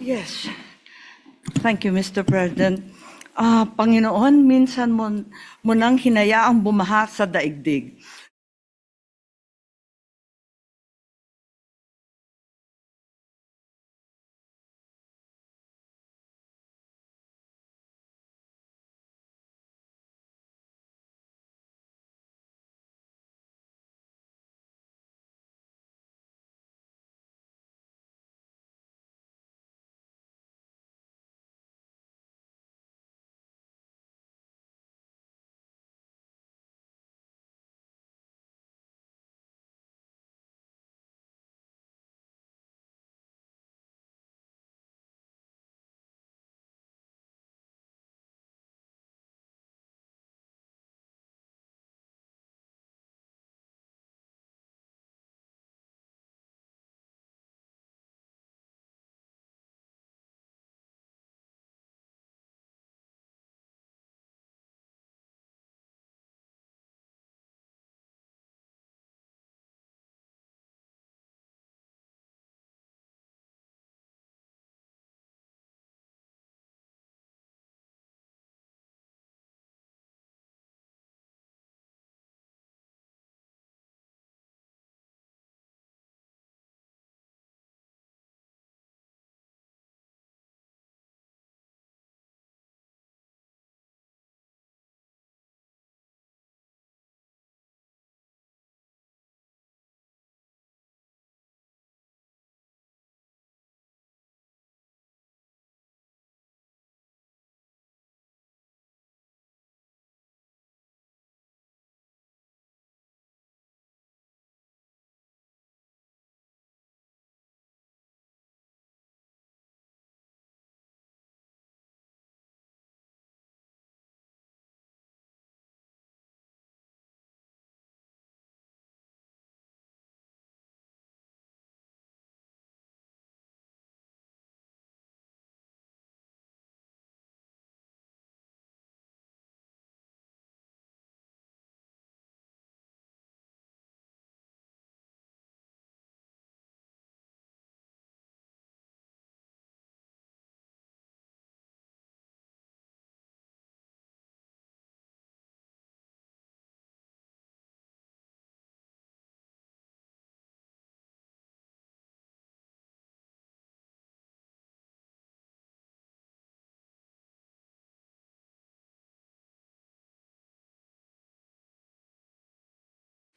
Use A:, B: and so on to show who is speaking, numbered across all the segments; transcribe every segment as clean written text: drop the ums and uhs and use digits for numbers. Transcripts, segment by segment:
A: Yes. Thank you, Mr. President. Panginoon, minsan mo nang hinayaang bumaha sa daigdig.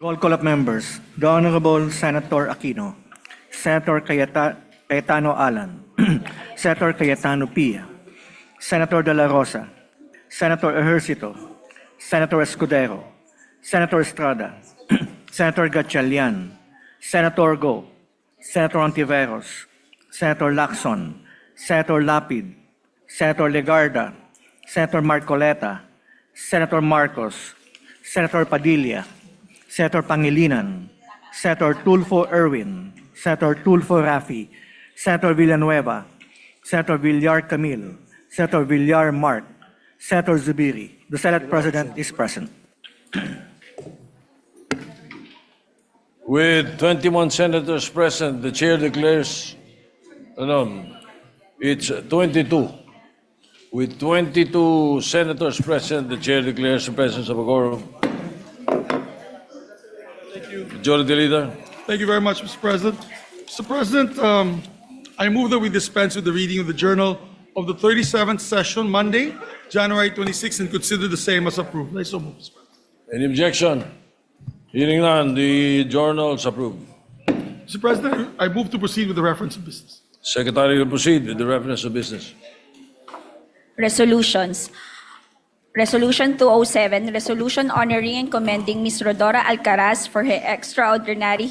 B: Roll call of members. The Honorable Senator Aquino, Senator Cayetano Alan, Senator Cayetano Pia, Senator De La Rosa, Senator Ejercito, Senator Escudero, Senator Estrada, Senator Gatchalian, Senator Go, Senator Ontiveros, Senator Lacson, Senator Lapid, Senator Legarda, Senator Marcoleta, Senator Marcos, Senator Padilla, Senator Pangilinan, Senator Tulfo Erwin, Senator Tulfo Rafi, Senator Villanueva, Senator Villar Camille, Senator Villar Mark, Senator Zubiri. The Senate President is present.
C: With 21 senators present, the chair declares, it's 22. With 22 senators present, the chair declares the presence of a quorum. Majority Leader.
D: Thank you very much, Mr. President. Mr. President, I move that we dispense with the reading of the journal of the 37th session, Monday, January 26, and consider the same as approved. I so move, Mr. President.
C: Any objection? Hearing none, the journal is approved.
D: Mr. President, I move to proceed with the reference of business.
C: Secretary will proceed with the reference of business.
E: Resolutions. Resolution 207, resolution honoring and commending Ms. Rodora Alcaraz for her extraordinary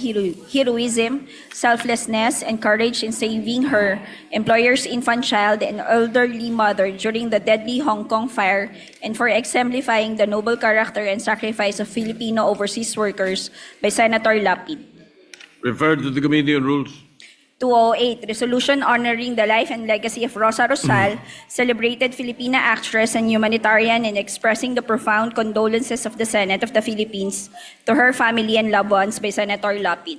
E: heroism, selflessness, and courage in saving her employer's infant child and elderly mother during the deadly Hong Kong fire, and for exemplifying the noble character and sacrifice of Filipino overseas workers by Senator Lapid.
C: Referred to the Committee on Rules.
E: 208, resolution honoring the life and legacy of Rosa Rosal, celebrated Filipina actress and humanitarian, and expressing the profound condolences of the Senate of the Philippines to her family and loved ones by Senator Lapid.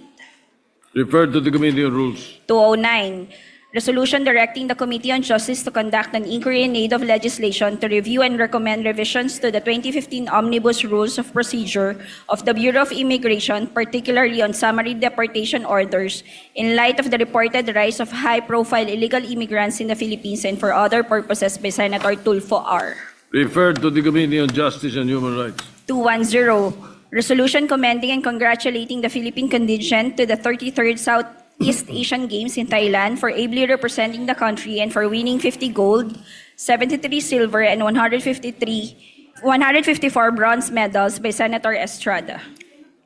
C: Referred to the Committee on Rules.
E: 209, Resolution directing the Committee on Justice to conduct an inquiry in aid of legislation to review and recommend revisions to the 2015 Omnibus Rules of Procedure of the Bureau of Immigration, particularly on summary deportation orders, in light of the reported rise of high-profile illegal immigrants in the Philippines and for other purposes by Senator Tulfo R.
C: Referred to the Committee on Justice and Human Rights.
E: 210, resolution commending and congratulating the Philippine contingent to the 33rd Southeast Asian Games in Thailand for ably representing the country and for winning 50 gold, 73 silver, and 154 bronze medals by Senator Estrada.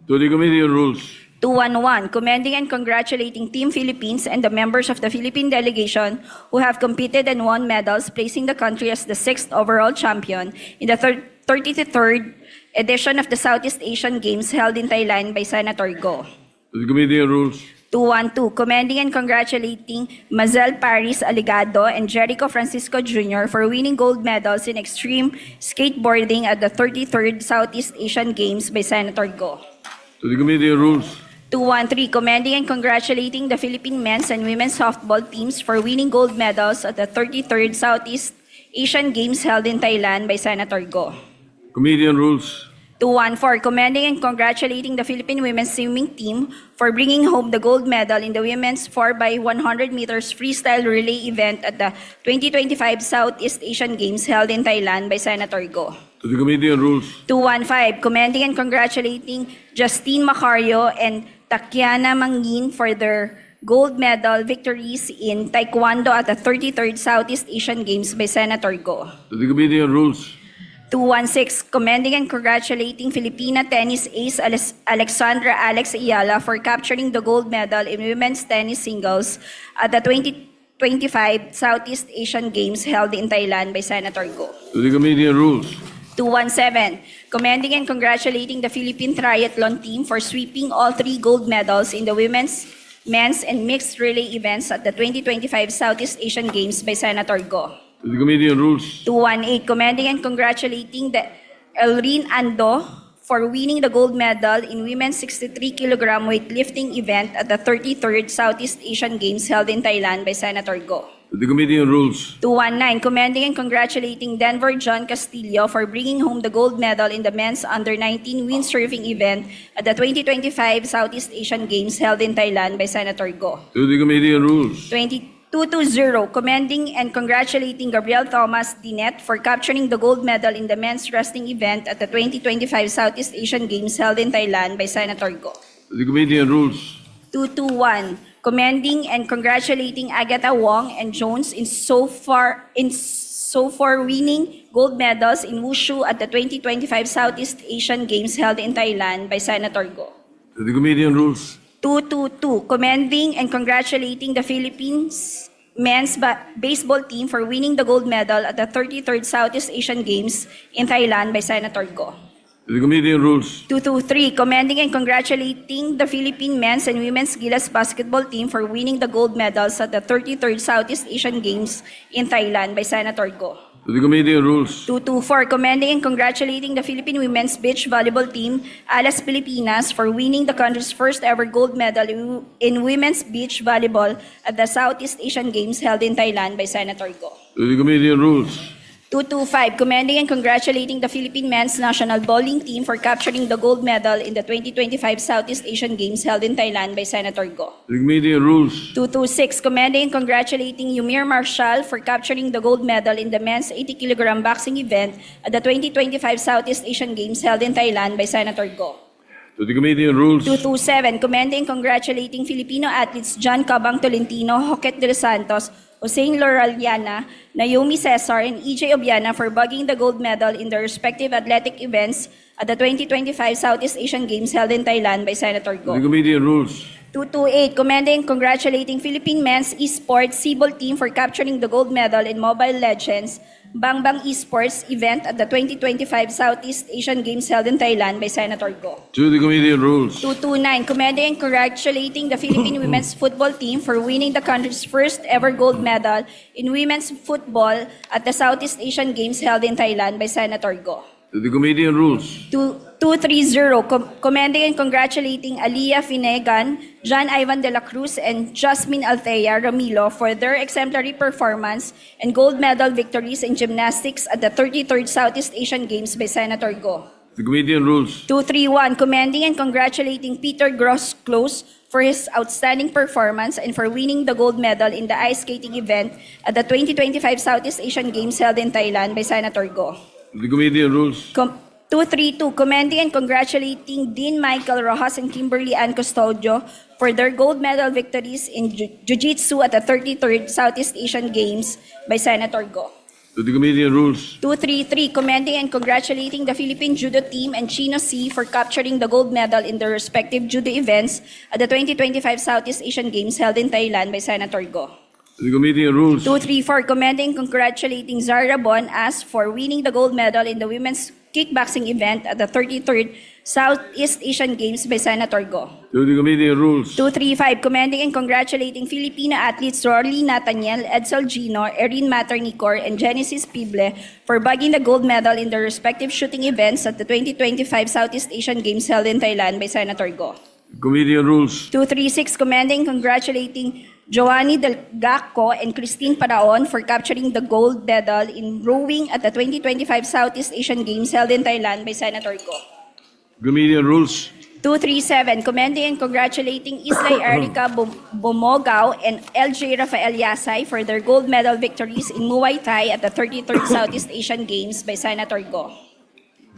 C: To the Committee on Rules.
E: 211, commending and congratulating Team Philippines and the members of the Philippine delegation who have competed and won medals, placing the country as the 6th overall champion in the 33rd edition of the Southeast Asian Games held in Thailand by Senator Go.
C: To the Committee on Rules.
E: 212, commending and congratulating Mazel Paris Aligado and Jericho Francisco Jr. for winning gold medals in extreme skateboarding at the 33rd Southeast Asian Games by Senator Go.
C: To the Committee on Rules.
E: 213, commending and congratulating the Philippine men's and women's softball teams for winning gold medals at the 33rd Southeast Asian Games held in Thailand by Senator Go.
C: Committee on Rules.
E: 214, commending and congratulating the Philippine women's swimming team for bringing home the gold medal in the women's 4x100 meters freestyle relay event at the 2025 Southeast Asian Games held in Thailand by Senator Go.
C: To the Committee on Rules.
E: 215, commending and congratulating Justine Macario and Takiana Mangin for their gold medal victories in Taekwondo at the 33rd Southeast Asian Games by Senator Go.
C: To the Committee on Rules.
E: 216, commending and congratulating Filipina tennis ace Alexandra Alex Ayala for capturing the gold medal in women's tennis singles at the 2025 Southeast Asian Games held in Thailand by Senator Go.
C: To the Committee on Rules.
E: 217, commending and congratulating the Philippine triathlon team for sweeping all 3 gold medals in the women's, men's, and mixed relay events at the 2025 Southeast Asian Games by Senator Go.
C: To the Committee on Rules.
E: 218, commending and congratulating the Elrin Ando for winning the gold medal in women's 63-kilogram weightlifting event at the 33rd Southeast Asian Games held in Thailand by Senator Go.
C: To the Committee on Rules.
E: 219, commending and congratulating Denver John Castillo for bringing home the gold medal in the men's under-19 windsurfing event at the 2025 Southeast Asian Games held in Thailand by Senator Go.
C: To the Committee on Rules.
E: 220, commending and congratulating Gabriel Thomas Dinet for capturing the gold medal in the men's wrestling event at the 2025 Southeast Asian Games held in Thailand by Senator Go.
C: To the Committee on Rules.
E: 221, commending and congratulating Agatha Wong and Jones in so far winning gold medals in Wushu at the 2025 Southeast Asian Games held in Thailand by Senator Go.
C: To the Committee on Rules.
E: 222, commending and congratulating the Philippines men's baseball team for winning the gold medal at the 33rd Southeast Asian Games in Thailand by Senator Go.
C: To the Committee on Rules.
E: 223, commending and congratulating the Philippine men's and women's Gilas basketball team for winning the gold medals at the 33rd Southeast Asian Games in Thailand by Senator Go.
C: To the Committee on Rules.
E: 224, commending and congratulating the Philippine women's beach volleyball team, Alas Pilipinas, for winning the country's first ever gold medal in women's beach volleyball at the Southeast Asian Games held in Thailand by Senator Go.
C: To the Committee on Rules.
E: 225, commending and congratulating the Philippine men's national bowling team for capturing the gold medal in the 2025 Southeast Asian Games held in Thailand by Senator Go.
C: To the Committee on Rules.
E: 226, commending and congratulating Yumir Marshall for capturing the gold medal in the men's 80-kilogram boxing event at the 2025 Southeast Asian Games held in Thailand by Senator Go.
C: To the Committee on Rules.
E: 227, commending and congratulating Filipino athletes John Cabang Tolentino, Joquet de los Santos, Hossein Loraliana, Naomi Cesar, and EJ Obiana for bagging the gold medal in their respective athletic events at the 2025 Southeast Asian Games held in Thailand by Senator
C: To the
E: Go.
C: Committee on Rules.
E: 228, commending and congratulating Philippine men's esports Cebol team for capturing the gold medal in Mobile Legends Bang Bang Esports event at the 2025 Southeast Asian Games held in Thailand by Senator Go.
C: To the Committee on Rules.
E: 229, commending and congratulating the Philippine women's football team for winning the country's first ever gold medal in women's football at the Southeast Asian Games held in Thailand by Senator Go.
C: To the Committee on Rules.
E: 230, commending and congratulating Aliyah Finegan, John Ivan de la Cruz, and Jasmine Althea Ramilo for their exemplary performance and gold medal victories in gymnastics at the 33rd Southeast Asian Games by Senator Go.
C: The Committee on Rules.
E: 231, commending and congratulating Peter Gross-Close for his outstanding performance and for winning the gold medal in the ice skating event at the 2025 Southeast Asian Games held in Thailand by Senator Go.
C: The Committee on Rules.
E: 232, commending and congratulating Dean Michael Rojas and Kimberly Ann Custodio for their gold medal victories in Jiu-Jitsu at the 33rd Southeast Asian Games by Senator Go.
C: To the Committee on Rules.
E: 233, commending and congratulating the Philippine Judo Team and Chino C for capturing the gold medal in their respective judo events at the 2025 Southeast Asian Games held in Thailand by Senator Go.
C: To the Committee on Rules.
E: 234, commending and congratulating Zara Bon as for winning the gold medal in the women's kickboxing event at the 33rd Southeast Asian Games by Senator Go.
C: To the Committee on Rules.
E: 235, commending and congratulating Filipino athletes Rolly Nathaniel, Edsel Gino, Erin Maternicor, and Genesis Pible for bagging the gold medal in their respective shooting events at the 2025 Southeast Asian Games held in Thailand by Senator Go.
C: Committee on Rules.
E: 236, commending and congratulating Joanny Del Gaco and Christine Paraon for capturing the gold medal in rowing at the 2025 Southeast Asian Games held in Thailand by Senator Go.
C: Committee on Rules.
E: 237, commending and congratulating Islay Erica Bomogao and LJ Rafael Yasay for their gold medal victories in Muay Thai at the 33rd Southeast Asian Games by Senator Go.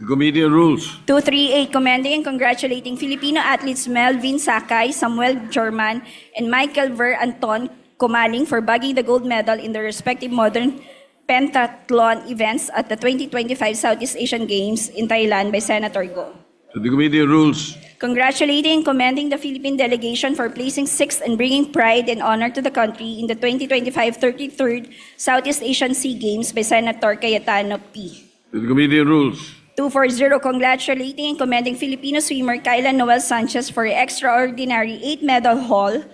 C: The Committee on Rules.
E: 238, commending and congratulating Filipino athletes Melvin Sakay, Samuel German, and Michael Ver Anton Comaling for bagging the gold medal in their respective modern pentathlon events at the 2025 Southeast Asian Games in Thailand by Senator Go.
C: To the Committee on Rules.
E: Congratulating and commending the Philippine delegation for placing sixth and bringing pride and honor to the country in the 2025 33rd Southeast Asian SEA Games by Senator Cayetano P.
C: To the Committee on Rules.
E: 240, congratulating and commending Filipino swimmer Kyla Noel Sanchez for her extraordinary 8-medal haul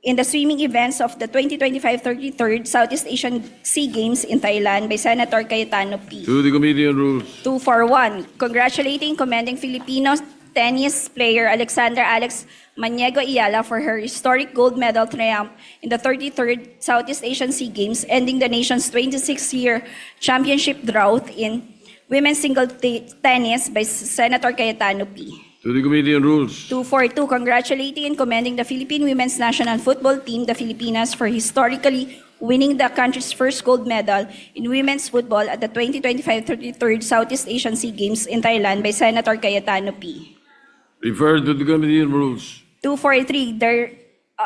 E: in the swimming events of the 2025 33rd Southeast Asian SEA Games in Thailand by Senator Cayetano P.
C: To the Committee on Rules.
E: 241, congratulating and commending Filipino tennis player Alexander Alex Maniego Ayala for her historic gold medal triumph in the 33rd Southeast Asian SEA Games, ending the nation's 26-year championship drought in women's single tennis by Senator Cayetano P.
C: To the Committee on Rules.
E: 242, congratulating and commending the Philippine women's national football team, the Filipinas, for historically winning the country's first gold medal in women's football at the 2025 33rd Southeast Asian SEA Games in Thailand by Senator Cayetano P.
C: Referred to the Committee on Rules.
E: 243,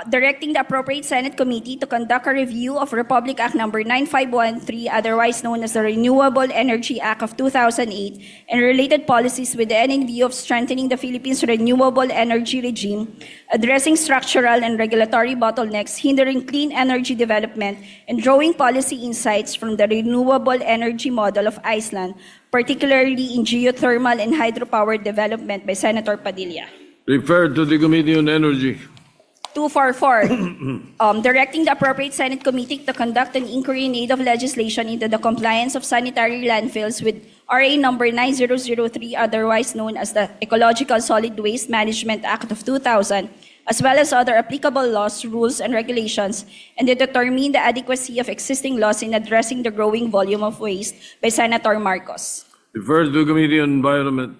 E: directing the appropriate Senate committee to conduct a review of Republic Act No. 9513, otherwise known as the Renewable Energy Act of 2008, and related policies with the end view of strengthening the Philippines' renewable energy regime, addressing structural and regulatory bottlenecks hindering clean energy development, and drawing policy insights from the renewable energy model of Iceland, particularly in geothermal and hydropower development by Senator Padilla.
C: Referred to the Committee on Energy.
E: 244, directing the appropriate Senate committee to conduct an inquiry in aid of legislation into the compliance of sanitary landfills with RA number 9003, otherwise known as the Ecological Solid Waste Management Act of 2000, as well as other applicable laws, rules, and regulations, and to determine the adequacy of existing laws in addressing the growing volume of waste by Senator Marcos.
C: Referred to the Committee on Environment.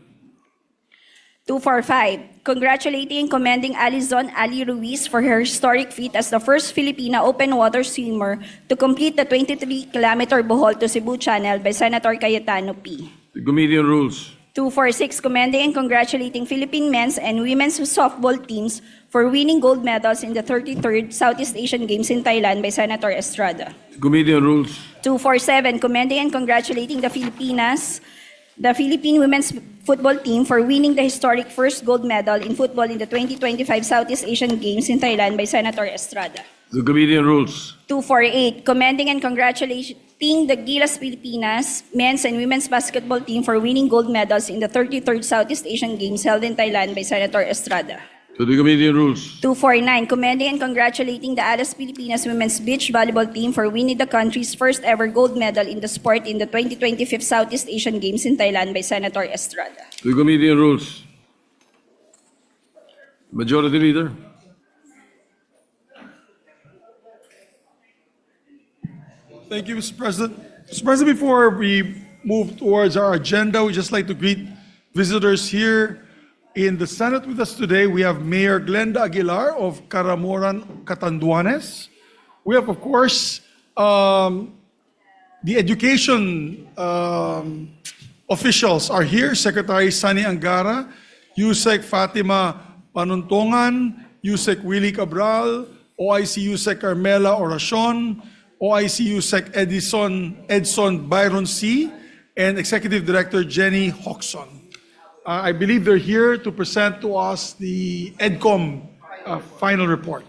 E: 245, congratulating and commending Alizon Ali Ruiz for her historic feat as the first Filipina open water swimmer to complete the 23-kilometer Bohol to Cebu Channel by Senator Cayetano P.
C: The Committee on Rules.
E: 246, commending and congratulating Philippine men's and women's softball teams for winning gold medals in the 33rd Southeast Asian Games in Thailand by Senator Estrada.
C: The Committee on Rules.
E: 247, commending and congratulating the Philippine women's football team for winning the historic first gold medal in football in the 2025 Southeast Asian Games in Thailand by Senator Estrada.
C: The Committee on Rules.
E: 248, commending and congratulating the Gilas Pilipinas men's and women's basketball team for winning gold medals in the 33rd Southeast Asian Games held in Thailand by Senator Estrada.
C: To the Committee on Rules.
E: 249, commending and congratulating the Alas Pilipinas Women's Beach Volleyball Team for winning the country's first ever gold medal in the sport in the 2025 Southeast Asian Games in Thailand by Senator Estrada.
C: To the Committee on Rules. Majority Leader.
D: Thank you, Mr. President. Mr. President, before we move towards our agenda, we'd just like to greet visitors here in the Senate with us today. We have Mayor Glenda Aguilar of Caramoran, Catanduanes. We have, of course, the education officials are here. Secretary Sunny Angara, Yusek Fatima Panuntongan, Yusek Willie Cabral, OIC Yusek Carmela Oracion, OIC Yusek Edson Byron C., and Executive Director Jenny Hoxon. I believe they're here to present to us the EDCOM final report.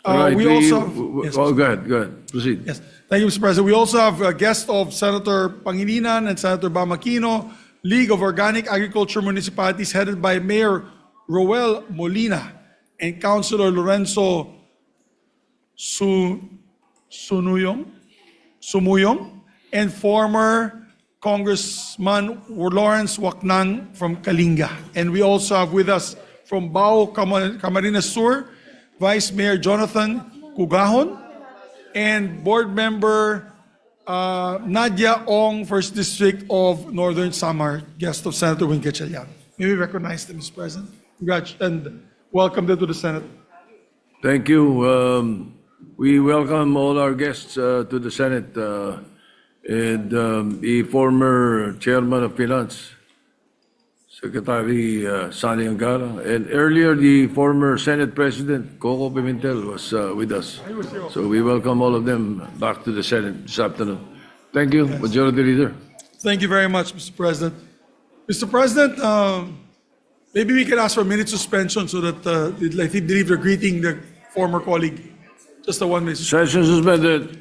D: We also yes,
C: go ahead, proceed.
D: yes. Thank you, Mr. President. We also have a guest of Senator Pangilinan and Senator Bamakino, League of Organic Agriculture Municipalities headed by Mayor Roel Molina and Councilor Lorenzo Sumuyong, and former Congressman Lawrence Waknang from Kalinga. And we also have with us from Bao Camarines Sur, Vice Mayor Jonathan Cugahon, and Board Member Nadia Ong, 1st District of Northern Samar, guest of Senator Win Gatchalian. May we recognize them, Mr. President? Congratulations and welcome them to the Senate.
C: Thank you. We welcome all our guests to the Senate and the former Chairman of Finance, Secretary Sani Angara, and earlier the former Senate President, Coco Pimentel, was with us. So we welcome all of them back to the Senate this afternoon. Thank you, Majority Leader.
D: Thank you very much, Mr. President. Mr. President, maybe we can ask for a minute suspension so that I think they're greeting the former colleague. Just a 1 minute.
C: Session suspended.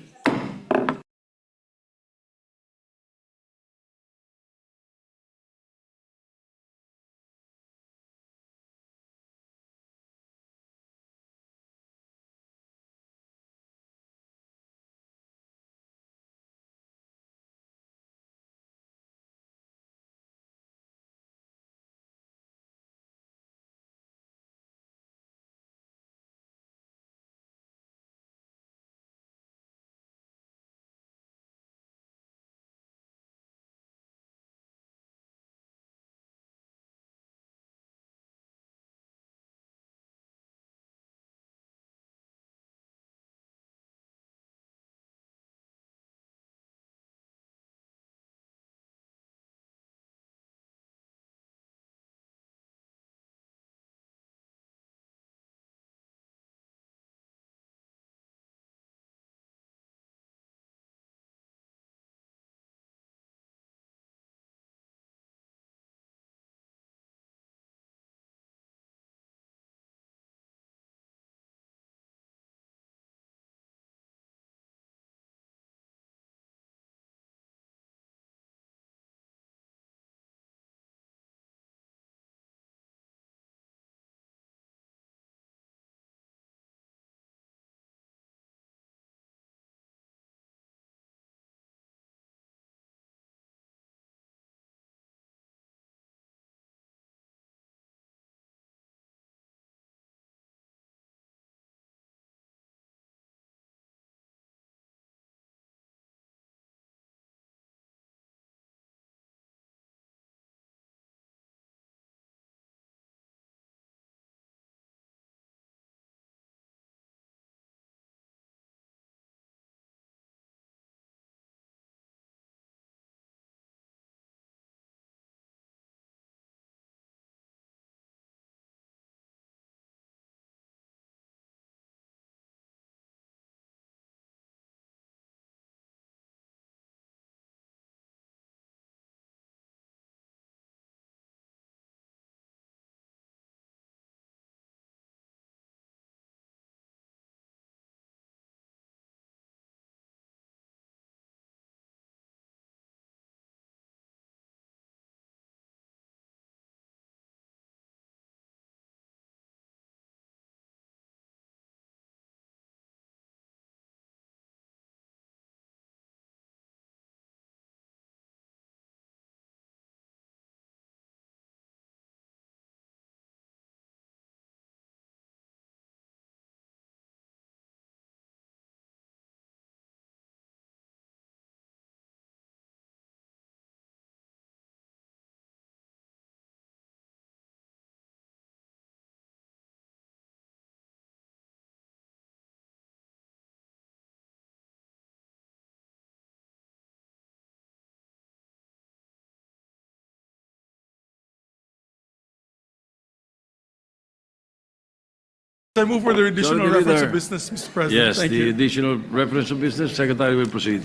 D: I move for the additional
C: Majority
D: reference
C: Leader.
D: of business, Mr. President.
C: Yes,
D: Thank
C: the
D: you.
C: additional reference of business, Secretary will proceed.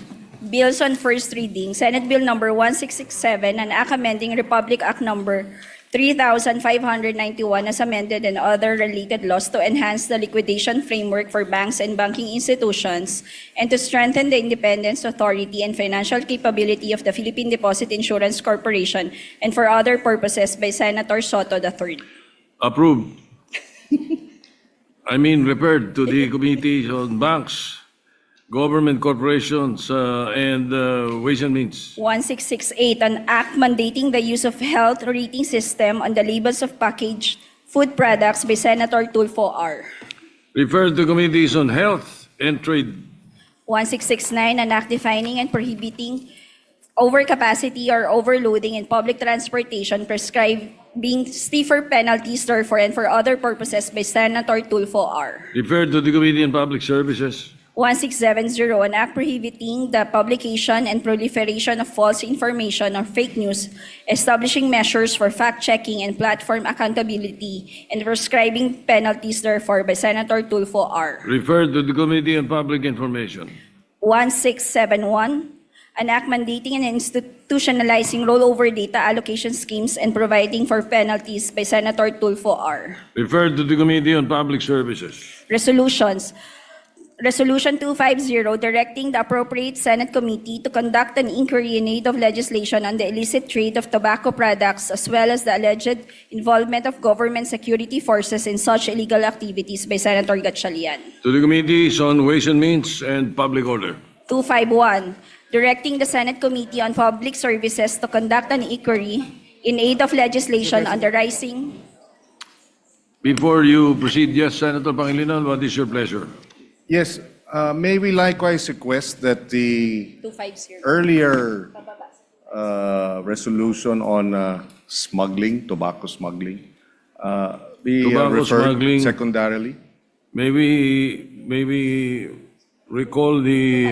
E: Bills on first reading. Senate Bill number 1667, an act amending Republic Act number 3591 as amended and other related laws to enhance the liquidation framework for banks and banking institutions and to strengthen the independence, authority, and financial capability of the Philippine Deposit Insurance Corporation and for other purposes by Senator Soto III.
C: Approved. I mean, referred to the Committee on Banks, Government Corporations, and Ways and Means.
E: 1668, an act mandating the use of health rating system on the labels of packaged food products by Senator Tulfo R.
C: Referred to Committees on Health and Trade.
E: 1669, an act defining and prohibiting overcapacity or overloading in public transportation, prescribing stiffer penalties therefore and for other purposes by Senator Tulfo R.
C: Referred to the Committee on Public Services.
E: 1670, an act prohibiting the publication and proliferation of false information or fake news, establishing measures for fact-checking and platform accountability, and prescribing penalties therefore by Senator Tulfo R.
C: Referred to the Committee on Public Information.
E: 1671, an act mandating and institutionalizing rollover data allocation schemes and providing for penalties by Senator Tulfo R.
C: Referred to the Committee on Public Services.
E: Resolutions. Resolution 250, directing the appropriate Senate committee to conduct an inquiry in aid of legislation on the illicit trade of tobacco products as well as the alleged involvement of government security forces in such illegal activities by Senator Gatchalian.
C: To the Committees on Ways and Means and Public Order.
E: 251, directing the Senate Committee on Public Services to conduct an inquiry in aid of legislation on the rising...
C: Before you proceed, yes, Senator Pangilinan, what is your pleasure?
F: Yes, may we likewise request that the
E: 250.
F: earlier resolution on smuggling, tobacco smuggling, be
C: Tobacco
F: referred
C: smuggling.
F: secondarily?
C: Maybe recall the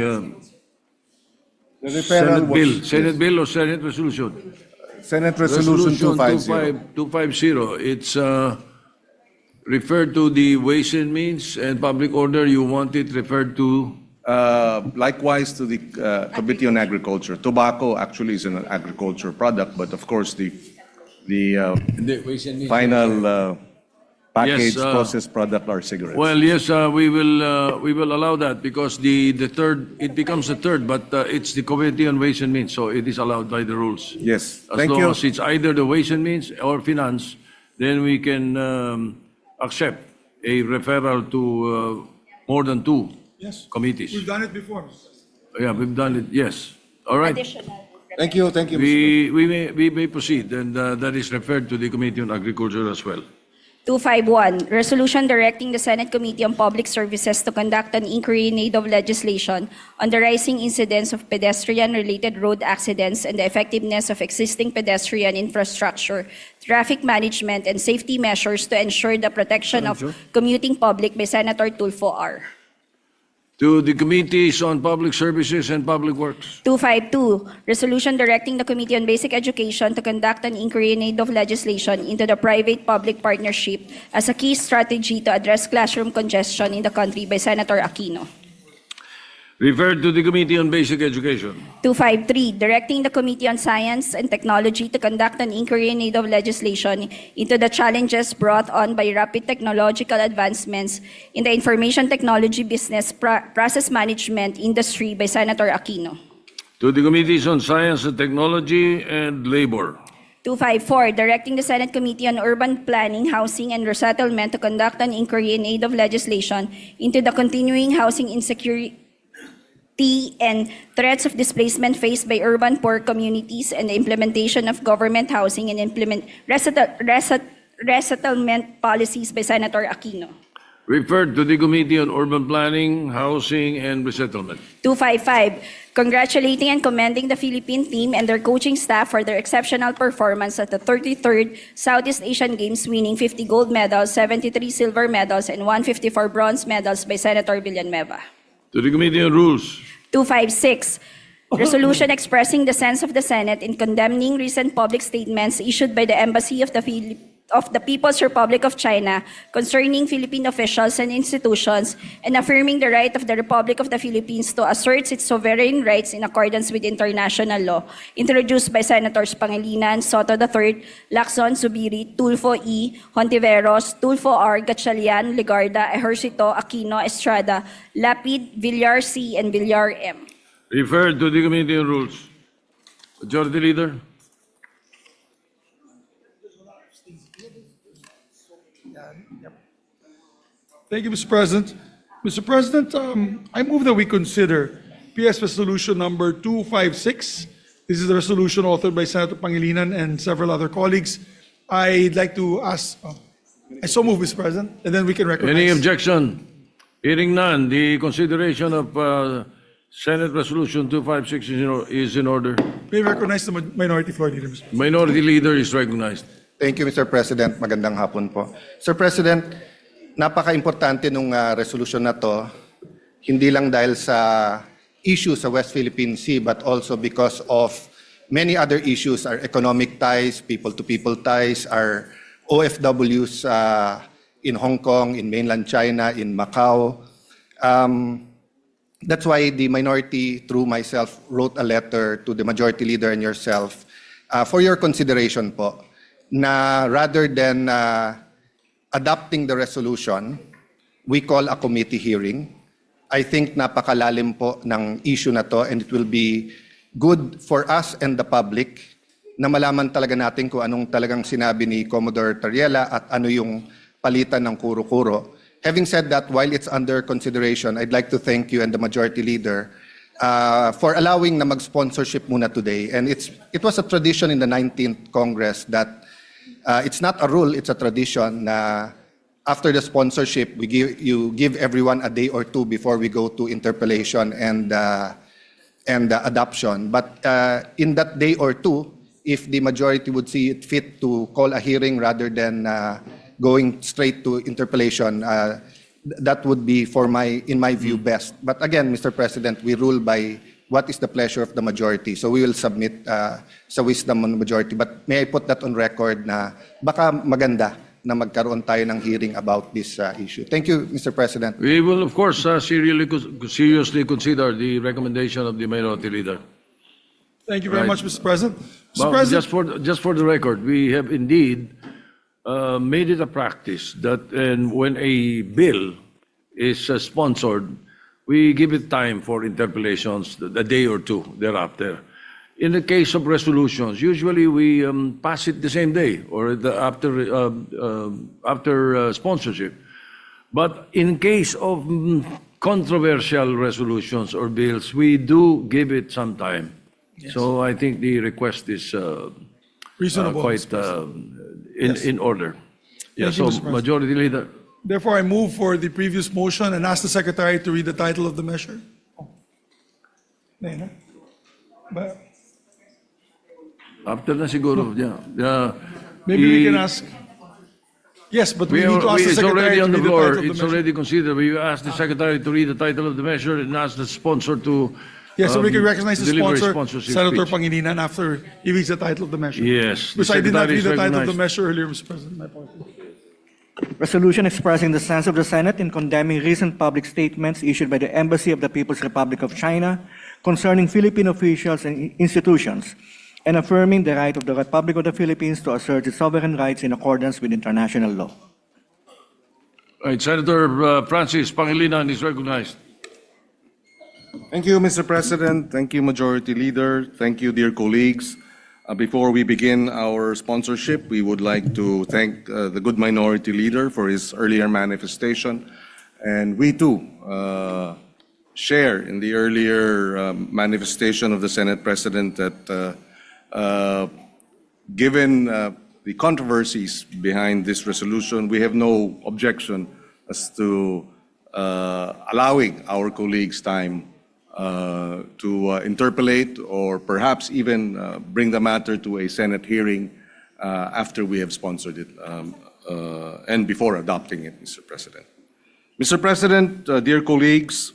F: The referral
C: Senate
F: was-
C: bill. Senate bill or Senate resolution?
F: Senate Resolution 250.
C: 250. It's referred to the Ways and Means and Public Order. You want it referred to?
F: Likewise to the Committee on Agriculture. Tobacco actually is an agriculture product, but of course the
C: The Ways and Means.
F: final packaged
C: Yes,
F: processed product are cigarettes.
C: Well, yes, we will allow that because the third, it becomes the third, but it's the Committee on Ways and Means, so it is allowed by the rules.
F: Yes,
C: As
F: thank
C: long
F: you.
C: as it's either the Ways and Means or Finance, then we can accept a referral to more than two
D: Yes.
C: committees.
D: We've done it before.
C: Yeah, we've done it, yes. All right.
E: Additional.
F: Thank you, Mr. President.
C: We may proceed, and that is referred to the Committee on Agriculture as well.
E: 251, resolution directing the Senate Committee on Public Services to conduct an inquiry in aid of legislation on the rising incidence of pedestrian-related road accidents and the effectiveness of existing pedestrian infrastructure, traffic management, and safety measures to ensure the protection of commuting public by Senator Tulfo R.
C: To the Committees on Public Services and Public Works.
E: 252, resolution directing the Committee on Basic Education to conduct an inquiry in aid of legislation into the private-public partnership as a key strategy to address classroom congestion in the country by Senator Aquino.
C: Referred to the Committee on Basic Education.
E: 253, directing the Committee on Science and Technology to conduct an inquiry in aid of legislation into the challenges brought on by rapid technological advancements in the information technology business process management industry by Senator Aquino.
C: To the Committees on Science and Technology and Labor.
E: 254, directing the Senate Committee on Urban Planning, Housing, and Resettlement to conduct an inquiry in aid of legislation into the continuing housing insecurity and threats of displacement faced by urban poor communities and the implementation of government housing and resettlement policies by Senator Aquino.
C: Referred to the Committee on Urban Planning, Housing, and Resettlement.
E: 255, congratulating and commending the Philippine team and their coaching staff for their exceptional performance at the 33rd Southeast Asian Games, winning 50 gold medals, 73 silver medals, and 154 bronze medals by Senator Villanueva.
C: To the Committee on Rules.
E: 256, resolution expressing the sense of the Senate in condemning recent public statements issued by the Embassy of the of the People's Republic of China concerning Philippine officials and institutions, and affirming the right of the Republic of the Philippines to assert its sovereign rights in accordance with international law, introduced by Senators Pangilinan, Soto III, Lacson, Zubiri, Tulfo E., Hontiveros, Tulfo R., Gatchalian, Legarda, Ejercito, Aquino, Estrada, Lapid, Villar C., and Villar M.
C: Referred to the Committee on Rules. Majority Leader.
D: Thank you, Mr. President. Mr. President, I move that we consider PS Resolution number 256. This is the resolution authored by Senator Pangilinan and several other colleagues. I'd like to ask, I so move, Mr. President, and then we can recognize.
C: Any objection? Hearing none, the consideration of Senate Resolution 256 is in order.
D: May I recognize the minority floor leader, Mr. President.
C: Minority Leader is recognized.
G: Thank you, Mr. President. Magandang hapon po. Sir President, napaka-importante nung resolution na to, hindi lang dahil sa issue sa West Philippine Sea, but also because of many other issues, our economic ties, people-to-people ties, our OFWs in Hong Kong, in mainland China, in Macau. That's why the minority, through myself, wrote a letter to the majority leader and yourself for your consideration po, na rather than adopting the resolution, we call a committee hearing. I think napakalalim po ng issue na to, and it will be good for us and the public na malaman talaga natin kung anong talagang sinabi ni Commodore Tariela at ano yung palitan ng kuro-kuro. Having said that, while it's under consideration, I'd like to thank you and the majority leader for allowing na mag-sponsorship muna today. And it was a tradition in the 19th Congress that it's not a rule, it's a tradition na after the sponsorship, you give everyone a day or two before we go to interpellation and adoption. But in that day or two, if the majority would see it fit to call a hearing rather than going straight to interpellation, that would be in my view, best. But again, Mr. President, we rule by what is the pleasure of the majority. So we will submit sa wisdom of the majority. But may I put that on record na baka maganda na magkaroon tayo ng hearing about this issue. Thank you, Mr. President.
C: We will, of course, seriously consider the recommendation of the Minority Leader.
D: Thank you very much, Mr. President. Mr.
C: But
D: President,
C: just for the record, we have indeed made it a practice that when a bill is sponsored, we give it time for interpellations, a day or two thereafter. In the case of resolutions, usually we pass it the same day or after sponsorship. But in case of controversial resolutions or bills, we do give it some time. Yes. So I think the request is
D: reasonable,
C: quite in order. Yeah,
D: Thank you,
C: so
D: Mr. President.
C: Majority Leader.
D: therefore, I move for the previous motion and ask the Secretary to read the title of the measure. But
C: After na siguro. Yeah.
D: maybe we can ask. Yes, but we need to ask the
C: It's
D: Secretary
C: already
D: to
C: on the
D: read the
C: floor.
D: title of the
C: It's
D: measure.
C: already considered. We ask the Secretary to read the title of the measure and ask the sponsor to
D: Yes, so we can recognize the
C: deliver
D: sponsor,
C: sponsorship
D: Senator
C: speech.
D: Pangilinan, after he reads the title of the measure.
C: Yes, the
D: Because I did not
C: Secretary
D: read
C: is
D: the title of the
C: recognized.
D: measure earlier, Mr. President. My apologies.
B: Resolution expressing the stance of the Senate in condemning recent public statements issued by the Embassy of the People's Republic of China concerning Philippine officials and institutions, and affirming the right of the Republic of the Philippines to assert its sovereign rights in accordance with international law.
C: Right, Senator Francis Pangilinan is recognized.
F: Thank you, Mr. President. Thank you, Majority Leader. Thank you, dear colleagues. Before we begin our sponsorship, we would like to thank the good Minority Leader for his earlier manifestation. And we too share in the earlier manifestation of the Senate President that given the controversies behind this resolution, we have no objection as to allowing our colleagues time to interpellate or perhaps even bring the matter to a Senate hearing after we have sponsored it and before adopting it, Mr. President. Mr. President, dear colleagues,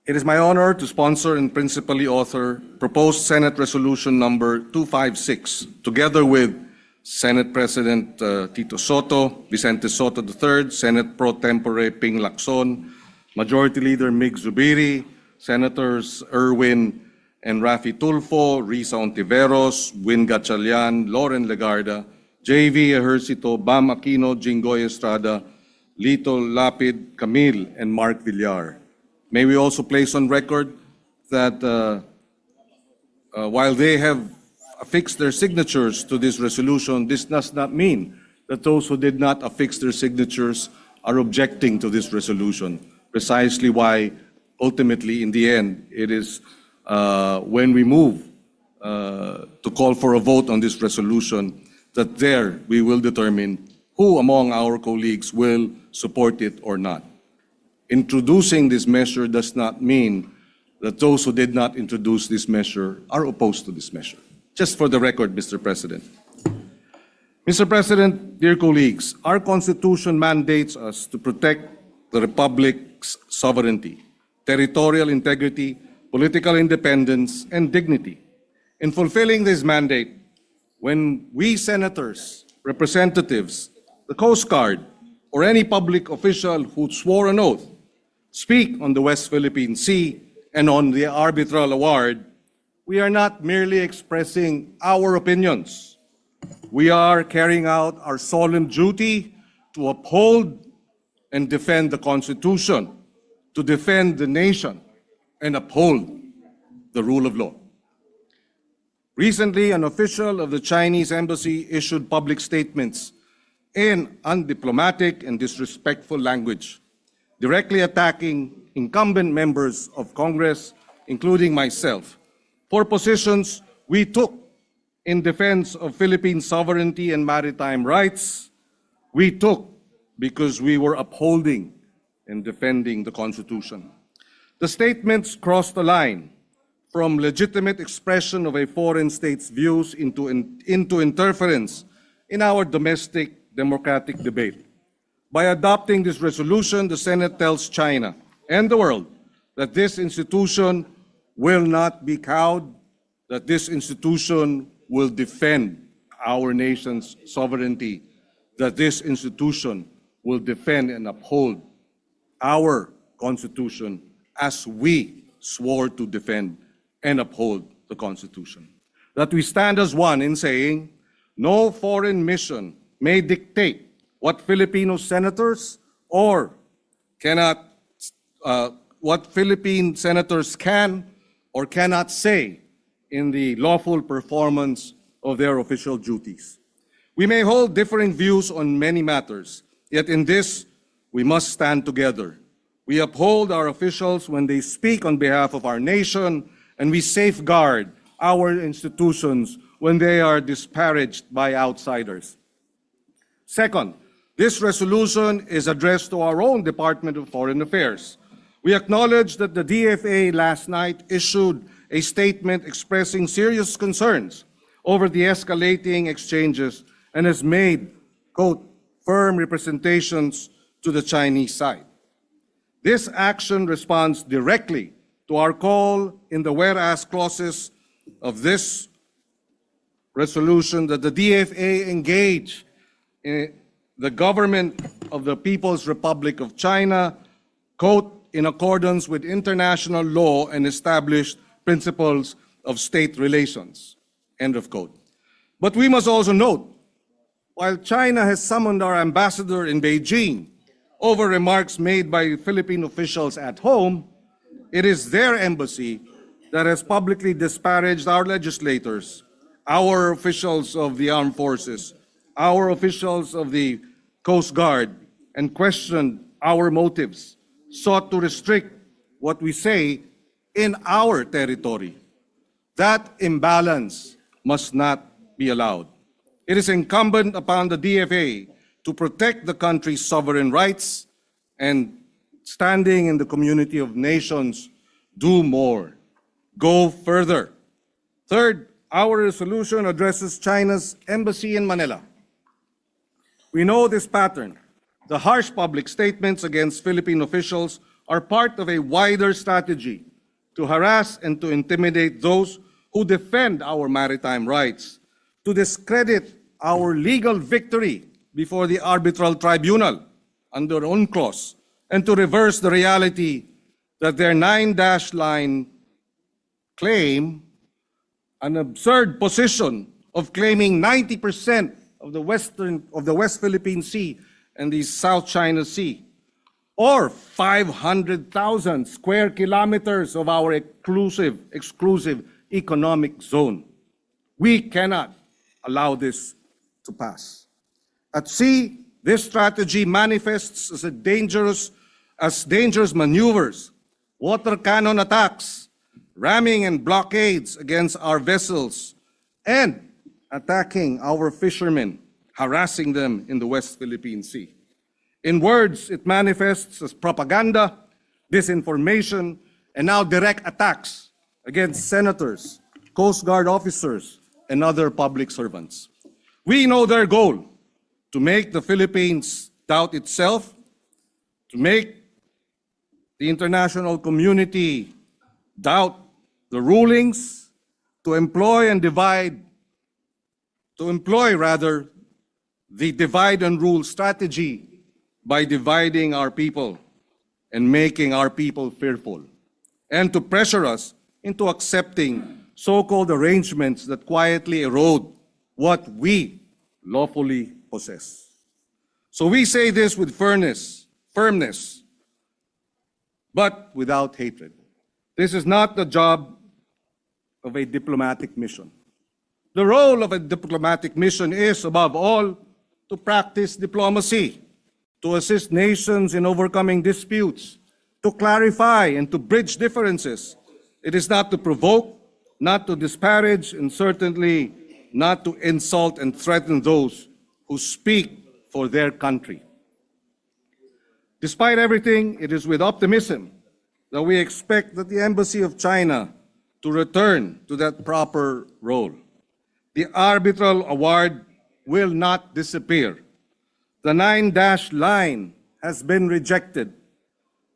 F: it is my honor to sponsor and principally author proposed Senate Resolution number 256, together with Senate President Tito Soto, Vicente Soto III, Senate Pro Tempore Ping Lacson, Majority Leader Mig Zubiri, Senators Erwin and Rafi Tulfo, Risa Ontiveros, Win Gatchalian, Lauren Legarda, JV Ejercito, Bam Aquino, Jinggoy Estrada, Lito Lapid, Camille, and Mark Villar. May we also place on record that while they have affixed their signatures to this resolution, this does not mean that those who did not affix their signatures are objecting to this resolution. Precisely why, ultimately, in the end, it is when we move to call for a vote on this resolution that there we will determine who among our colleagues will support it or not. Introducing this measure does not mean that those who did not introduce this measure are opposed to this measure. Just for the record, Mr. President. Mr. President, dear colleagues, our Constitution mandates us to protect the Republic's sovereignty, territorial integrity, political independence, and dignity. In fulfilling this mandate, when we senators, representatives, the Coast Guard, or any public official who swore an oath speak on the West Philippine Sea and on the arbitral award, we are not merely expressing our opinions. We are carrying out our solemn duty to uphold and defend the Constitution, to defend the nation, and uphold the rule of law. Recently, an official of the Chinese embassy issued public statements in undiplomatic and disrespectful language, directly attacking incumbent members of Congress, including myself, for positions we took in defense of Philippine sovereignty and maritime rights. We took because we were upholding and defending the Constitution. The statements crossed the line from legitimate expression of a foreign state's views into interference in our domestic democratic debate. By adopting this resolution, the Senate tells China and the world that this institution will not be cowed, that this institution will defend our nation's sovereignty, that this institution will defend and uphold our Constitution as we swore to defend and uphold the Constitution. That we stand as one in saying, no foreign mission may dictate what Filipino senators or cannot, what Philippine senators can or cannot say in the lawful performance of their official duties. We may hold differing views on many matters, yet in this, we must stand together. We uphold our officials when they speak on behalf of our nation, and we safeguard our institutions when they are disparaged by outsiders. Second, this resolution is addressed to our own Department of Foreign Affairs. We acknowledge that the DFA last night issued a statement expressing serious concerns over the escalating exchanges and has made, quote, firm representations to the Chinese side. This action responds directly to our call in the whereas clauses of this resolution that the DFA engage in the government of the People's Republic of China, quote, in accordance with international law and established principles of state relations, end of quote. But we must also note, while China has summoned our ambassador in Beijing over remarks made by Philippine officials at home, it is their embassy that has publicly disparaged our legislators, our officials of the armed forces, our officials of the Coast Guard, and questioned our motives, sought to restrict what we say in our territory. That imbalance must not be allowed. It is incumbent upon the DFA to protect the country's sovereign rights and, standing in the community of nations, do more, go further. Third, our resolution addresses China's embassy in Manila. We know this pattern. The harsh public statements against Philippine officials are part of a wider strategy to harass and to intimidate those who defend our maritime rights, to discredit our legal victory before the arbitral tribunal under UNCLOS and to reverse the reality that their 9-line claim an absurd position of claiming 90% of the West Philippine Sea and the South China Sea, or 500,000 square kilometers of our exclusive economic zone. We cannot allow this to pass. At sea, this strategy manifests as dangerous maneuvers, water cannon attacks, ramming and blockades against our vessels, and attacking our fishermen, harassing them in the West Philippine Sea. In words, it manifests as propaganda, disinformation, and now direct attacks against senators, Coast Guard officers, and other public servants. We know their goal: to make the Philippines doubt itself, to make the international community doubt the rulings, to employ the divide and rule strategy by dividing our people and making our people fearful, and to pressure us into accepting so-called arrangements that quietly erode what we lawfully possess. So we say this with firmness, but without hatred. This is not the job of a diplomatic mission. The role of a diplomatic mission is, above all, to practice diplomacy, to assist nations in overcoming disputes, to clarify and to bridge differences. It is not to provoke, not to disparage, and certainly not to insult and threaten those who speak for their country. Despite everything, it is with optimism that we expect that the Embassy of China to return to that proper role. The arbitral award will not disappear. The 9-line has been rejected.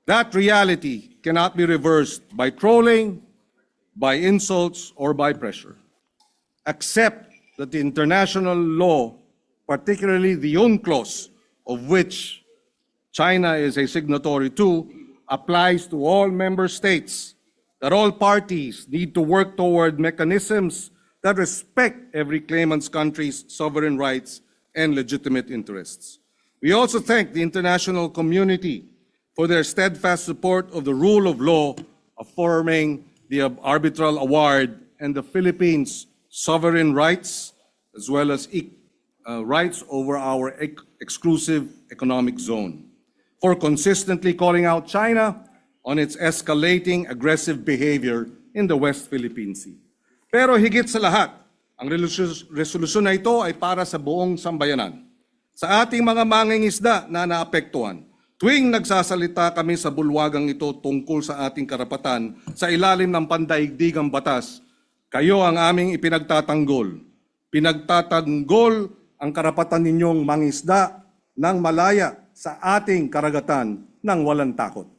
F: That reality cannot be reversed by trolling, by insults, or by pressure. Accept that the international law, particularly the UNCLOS, of which China is a signatory to, applies to all member states, that all parties need to work toward mechanisms that respect every claimant's country's sovereign rights and legitimate interests. We also thank the international community for their steadfast support of the rule of law, affirming the arbitral award and the Philippines' sovereign rights, as well as rights over our exclusive economic zone, for consistently calling out China on its escalating aggressive behavior in the West Philippine Sea. Pero higit sa lahat, ang resolusyon na ito ay para sa buong sambayanan. Sa ating mga mangingisda na naapektuhan, tuwing nagsasalita kami sa bulwagang ito tungkol sa ating karapatan sa ilalim ng pandaigdigang batas, kayo ang aming ipinagtatanggol. Pinagtatanggol ang karapatan ninyong mangisda ng malaya sa ating karagatan ng walang takot.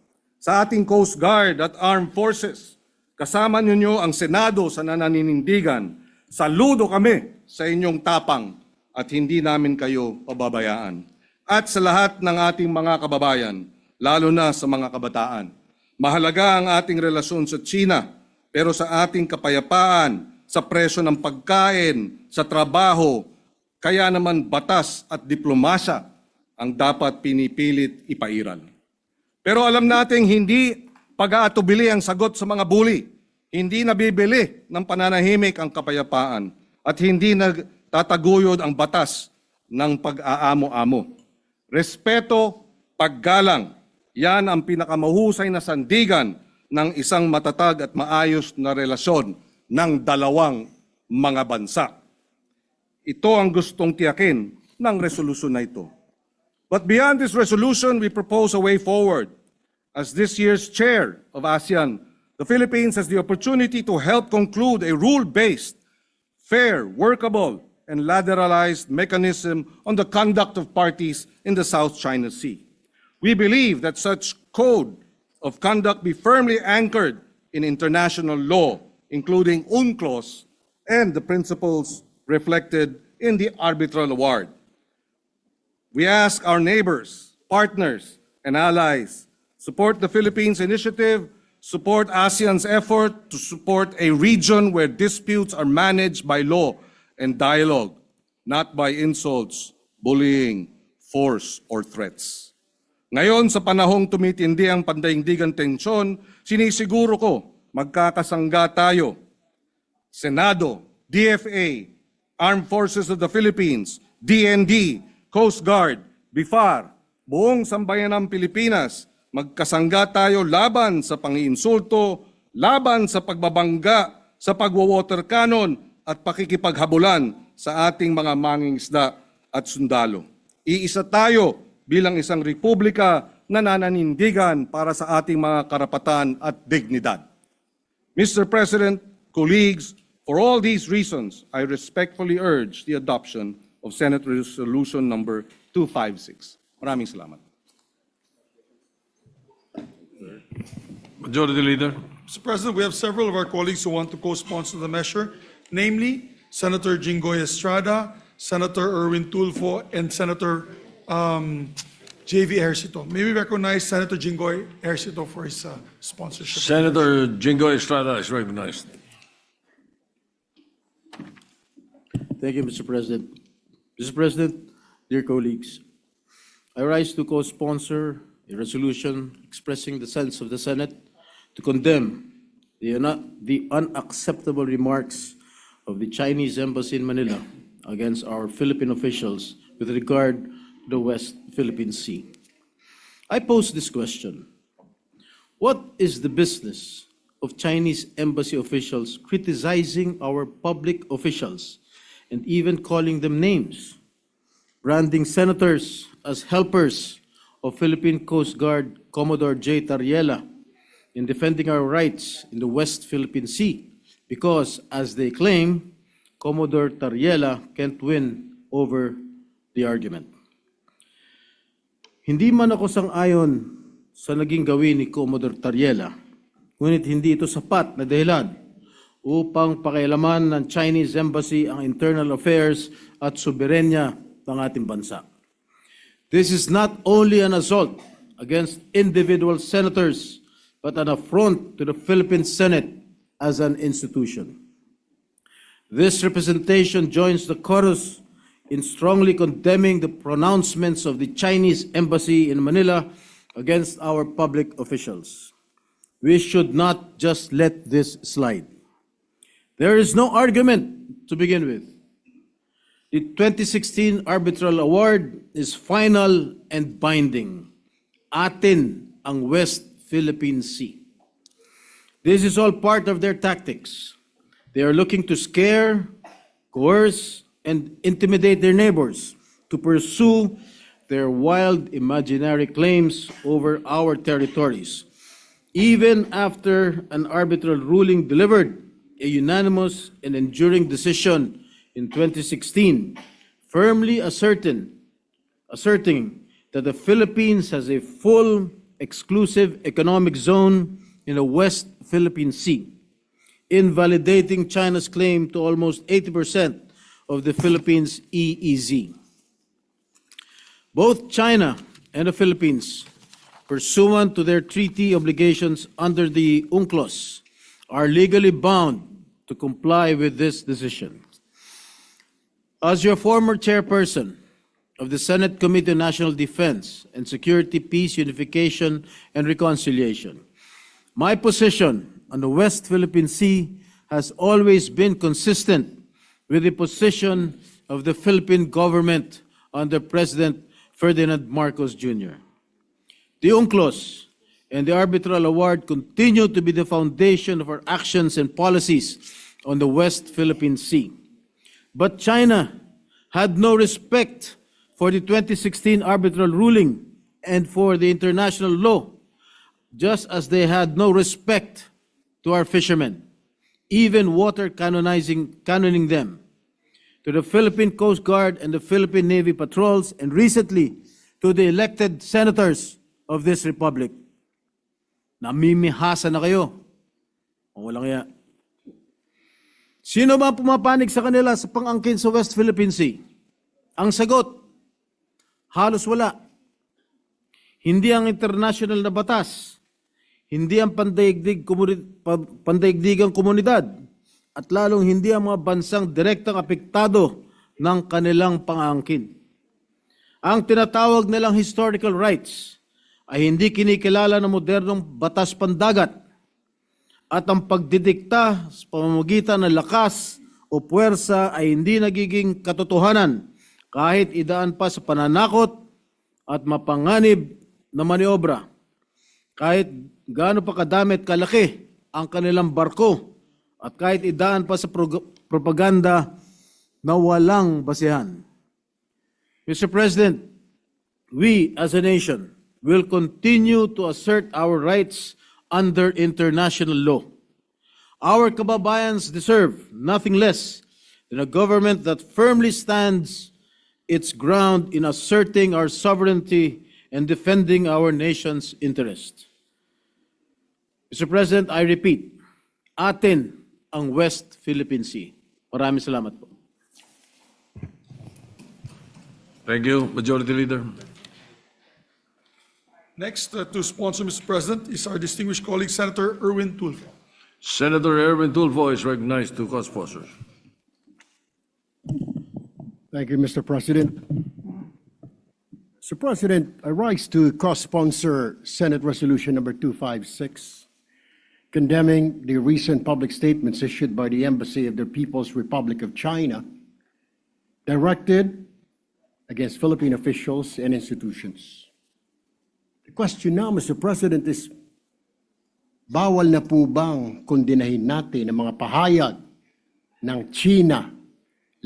F: Sa ating Coast Guard at Armed Forces, kasama ninyo ang Senado sa nananinindigan. Saludo kami sa inyong tapang at hindi namin kayo pababayaan. At sa lahat ng ating mga kababayan, lalo na sa mga kabataan, mahalaga ang ating relasyon sa China, pero sa ating kapayapaan, sa presyo ng pagkain, sa trabaho, kaya naman batas at diplomasya ang dapat pinipilit ipairal. Pero alam nating hindi pag-aatubili ang sagot sa mga bully. Hindi nabibili ng pananahimik ang kapayapaan at hindi nagtataguyod ang batas ng pag-aamo-amo. Respeto, paggalang, yan ang pinakamahusay na sandigan ng isang matatag at maayos na relasyon ng dalawang mga bansa. Ito ang gustong tiyakin ng resolusyon na ito. But beyond this resolution, we propose a way forward. As this year's chair of ASEAN, the Philippines has the opportunity to help conclude a rule-based, fair, workable, and lateralized mechanism on the conduct of parties in the South China Sea. We believe that such code of conduct be firmly anchored in international law, including UNCLOS and the principles reflected in the arbitral award. We ask our neighbors, partners, and allies, support the Philippines initiative, support ASEAN's effort to support a region where disputes are managed by law and dialogue, not by insults, bullying, force, or threats. Ngayon, sa panahong tumitindi ang pandaigdigang tensyon, sinisiguro ko magkakasangga tayo. Senado, DFA, Armed Forces of the Philippines, DND, Coast Guard, BIFAR, buong sambayanang Pilipinas, magkasangga tayo laban sa pangiinsulto, laban sa pagbabangga, sa pagwawater cannon at pakikipaghabulan sa ating mga mangingisda at sundalo. Iisa tayo bilang isang republika na nananindigan para sa ating mga karapatan at dignidad. Mr. President, colleagues, for all these reasons, I respectfully urge the adoption of Senate Resolution number 256. Maraming salamat.
C: Majority Leader.
D: Mr. President, we have several of our colleagues who want to co-sponsor the measure, namely Senator Jinggoy Estrada, Senator Erwin Tulfo, and Senator J.V. Ejercito. May we recognize Senator Jinggoy Ejercito for his sponsorship.
C: Senator Jingo Estrada is recognized.
H: Thank you, Mr. President. Mr. President, dear colleagues, I rise to co-sponsor a resolution expressing the sense of the Senate to condemn the unacceptable remarks of the Chinese Embassy in Manila against our Philippine officials with regard to the West Philippine Sea. I pose this question: what is the business of Chinese embassy officials criticizing our public officials and even calling them names, branding senators as helpers of Philippine Coast Guard Commodore J. Tariela in defending our rights in the West Philippine Sea because, as they claim, Commodore Tariela can't win over the argument. Hindi man ako sang-ayon sa naging gawin ni Commodore Tariela, ngunit hindi ito sapat na dahilan upang pakialaman ng Chinese Embassy ang internal affairs at soberenya ng ating bansa. This is not only an assault against individual senators, but an affront to the Philippine Senate as an institution. This representation joins the chorus in strongly condemning the pronouncements of the Chinese Embassy in Manila against our public officials. We should not just let this slide. There is no argument to begin with. The 2016 Arbitral Award is final and binding. Atin ang West Philippine Sea. This is all part of their tactics. They are looking to scare, coerce, and intimidate their neighbors to pursue their wild imaginary claims over our territories. Even after an arbitral ruling delivered a unanimous and enduring decision in 2016, firmly asserting that the Philippines has a full exclusive economic zone in the West Philippine Sea, invalidating China's claim to almost 80% of the Philippines' EEZ. Both China and the Philippines, pursuant to their treaty obligations under the UNCLOS, are legally bound to comply with this decision. As your former chairperson of the Senate Committee on National Defense and Security, Peace, Unification, and Reconciliation, my position on the West Philippine Sea has always been consistent with the position of the Philippine government under President Ferdinand Marcos Jr. The UNCLOS and the Arbitral Award continue to be the foundation of our actions and policies on the West Philippine Sea. But China had no respect for the 2016 arbitral ruling and for the international law, just as they had no respect to our fishermen, even water cannoning them, to the Philippine Coast Guard and the Philippine Navy patrols, and recently to the elected senators of this republic. Namimihasa na kayo. O walang kaya. Sino ba pumapanig sa kanila sa pang-angkin sa West Philippine Sea? Ang sagot, halos wala. Hindi ang international na batas, hindi ang pandaigdigang komunidad, at lalong hindi ang mga bansang direktang apektado ng kanilang pang-angkin. Ang tinatawag nilang historical rights ay hindi kinikilala ng modernong batas pandagat, at ang pagdidikta sa pamamagitan ng lakas o puwersa ay hindi nagiging katotohanan kahit idaan pa sa pananakot at mapanganib na maniobra. Kahit gaano pa kadami at kalaki ang kanilang barko at kahit idaan pa sa propaganda na walang basehan. Mr. President, we as a nation will continue to assert our rights under international law. Our kababayans deserve nothing less than a government that firmly stands its ground in asserting our sovereignty and defending our nation's interest. Mr. President, I repeat, atin ang West Philippine Sea. Maraming salamat po.
C: Thank you, Majority Leader.
D: Next to sponsor, Mr. President, is our distinguished colleague, Senator Erwin Tulfo.
C: Senator Erwin Tulfo is recognized to co-sponsor.
I: Thank you, Mr. President. Mr. President, I rise to co-sponsor Senate Resolution number 256, condemning the recent public statements issued by the Embassy of the People's Republic of China, directed against Philippine officials and institutions. The question now, Mr. President, is bawal na po bang kondinahin natin ang mga pahayag ng China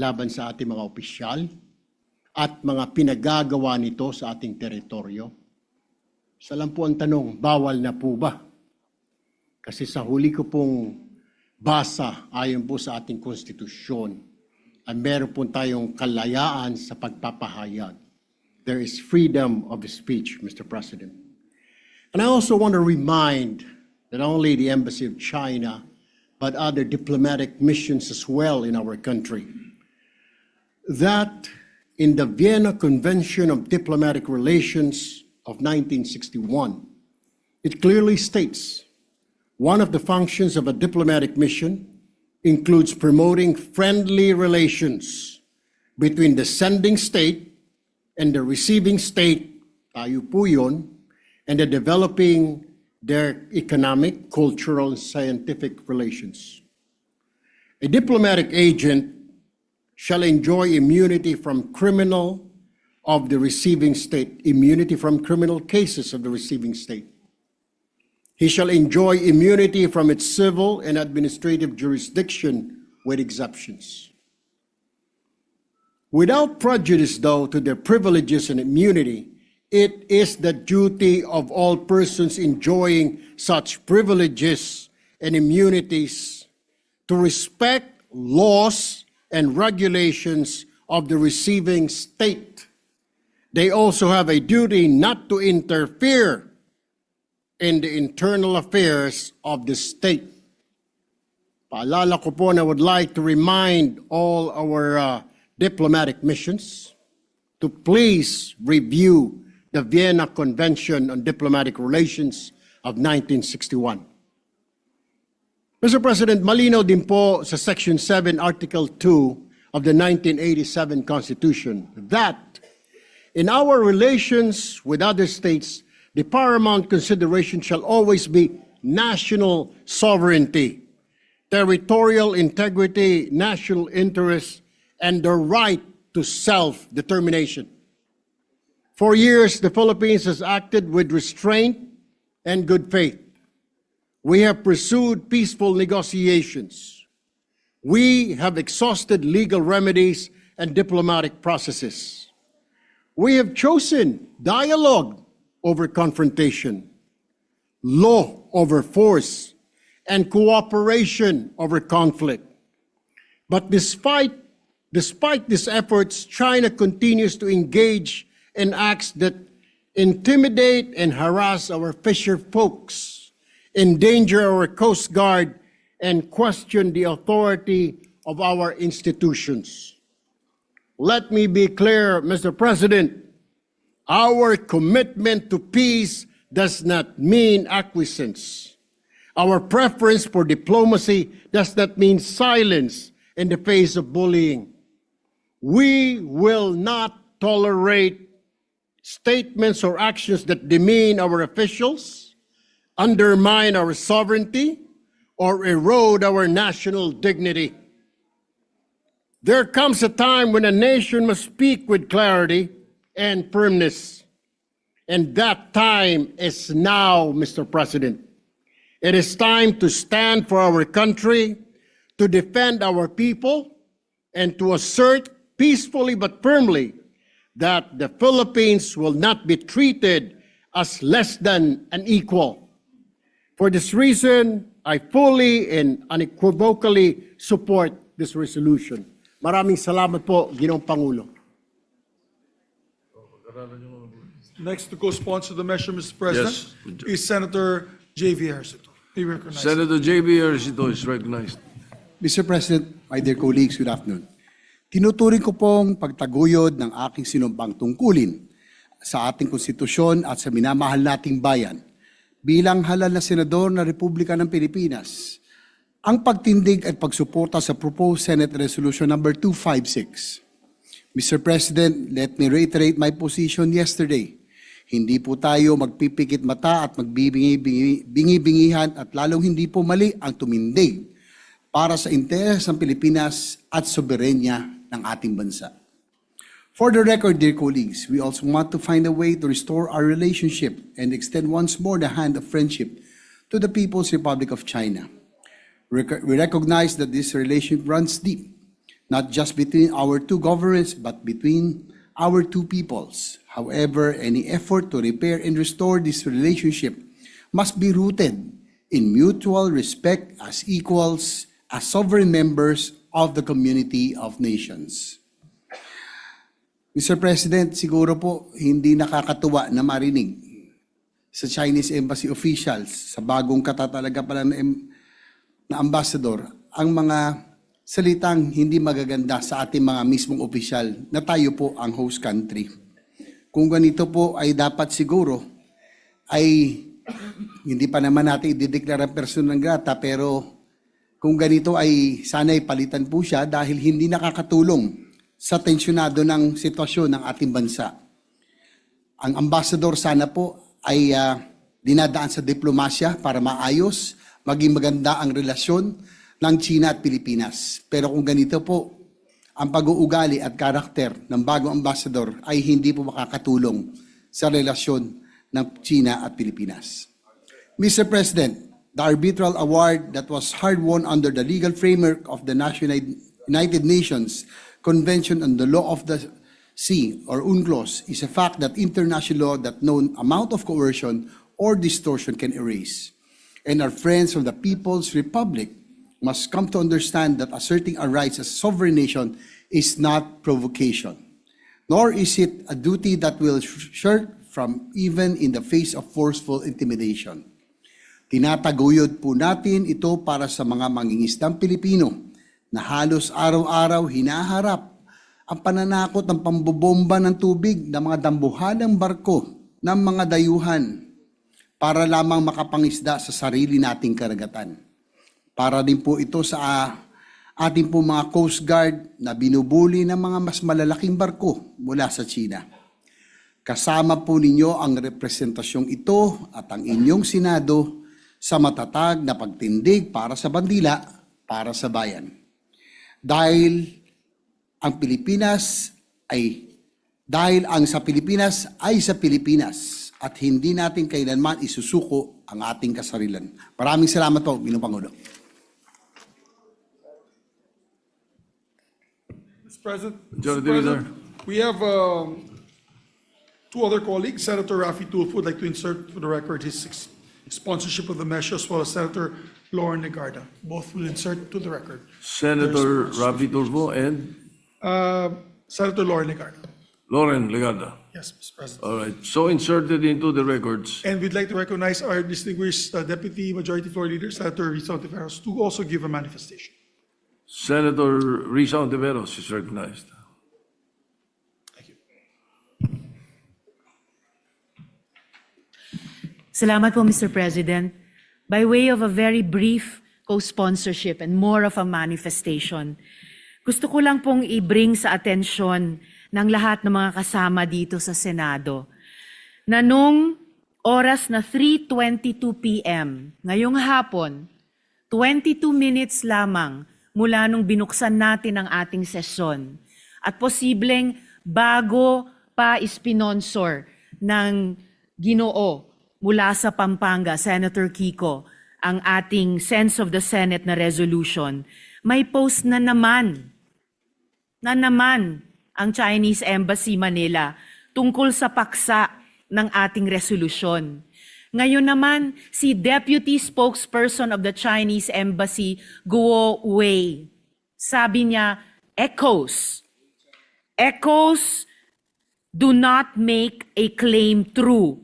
I: laban sa ating mga opisyal at mga pinagagawa nito sa ating teritoryo? Isa lang po ang tanong, bawal na po ba? Kasi sa huli ko pong basa, ayon po sa ating konstitusyon, ay meron po tayong kalayaan sa pagpapahayag. There is freedom of speech, Mr. President. And I also want to remind not only the Embassy of China, but other diplomatic missions as well in our country, that in the Vienna Convention of Diplomatic Relations of 1961, it clearly states one of the functions of a diplomatic mission includes promoting friendly relations between the sending state and the receiving state, tayo po yun, and the developing their economic, cultural, and scientific relations. A diplomatic agent shall enjoy immunity from criminal of the receiving state, immunity from criminal cases of the receiving state. He shall enjoy immunity from its civil and administrative jurisdiction with exceptions. Without prejudice, though, to their privileges and immunity, it is the duty of all persons enjoying such privileges and immunities to respect laws and regulations of the receiving state. They also have a duty not to interfere in the internal affairs of the state. Paalala ko po, and I would like to remind all our diplomatic missions to please review the Vienna Convention on Diplomatic Relations of 1961. Mr. President, malinaw din po sa Section 7, Article 2 of the 1987 Constitution that in our relations with other states, the paramount consideration shall always be national sovereignty, territorial integrity, national interest, and the right to self-determination. For years, the Philippines has acted with restraint and good faith. We have pursued peaceful negotiations. We have exhausted legal remedies and diplomatic processes. We have chosen dialogue over confrontation, law over force, and cooperation over conflict. But despite these efforts, China continues to engage in acts that intimidate and harass our fisher folks, endanger our Coast Guard, and question the authority of our institutions. Let me be clear, Mr. President, our commitment to peace does not mean acquiescence. Our preference for diplomacy does not mean silence in the face of bullying. We will not tolerate statements or actions that demean our officials, undermine our sovereignty, or erode our national dignity. There comes a time when a nation must speak with clarity and firmness. And that time is now, Mr. President. It is time to stand for our country, to defend our people, and to assert peacefully but firmly that the Philippines will not be treated as less than an equal. For this reason, I fully and unequivocally support this resolution. Maraming salamat po, Ginoong Pangulo.
D: Next to co-sponsor the measure, Mr. President,
C: Yes.
D: is Senator J.V. Ejercito. May we recognize him.
C: Senator J.B. Ejercito is recognized.
J: Mr. President, my dear colleagues, good afternoon. Tinuturing ko pong pagtaguyod ng aking sinumpang tungkulin sa ating konstitusyon at sa minamahal nating bayan bilang halal na senador ng Republika ng Pilipinas ang pagtindig at pagsuporta sa proposed Senate Resolution number 256. Mr. President, let me reiterate my position yesterday. Hindi po tayo magpipikit mata at magbibingi-bingihan at lalong hindi po mali ang tumindig para sa interes ng Pilipinas at soberenya ng ating bansa. For the record, dear colleagues, we also want to find a way to restore our relationship and extend once more the hand of friendship to the People's Republic of China. We recognize that this relationship runs deep, not just between our two governments, but between our two peoples. However, any effort to repair and restore this relationship must be rooted in mutual respect as equals, as sovereign members of the community of nations. Mr. President, siguro po hindi nakakatuwa na marinig sa Chinese Embassy officials, sa bagong katatalaga pala na ambassador, ang mga salitang hindi magaganda sa ating mga mismong opisyal na tayo po ang host country. Kung ganito po ay dapat siguro ay hindi pa naman natin idideklara person ng grata, pero kung ganito ay sana'y palitan po siya dahil hindi nakakatulong sa tensyonado ng sitwasyon ng ating bansa. Ang ambassador sana po ay dinadaan sa diplomasya para maayos, maging maganda ang relasyon ng China at Pilipinas. Pero kung ganito po, ang pag-uugali at karakter ng bagong ambassador ay hindi po makakatulong sa relasyon ng China at Pilipinas. Mr. President, the arbitral award that was hard-won under the legal framework of the United Nations Convention on the Law of the Sea, or UNCLOS, is a fact that international law that no amount of coercion or distortion can erase. And our friends of the People's Republic must come to understand that asserting our rights as a sovereign nation is not provocation, nor is it a duty that will shirk from even in the face of forceful intimidation. Tinataguyod po natin ito para sa mga mangingisdang Pilipino na halos araw-araw hinaharap ang pananakot ng pambobomba ng tubig ng mga dambuhalang barko ng mga dayuhan para lamang makapangisda sa sarili nating karagatan. Para din po ito sa ating po mga Coast Guard na binubuli ng mga mas malalaking barko mula sa China. Kasama po ninyo ang representasyong ito at ang inyong Senado sa matatag na pagtindig para sa bandila, para sa bayan. Dahil ang sa Pilipinas ay sa Pilipinas at hindi natin kailanman isusuko ang ating kasarilan. Maraming salamat po, Ginoong Pangulo.
D: Mr. President,
C: Majority Leader.
D: we have two other colleagues. Senator Raffy Tulfo would like to insert for the record his sponsorship of the measure, as well as Senator Lauren Legarda. Both will insert to the record.
C: Senator Rafi Tulfo and
D: Senator Lauren Legarda.
C: Lauren Legarda.
D: Yes, Mr. President.
C: All right, so inserted into the records.
D: And we'd like to recognize our distinguished Deputy Majority Floor Leader, Senator Risa Ontiveros, to also give a manifestation.
C: Senator Risa Ontiveros is recognized.
K: Salamat po, Mr. President. By way of a very brief co-sponsorship and more of a manifestation, gusto ko lang pong i-bring sa atensyon ng lahat ng mga kasama dito sa Senado na nung oras na 3:22 p.m. ngayong hapon, 22 minutes lamang mula nung binuksan natin ang ating sesyon at posibleng bago pa ispinonsor ng Ginoo mula sa Pampanga, Senator Kiko, ang ating Sense of the Senate na resolution, may post na naman ang Chinese Embassy Manila tungkol sa paksa ng ating resolusyon. Ngayon naman, si Deputy Spokesperson of the Chinese Embassy, Guo Wei, sabi niya, echoes do not make a claim true.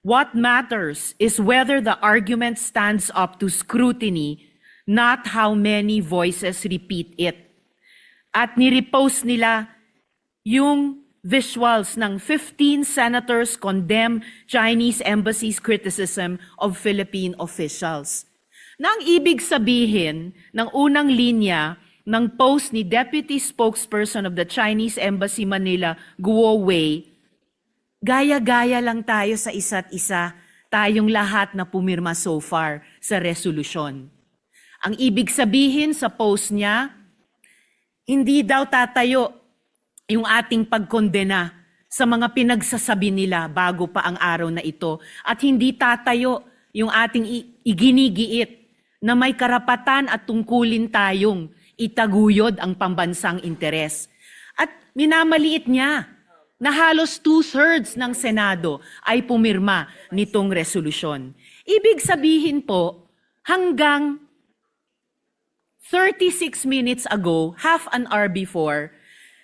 K: What matters is whether the argument stands up to scrutiny, not how many voices repeat it. At nirepost nila yung visuals ng 15 senators condemn Chinese embassy's criticism of Philippine officials. Nang ibig sabihin ng unang linya ng post ni Deputy Spokesperson of the Chinese Embassy Manila, Guo Wei, gaya-gaya lang tayo sa isa't isa, tayong lahat na pumirma so far sa resolusyon. Ang ibig sabihin sa post niya, hindi daw tatayo yung ating pagkondena sa mga pinagsasabi nila bago pa ang araw na ito at hindi tatayo yung ating iginigiit na may karapatan at tungkulin tayong itaguyod ang pambansang interes. At minamaliit niya na halos 2/3 ng Senado ay pumirma nitong resolusyon. Ibig sabihin po, hanggang 36 minutes ago, half an hour before,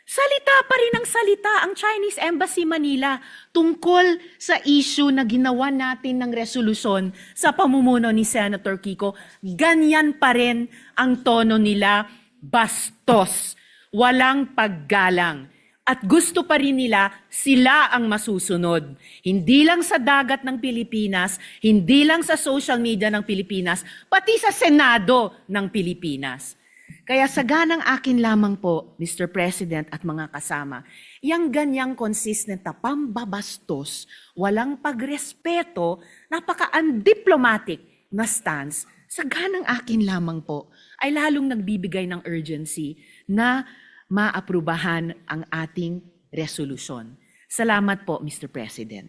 K: salita pa rin ang salita ang Chinese Embassy Manila tungkol sa issue na ginawa natin ng resolusyon sa pamumuno ni Senator Kiko. Ganyan pa rin ang tono nila, bastos, walang paggalang. At gusto pa rin nila sila ang masusunod. Hindi lang sa dagat ng Pilipinas, hindi lang sa social media ng Pilipinas, pati sa Senado ng Pilipinas. Kaya saganang akin lamang po, Mr. President at mga kasama, yung ganyang consistent na pambabastos, walang pagrespeto, napaka-undiplomatic na stance, saganang akin lamang po, ay lalong nagbibigay ng urgency na maaprubahan ang ating resolusyon. Salamat po, Mr. President.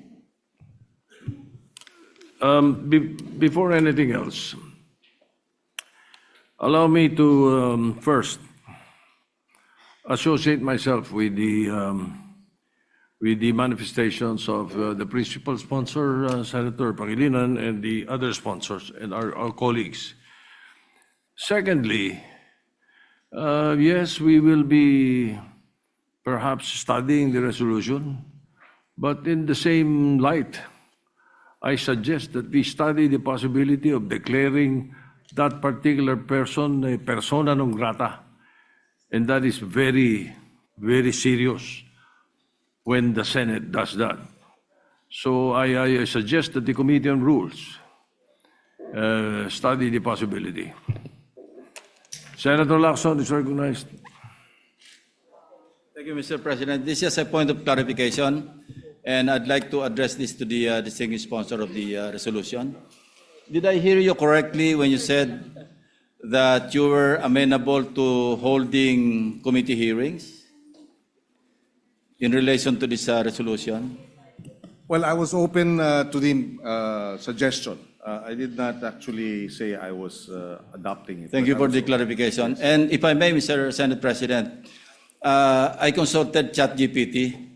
C: Before anything else, allow me to first associate myself with the manifestations of the principal sponsor, Senator Pangilinan, and the other sponsors and our colleagues. Secondly, yes, we will be perhaps studying the resolution, but in the same light, I suggest that we study the possibility of declaring that particular person a persona non grata, and that is very, very serious when the Senate does that. So I suggest that the Committee on Rules study the possibility. Senator Lacson is recognized.
L: Thank you, Mr. President. This is a point of clarification, and I'd like to address this to the distinguished sponsor of the resolution. Did I hear you correctly when you said that you were amenable to holding committee hearings in relation to this resolution?
F: Well, I was open to the suggestion. I did not actually say I was adopting it.
L: Thank you for the clarification. And if I may, Mr. Senate President, I consulted ChatGPT.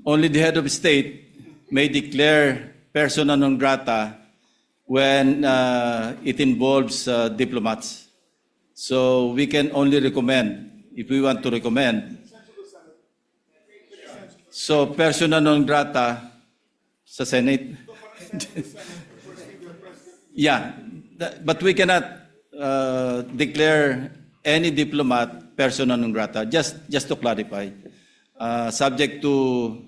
L: Only the head of state may declare persona non grata when it involves diplomats. So we can only recommend, if we want to recommend. So persona non grata sa Senate. Yeah, but we cannot declare any diplomat persona non grata. Just to clarify, subject to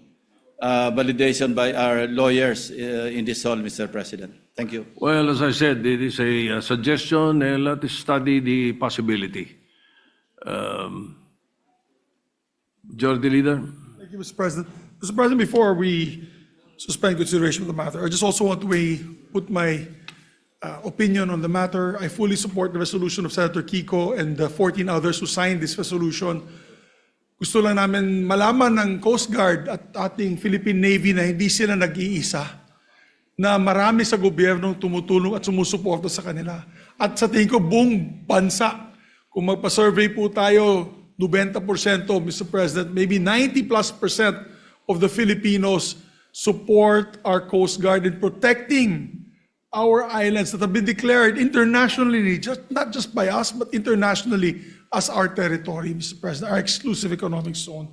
L: validation by our lawyers in this hall, Mr. President. Thank you.
C: Well, as I said, it is a suggestion, and let us study the possibility. Majority Leader?
D: Thank you, Mr. President. Mr. President, before we suspend consideration of the matter, I just also want to put my opinion on the matter. I fully support the resolution of Senator Kiko and the 14 others who signed this resolution. Gusto lang namin malaman ng Coast Guard at ating Philippine Navy na hindi sila nag-iisa, na marami sa gobyerno tumutulong at sumusuporta sa kanila. At sa tingin ko, buong bansa, kung magpa-survey po tayo, 90%, Mr. President, maybe 90+% of the Filipinos support our Coast Guard in protecting our islands that have been declared internationally, not just by us, but internationally as our territory, Mr. President, our exclusive economic zone.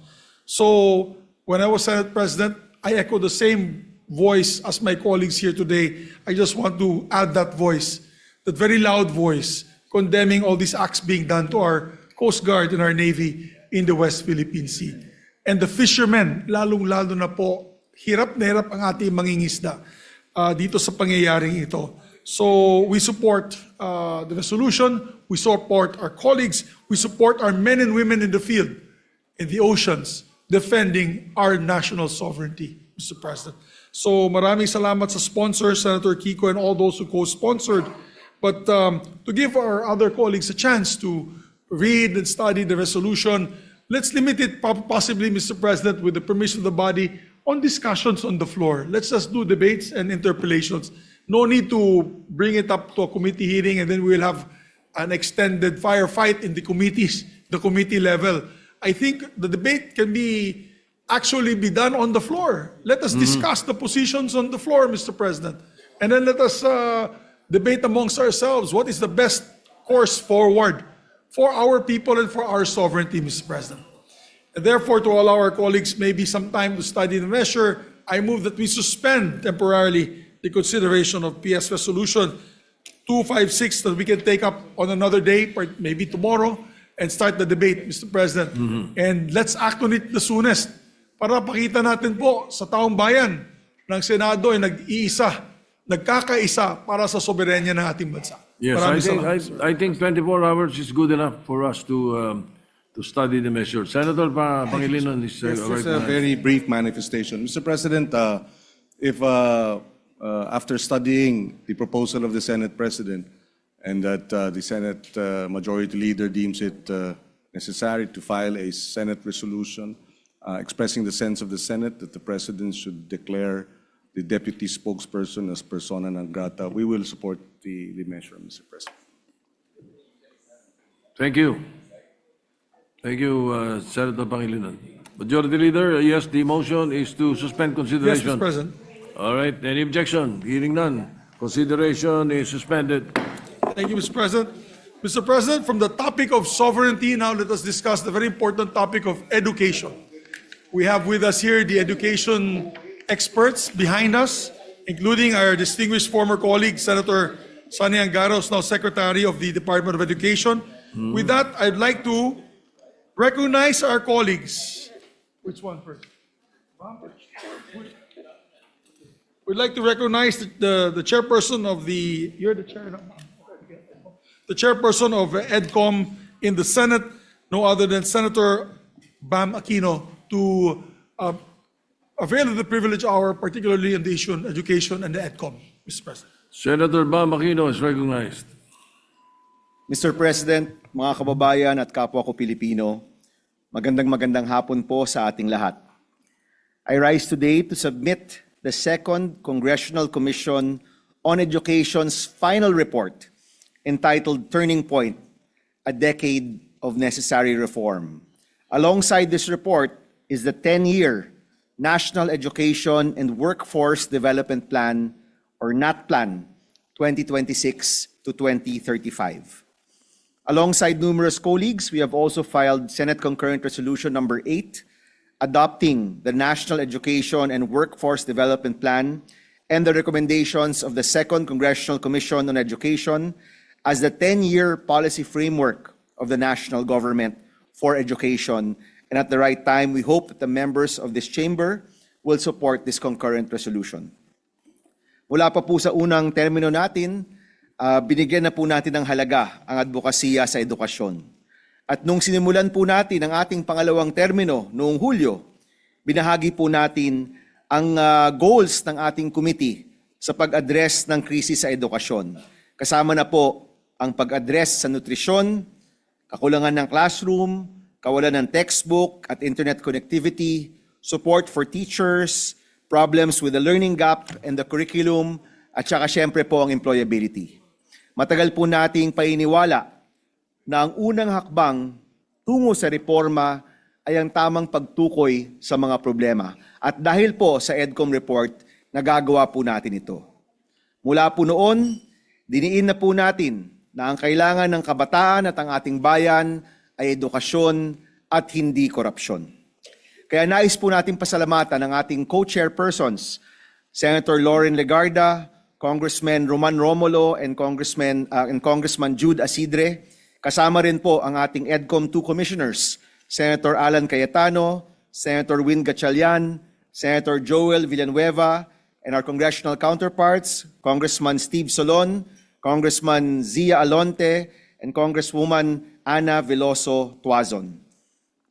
D: So when I was Senate President, I echo the same voice as my colleagues here today. I just want to add that voice, that very loud voice, condemning all these acts being done to our Coast Guard and our Navy in the West Philippine Sea. And the fishermen, lalong-lalo na po, hirap na hirap ang ating mangingisda dito sa pangyayaring ito. So we support the resolution, we support our colleagues, we support our men and women in the field, in the oceans, defending our national sovereignty, Mr. President. So maraming salamat sa sponsors, Senator Kiko and all those who co-sponsored. But to give our other colleagues a chance to read and study the resolution, let's limit it possibly, Mr. President, with the permission of the body, on discussions on the floor. Let's just do debates and interpellations. No need to bring it up to a committee hearing and then we'll have an extended firefight in the committees, the committee level. I think the debate can actually be done on the floor. Let us discuss the positions on the floor, Mr. President. And then let us debate amongst ourselves what is the best course forward for our people and for our sovereignty, Mr. President. And therefore, to allow our colleagues maybe some time to study the measure, I move that we suspend temporarily the consideration of PS Resolution 256 that we can take up on another day, maybe tomorrow, and start the debate, Mr. President. And let's act on it the soonest para pakita natin po sa taong bayan ng Senado ay nag-iisa, nagkakaisa para sa soberanya ng ating bansa.
C: Yes, I think 24 hours is good enough for us to study the measure. Senator Pangilinan is
F: Yes, just a very brief manifestation. Mr. President, if after studying the proposal of the Senate President and that the Senate Majority Leader deems it necessary to file a Senate resolution expressing the sense of the Senate that the President should declare the deputy spokesperson as persona non grata, we will support the measure, Mr. President.
C: Thank you. Thank you, Senator Pangilinan. Majority Leader, yes, the motion is to suspend
D: Yes,
C: consideration.
D: Mr. President.
C: All right, any objection? Hearing none. Consideration is suspended.
D: Thank you, Mr. President. Mr. President, from the topic of sovereignty, now let us discuss the very important topic of education. We have with us here the education experts behind us, including our distinguished former colleague, Senator Sonny Angaros, now Secretary of the Department of Education. With that, I'd like to recognize our colleagues. Which one first? We'd like to recognize the chairperson of you're the chair, no? The chairperson of EDCOM in the Senate, no other than Senator Bam Aquino, to avail of the privilege hour, particularly in the issue on education and the EDCOM, Mr. President.
C: Senator Bam Aquino is recognized.
M: Mr. President, mga kababayan at kapwa ko Pilipino, magandang hapon po sa ating lahat. I rise today to submit the Second Congressional Commission on Education's final report entitled Turning Point, A Decade of Necessary Reform. Alongside this report is the 10-year National Education and Workforce Development Plan, or NET Plan, 2026 to 2035. Alongside numerous colleagues, we have also filed Senate Concurrent Resolution number 8, adopting the National Education and Workforce Development Plan and the recommendations of the Second Congressional Commission on Education as the 10-year policy framework of the national government for education. And at the right time, we hope that the members of this chamber will support this concurrent resolution. Mula pa po sa unang termino natin, binigyan na po natin ng halaga ang advokasya sa edukasyon. At nung sinimulan po natin ang ating pangalawang termino noong Hulyo, binahagi po natin ang goals ng ating committee sa pag-address ng krisis sa edukasyon. Kasama na po ang pag-address sa nutrisyon, kakulangan ng classroom, kawalan ng textbook at internet connectivity, support for teachers, problems with the learning gap and the curriculum, at saka syempre po ang employability. Matagal po nating painiwala na ang unang hakbang tungo sa reforma ay ang tamang pagtukoy sa mga problema. At dahil po sa EDCOM report, nagagawa po natin ito. Mula po noon, diniin na po natin na ang kailangan ng kabataan at ang ating bayan ay edukasyon at hindi korupsyon. Kaya nais po natin pasalamatan ang ating co-chairpersons, Senator Lauren Legarda, Congressman Roman Romulo, and Congressman Jude Asidre. Kasama rin po ang ating EDCOM 2 commissioners, Senator Alan Cayetano, Senator Win Gatchalian, Senator Joel Villanueva, and our congressional counterparts, Congressman Steve Solon, Congressman Zia Alonte, and Congresswoman Ana Veloso Tuazon.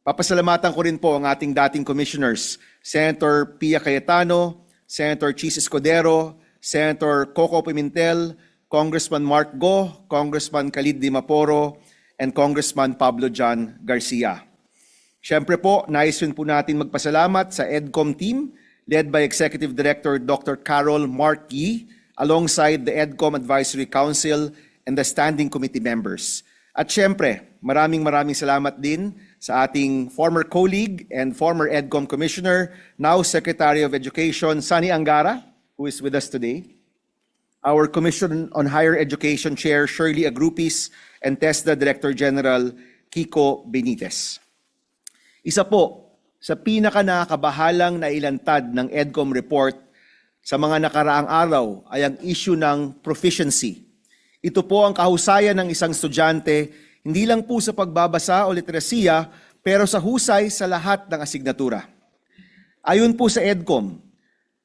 M: Papasalamatan ko rin po ang ating dating commissioners, Senator Pia Cayetano, Senator Chis Escudero, Senator Coco Pimentel, Congressman Mark Go, Congressman Khalid Dimaporo, and Congressman Pablo John Garcia. Siyempre po, nais rin po natin magpasalamat sa EDCOM team led by Executive Director Dr. Carol Mark Yee, alongside the EDCOM Advisory Council and the Standing Committee members. At siyempre, maraming salamat din sa ating former colleague and former EDCOM Commissioner, now Secretary of Education, Sani Angara, who is with us today, our Commission on Higher Education Chair, Shirley Agrupis, and TESDA Director General, Kiko Benitez. Isa po sa pinaka-nakakabahalang nailantad ng EDCOM report sa mga nakaraang araw ay ang issue ng proficiency. Ito po ang kahusayan ng isang estudyante, hindi lang po sa pagbabasa o literasiya, pero sa husay sa lahat ng asignatura. Ayon po sa EDCOM,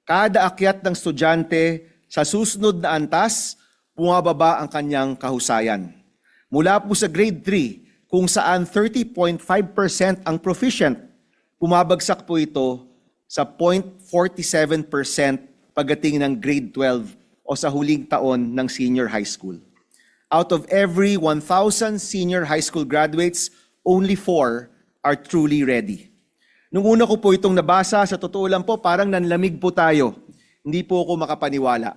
M: kada akyat ng estudyante sa susunod na antas, bumababa ang kanyang kahusayan. Mula po sa grade 3, kung saan 30.5% ang proficient, bumabagsak po ito sa 0.47% pagdating ng grade 12 o sa huling taon ng senior high school. Out of every 1,000 senior high school graduates, only 4 are truly ready. Nung una ko po itong nabasa, sa totoo lang po, parang nanlamig po tayo. Hindi po ako makapaniwala.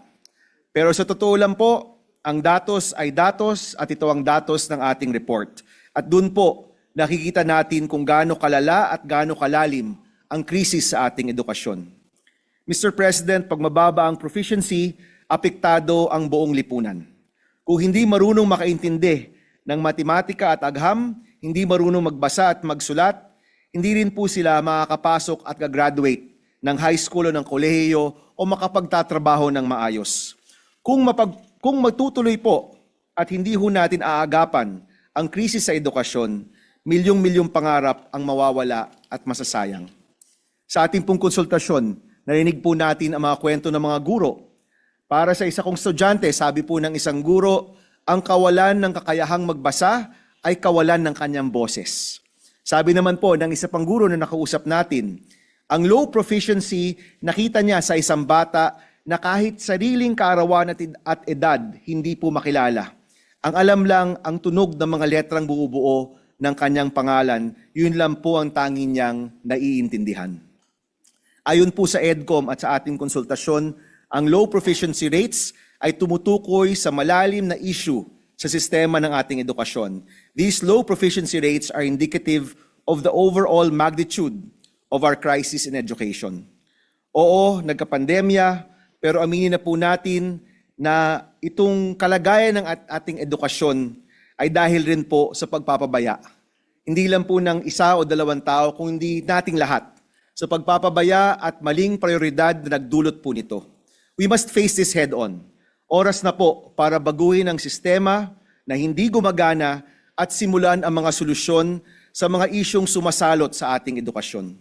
M: Pero sa totoo lang po, ang datos ay datos at ito ang datos ng ating report. At doon po, nakikita natin kung gaano kalala at gaano kalalim ang krisis sa ating edukasyon. Mr. President, pag mababa ang proficiency, apektado ang buong lipunan. Kung hindi marunong makaintindi ng matematika at agham, hindi marunong magbasa at magsulat, hindi rin po sila makakapasok at gagraduate ng high school o ng kolehiyo o makapagtatrabaho ng maayos. Kung magtutuloy po at hindi ho natin aagapan ang krisis sa edukasyon, milyong-milyong pangarap ang mawawala at masasayang. Sa ating pong konsultasyon, narinig po natin ang mga kwento ng mga guro. Para sa isa kong estudyante, sabi po ng isang guro, ang kawalan ng kakayahang magbasa ay kawalan ng kanyang boses. Sabi naman po ng isa pang guro na nakausap natin, ang low proficiency nakita niya sa isang bata na kahit sariling kaarawan at edad, hindi po makilala. Ang alam lang ang tunog ng mga letrang buo-buo ng kanyang pangalan, yun lang po ang tanging niyang naiintindihan. Ayon po sa EDCOM at sa ating konsultasyon, ang low proficiency rates ay tumutukoy sa malalim na issue sa sistema ng ating edukasyon. These low proficiency rates are indicative of the overall magnitude of our crisis in education. Oo, nagkapandemya, pero aminin na po natin na itong kalagayan ng ating edukasyon ay dahil rin po sa pagpapabaya. Hindi lang po ng isa o dalawang tao, kundi nating lahat. Sa pagpapabaya at maling prioridad na nagdulot po nito. We must face this head-on. Oras na po para baguhin ang sistema na hindi gumagana at simulan ang mga solusyon sa mga isyong sumasalot sa ating edukasyon.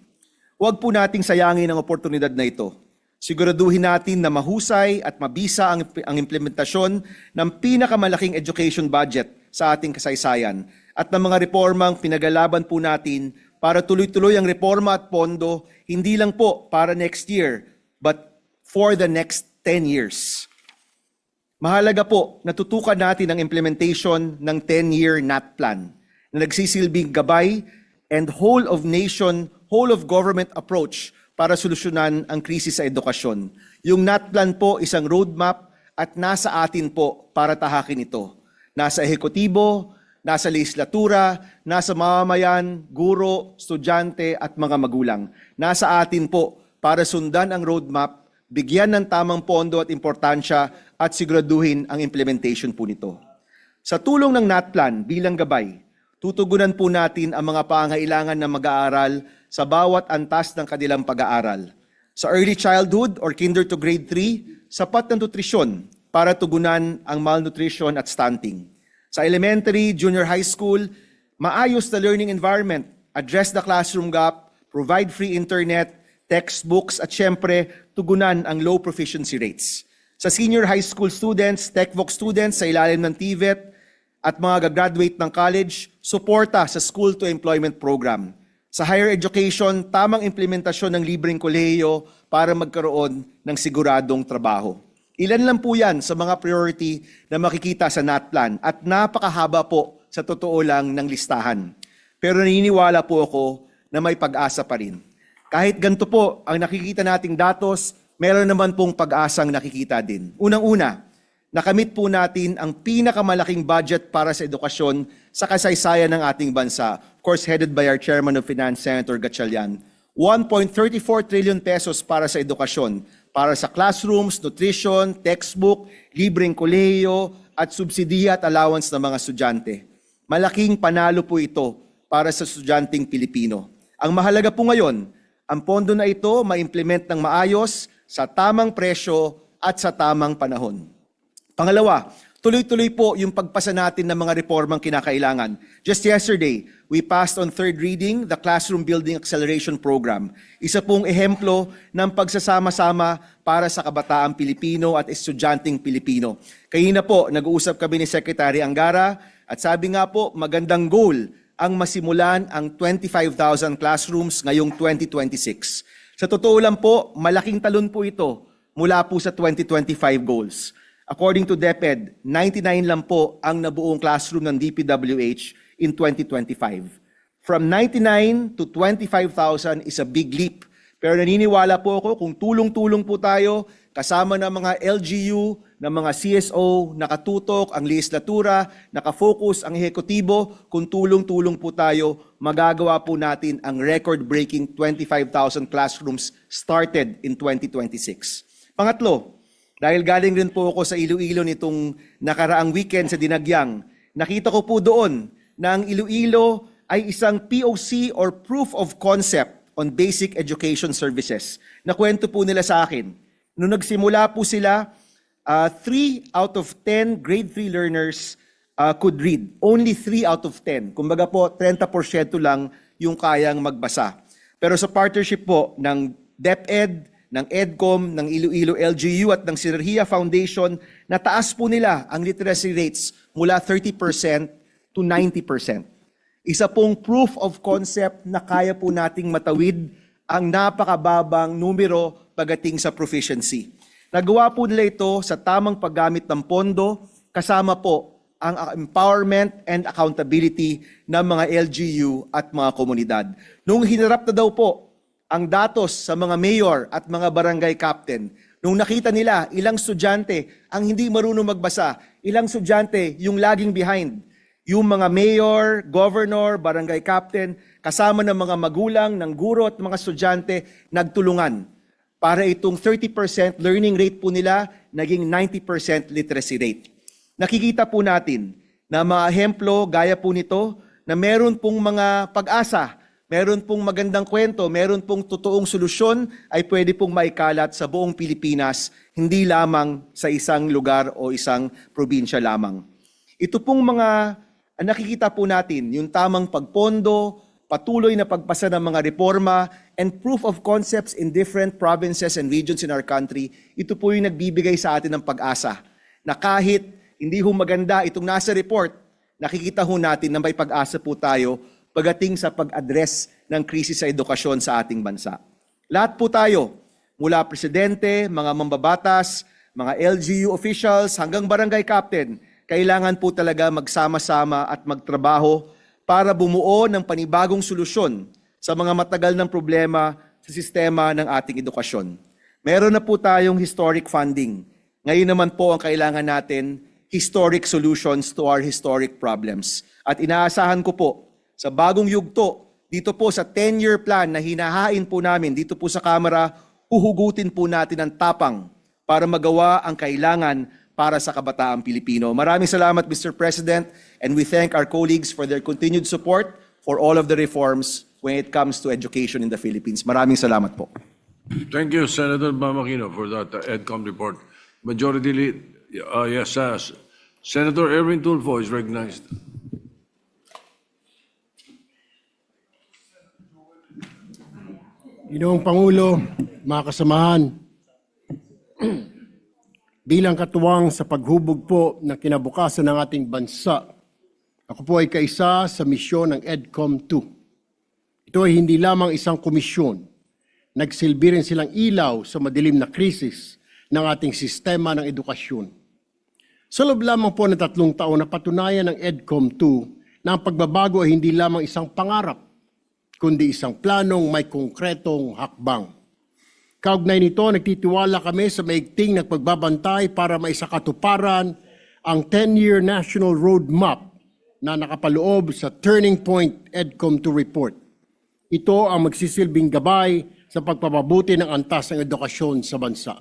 M: Huwag po nating sayangin ang oportunidad na ito. Siguraduhin natin na mahusay at mabisa ang implementasyon ng pinakamalaking education budget sa ating kasaysayan at ng mga reformang pinagalaban po natin para tuloy-tuloy ang reforma at pondo, hindi lang po para next year, but for the next 10 years. Mahalaga po na tutukan natin ang implementation ng 10-year NET plan na nagsisilbing gabay and whole of nation, whole of government approach para solusyonan ang krisis sa edukasyon. Yung NET plan po isang roadmap at nasa atin po para tahakin ito. Nasa ehekutibo, nasa legislatura, nasa mamamayan, guro, estudyante at mga magulang. Nasa atin po para sundan ang roadmap, bigyan ng tamang pondo at importansya at siguraduhin ang implementation po nito. Sa tulong ng NET plan bilang gabay, tutugunan po natin ang mga pangailangan ng mag-aaral sa bawat antas ng kanilang pag-aaral. Sa early childhood or kinder to grade 3, sapat na nutrisyon para tugunan ang malnutrition at stunting. Sa elementary, junior high school, maayos na learning environment, address the classroom gap, provide free internet, textbooks at syempre, tugunan ang low proficiency rates. Sa senior high school students, TechVoc students sa ilalim ng TVET at mga gagraduate ng college, suporta sa school to employment program. Sa higher education, tamang implementasyon ng libreng kolehiyo para magkaroon ng siguradong trabaho. Ilan lang po yan sa mga priority na makikita sa NET plan at napakahaba po sa totoo lang ng listahan. Pero naniniwala po ako na may pag-asa pa rin. Kahit ganito po ang nakikita nating datos, meron naman pong pag-asang nakikita din. Unang-una, nakamit po natin ang pinakamalaking budget para sa edukasyon sa kasaysayan ng ating bansa. Of course, headed by our Chairman of Finance, Senator Gatchalian. 1.34 trillion pesos para sa edukasyon, para sa classrooms, nutrition, textbook, libreng kolehiyo, at subsidiya at allowance ng mga estudyante. Malaking panalo po ito para sa estudyanteng Pilipino. Ang mahalaga po ngayon, ang pondo na ito ma-implement ng maayos, sa tamang presyo at sa tamang panahon. Pangalawa, tuloy-tuloy po yung pagpasa natin ng mga reformang kinakailangan. Just yesterday, we passed on third reading the Classroom Building Acceleration Program. Isa pong ehemplo ng pagsasama-sama para sa kabataang Pilipino at estudyanteng Pilipino. Kanina po, nag-uusap kami ni Secretary Angara at sabi nga po, magandang goal ang masimulan ang 25,000 classrooms ngayong 2026. Sa totoo lang po, malaking talon po ito mula po sa 2025 goals. According to DepEd, 99 lang po ang nabuong classroom ng DPWH in 2025. From 99 to 25,000 is a big leap. Pero naniniwala po ako kung tulong-tulong po tayo, kasama ng mga LGU, ng mga CSO, nakatutok ang legislatura, nakafocus ang ehekutibo, kung tulong-tulong po tayo, magagawa po natin ang record-breaking 25,000 classrooms started in 2026. Pangatlo, dahil galing rin po ako sa Iloilo nitong nakaraang weekend sa Dinagyang, nakita ko po doon na ang Iloilo ay isang POC or Proof of Concept on Basic Education Services. Nakwento po nila sa akin. Nung nagsimula po sila, 3 out of 10 grade 3 learners could read. Only 3 out of 10. Kumbaga po, 30% lang yung kayang magbasa. Pero sa partnership po ng DepEd, ng EDCOM, ng Iloilo LGU at ng Sinergia Foundation, nataas po nila ang literacy rates mula 30% to 90%. Isa pong proof of concept na kaya po nating matawid ang napakababang numero pagdating sa proficiency. Nagawa po nila ito sa tamang paggamit ng pondo, kasama po ang empowerment and accountability ng mga LGU at mga komunidad. Nung hinarap na daw po ang datos sa mga mayor at mga barangay captain, nung nakita nila ilang estudyante ang hindi marunong magbasa, ilang estudyante yung laging behind, yung mga mayor, governor, barangay captain, kasama ng mga magulang, ng guro at mga estudyante, nagtulungan para itong 30% learning rate po nila naging 90% literacy rate. Nakikita po natin na mga ehemplo gaya po nito na meron pong mga pag-asa, meron pong magandang kwento, meron pong totoong solusyon ay pwede pong maikalat sa buong Pilipinas, hindi lamang sa isang lugar o isang probinsya lamang. Ito pong mga ang nakikita po natin, yung tamang pagpondo, patuloy na pagpasa ng mga reforma, and proof of concepts in different provinces and regions in our country, ito po yung nagbibigay sa atin ng pag-asa na kahit hindi ho maganda itong nasa report, nakikita ho natin na may pag-asa po tayo pagdating sa pag-address ng krisis sa edukasyon sa ating bansa. Lahat po tayo, mula presidente, mga mambabatas, mga LGU officials, hanggang barangay captain, kailangan po talaga magsama-sama at magtrabaho para bumuo ng panibagong solusyon sa mga matagal ng problema sa sistema ng ating edukasyon. Meron na po tayong historic funding. Ngayon naman po ang kailangan natin, historic solutions to our historic problems. At inaasahan ko po, sa bagong yugto, dito po sa 10-year plan na hinahain po namin dito po sa Kamara, huhugutin po natin ang tapang para magawa ang kailangan para sa kabataang Pilipino. Maraming salamat, Mr. President, and we thank our colleagues for their continued support for all of the reforms when it comes to education in the Philippines. Maraming salamat po.
C: Thank you, Senator Mamakino, for that EDCOM report. Majority lead, yes, Senator Erwin Tulfo is recognized.
I: Ginoong Pangulo, mga kasamahan, bilang katuwang sa paghubog po ng kinabukasan ng ating bansa, ako po ay kaisa sa misyon ng EDCOM 2. Ito ay hindi lamang isang komisyon. Nagsilbi rin silang ilaw sa madilim na krisis ng ating sistema ng edukasyon. Sa loob lamang po ng 3 taon, napatunayan ng EDCOM 2 na ang pagbabago ay hindi lamang isang pangarap, kundi isang planong may konkretong hakbang. Kaugnay nito, nagtitiwala kami sa maigting nagpagbabantay para maisakatuparan ang 10-year National Roadmap na nakapaloob sa Turning Point EDCOM 2 report. Ito ang magsisilbing gabay sa pagpapabuti ng antas ng edukasyon sa bansa.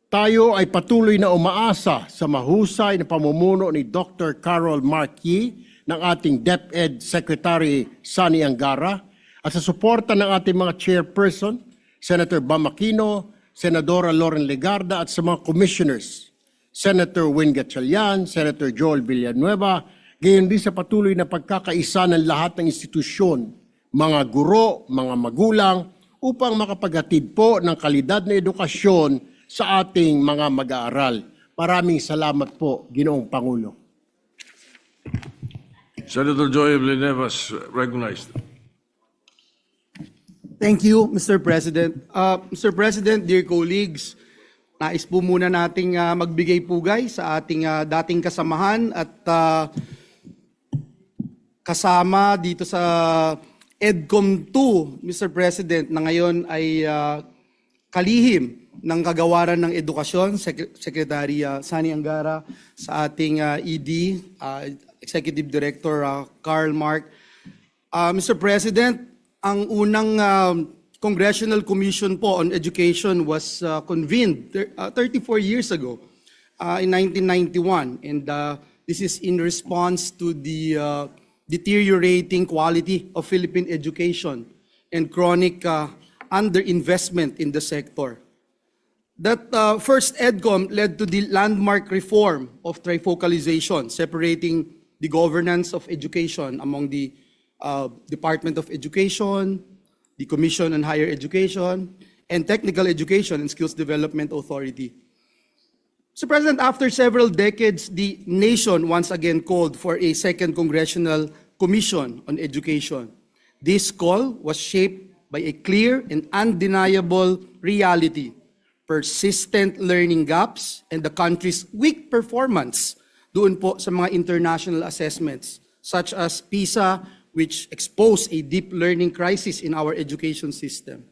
I: Tayo ay patuloy na umaasa sa mahusay na pamumuno ni Dr. Carol Marquis ng ating DepEd Secretary Sani Angara at sa suporta ng ating mga chairperson, Senator Bam Aquino, Senadora Loren Legarda at sa mga commissioners, Senator Win Gatchalian, Senator Joel Villanueva, gayon din sa patuloy na pagkakaisa ng lahat ng institusyon, mga guro, mga magulang, upang makapaghatid po ng kalidad na edukasyon sa ating mga mag-aaral. Maraming salamat po, Ginoong Pangulo.
C: Senator Joel Villanueva is recognized.
N: Thank you, Mr. President. Mr. President, dear colleagues, nais po muna nating magbigay pugay sa ating dating kasamahan at kasama dito sa EDCOM 2, Mr. President, na ngayon ay kalihim ng kagawaran ng edukasyon, Secretary Sani Angara, sa ating ED, Executive Director Carl Mark. Mr. President, ang unang Congressional Commission po on Education was convened 34 years ago in 1991. And this is in response to the deteriorating quality of Philippine education and chronic underinvestment in the sector. That first EDCOM led to the landmark reform of trifocalization, separating the governance of education among the Department of Education, the Commission on Higher Education, and Technical Education and Skills Development Authority. Mr. President, after several decades, the nation once again called for a second Congressional Commission on Education. This call was shaped by a clear and undeniable reality, persistent learning gaps, and the country's weak performance doon po sa mga international assessments, such as PISA, which exposed a deep learning crisis in our education system.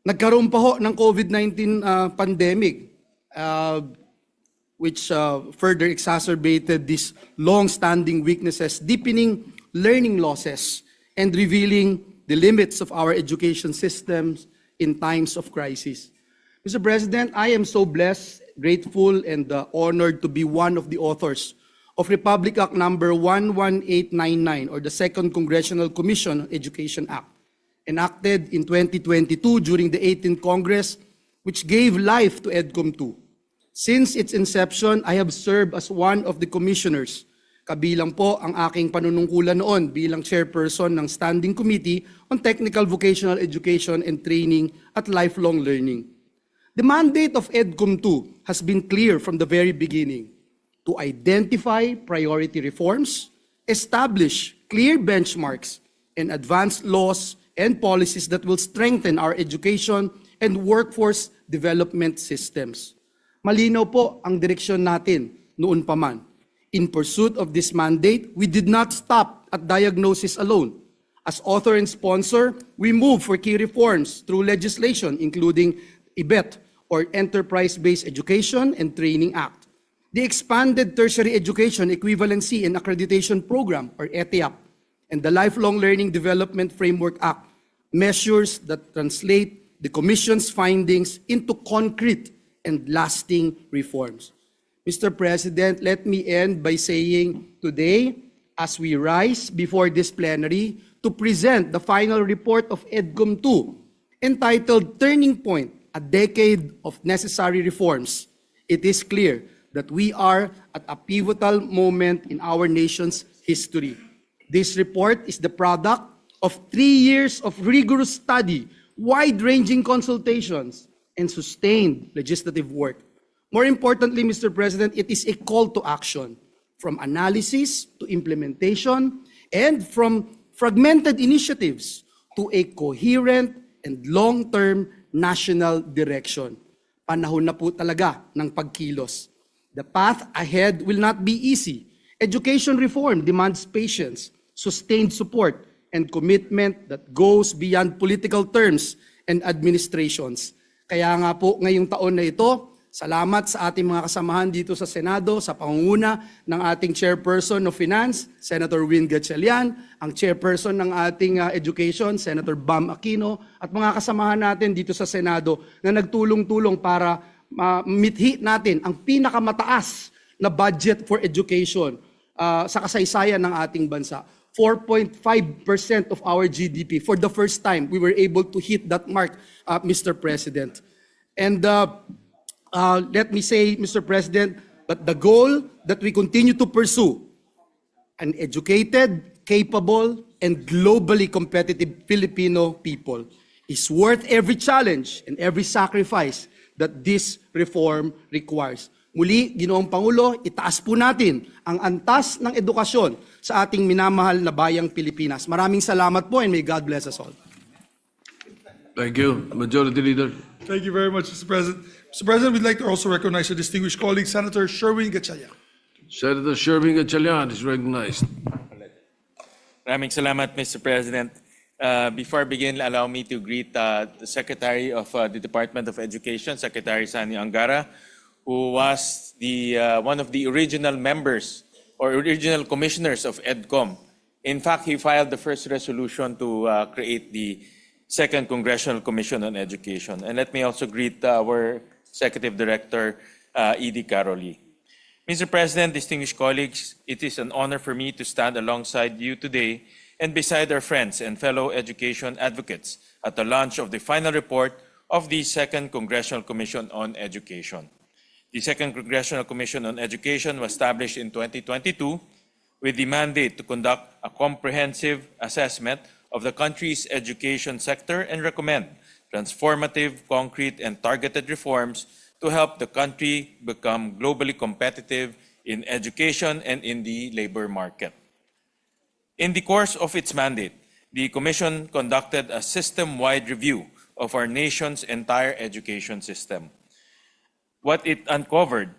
N: Nagkaroon pa ho ng COVID-19 pandemic, which further exacerbated these long-standing weaknesses, deepening learning losses, and revealing the limits of our education systems in times of crisis. Mr. President, I am so blessed, grateful, and honored to be one of the authors of Republic Act number 11899, or the Second Congressional Commission on Education Act, enacted in 2022 during the 18th Congress, which gave life to EDCOM 2. Since its inception, I have served as one of the commissioners Kabilang po ang aking panunungkulan noon bilang chairperson ng Standing Committee on Technical Vocational Education and Training at Lifelong Learning. The mandate of EDCOM2 has been clear from the very beginning: to identify priority reforms, establish clear benchmarks, and advance laws and policies that will strengthen our education and workforce development systems. Malinaw po ang direksyon natin noon pa man. In pursuit of this mandate, we did not stop at diagnosis alone. As author and sponsor, we moved for key reforms through legislation including IBET, or Enterprise-Based Education and Training Act, the Expanded Tertiary Education Equivalency and Accreditation Program, or ETIAP, and the Lifelong Learning Development Framework Act, measures that translate the Commission's findings into concrete and lasting reforms. Mr. President, let me end by saying today, as we rise before this plenary to present the final report of EDCOM2, entitled Turning Point, a Decade of Necessary Reforms, it is clear that we are at a pivotal moment in our nation's history. This report is the product of 3 years of rigorous study, wide-ranging consultations, and sustained legislative work. More importantly, Mr. President, it is a call to action, from analysis to implementation, and from fragmented initiatives to a coherent and long-term national direction. Panahon na po talaga ng pagkilos. The path ahead will not be easy. Education reform demands patience, sustained support, and commitment that goes beyond political terms and administrations. Kaya nga po ngayong taon na ito, salamat sa ating mga kasamahan dito sa Senado sa pangunguna ng ating Chairperson of Finance, Senator Win Gatchalian, ang Chairperson ng ating Education, Senator Bam Aquino, at mga kasamahan natin dito sa Senado na nagtulong-tulong para mithi natin ang pinakamataas na budget for education sa kasaysayan ng ating bansa. 4.5% of our GDP. For the first time, we were able to hit that mark, Mr. President. And let me say, Mr. President, but the goal that we continue to pursue, an educated, capable, and globally competitive Filipino people, is worth every challenge and every sacrifice that this reform requires. Muli, Ginoong Pangulo, itaas po natin ang antas ng edukasyon sa ating minamahal na bayang Pilipinas. Maraming salamat po and may God bless us all.
C: Thank you. Majority Leader.
D: Thank you very much, Mr. President. Mr. President, we'd like to also recognize our distinguished colleague, Senator Sherwin Gatchalian.
C: Senator Sherwin Gatchalian is recognized.
O: Maraming salamat, Mr. President. Before I begin, allow me to greet the Secretary of the Department of Education, Secretary Sani Angara, who was one of the original members or original commissioners of EDCOM. In fact, he filed the first resolution to create the Second Congressional Commission on Education. And let me also greet our Executive Director, Edie Caroli. Mr. President, distinguished colleagues, it is an honor for me to stand alongside you today and beside our friends and fellow education advocates at the launch of the final report of the Second Congressional Commission on Education. The Second Congressional Commission on Education was established in 2022 with the mandate to conduct a comprehensive assessment of the country's education sector and recommend transformative, concrete, and targeted reforms to help the country become globally competitive in education and in the labor market. In the course of its mandate, the Commission conducted a system-wide review of our nation's entire education system. What it uncovered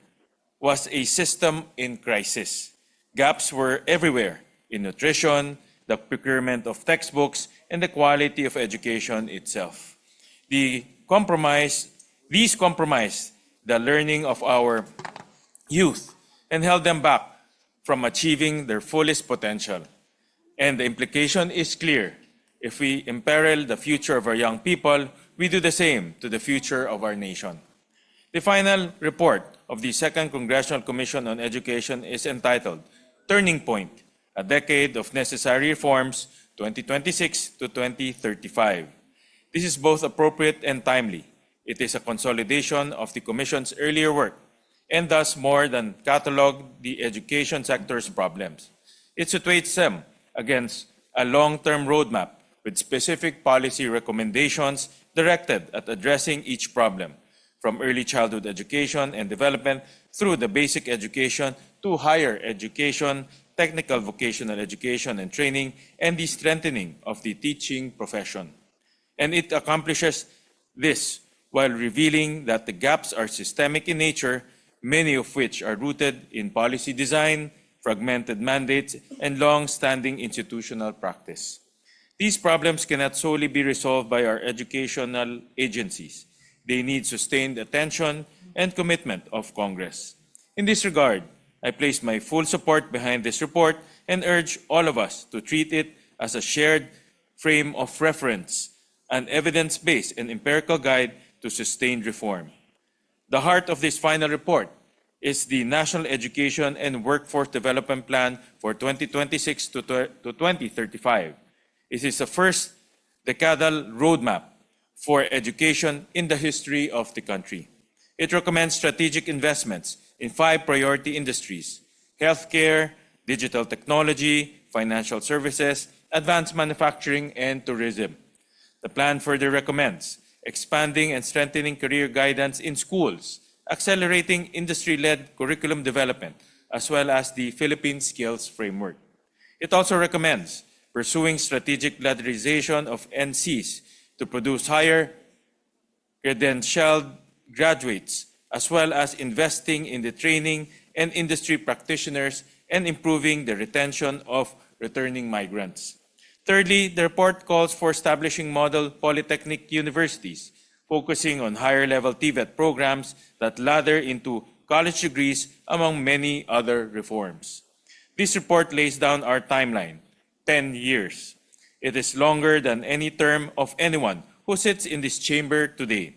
O: was a system in crisis. Gaps were everywhere in nutrition, the procurement of textbooks, and the quality of education itself. These compromised the learning of our youth and held them back from achieving their fullest potential. And the implication is clear. If we imperil the future of our young people, we do the same to the future of our nation. The final report of the Second Congressional Commission on Education is entitled Turning Point, a Decade of Necessary Reforms, 2026 to 2035. This is both appropriate and timely. It is a consolidation of the Commission's earlier work and thus more than catalog the education sector's problems. It situates them against a long-term roadmap with specific policy recommendations directed at addressing each problem, from early childhood education and development through the basic education to higher education, technical vocational education and training, and the strengthening of the teaching profession. And it accomplishes this while revealing that the gaps are systemic in nature, many of which are rooted in policy design, fragmented mandates, and long-standing institutional practice. These problems cannot solely be resolved by our educational agencies. They need sustained attention and commitment of Congress. In this regard, I place my full support behind this report and urge all of us to treat it as a shared frame of reference, an evidence-based and empirical guide to sustained reform. The heart of this final report is the National Education and Workforce Development Plan for 2026 to 2035. It is the first decadal roadmap for education in the history of the country. It recommends strategic investments in 5 priority industries: healthcare, digital technology, financial services, advanced manufacturing, and tourism. The plan further recommends expanding and strengthening career guidance in schools, accelerating industry-led curriculum development, as well as the Philippine Skills Framework. It also recommends pursuing strategic ladderization of NCs to produce higher credentialed graduates, as well as investing in the training and industry practitioners and improving the retention of returning migrants. Thirdly, the report calls for establishing model polytechnic universities, focusing on higher-level TVET programs that ladder into college degrees, among many other reforms. This report lays down our timeline, 10 years. It is longer than any term of anyone who sits in this chamber today.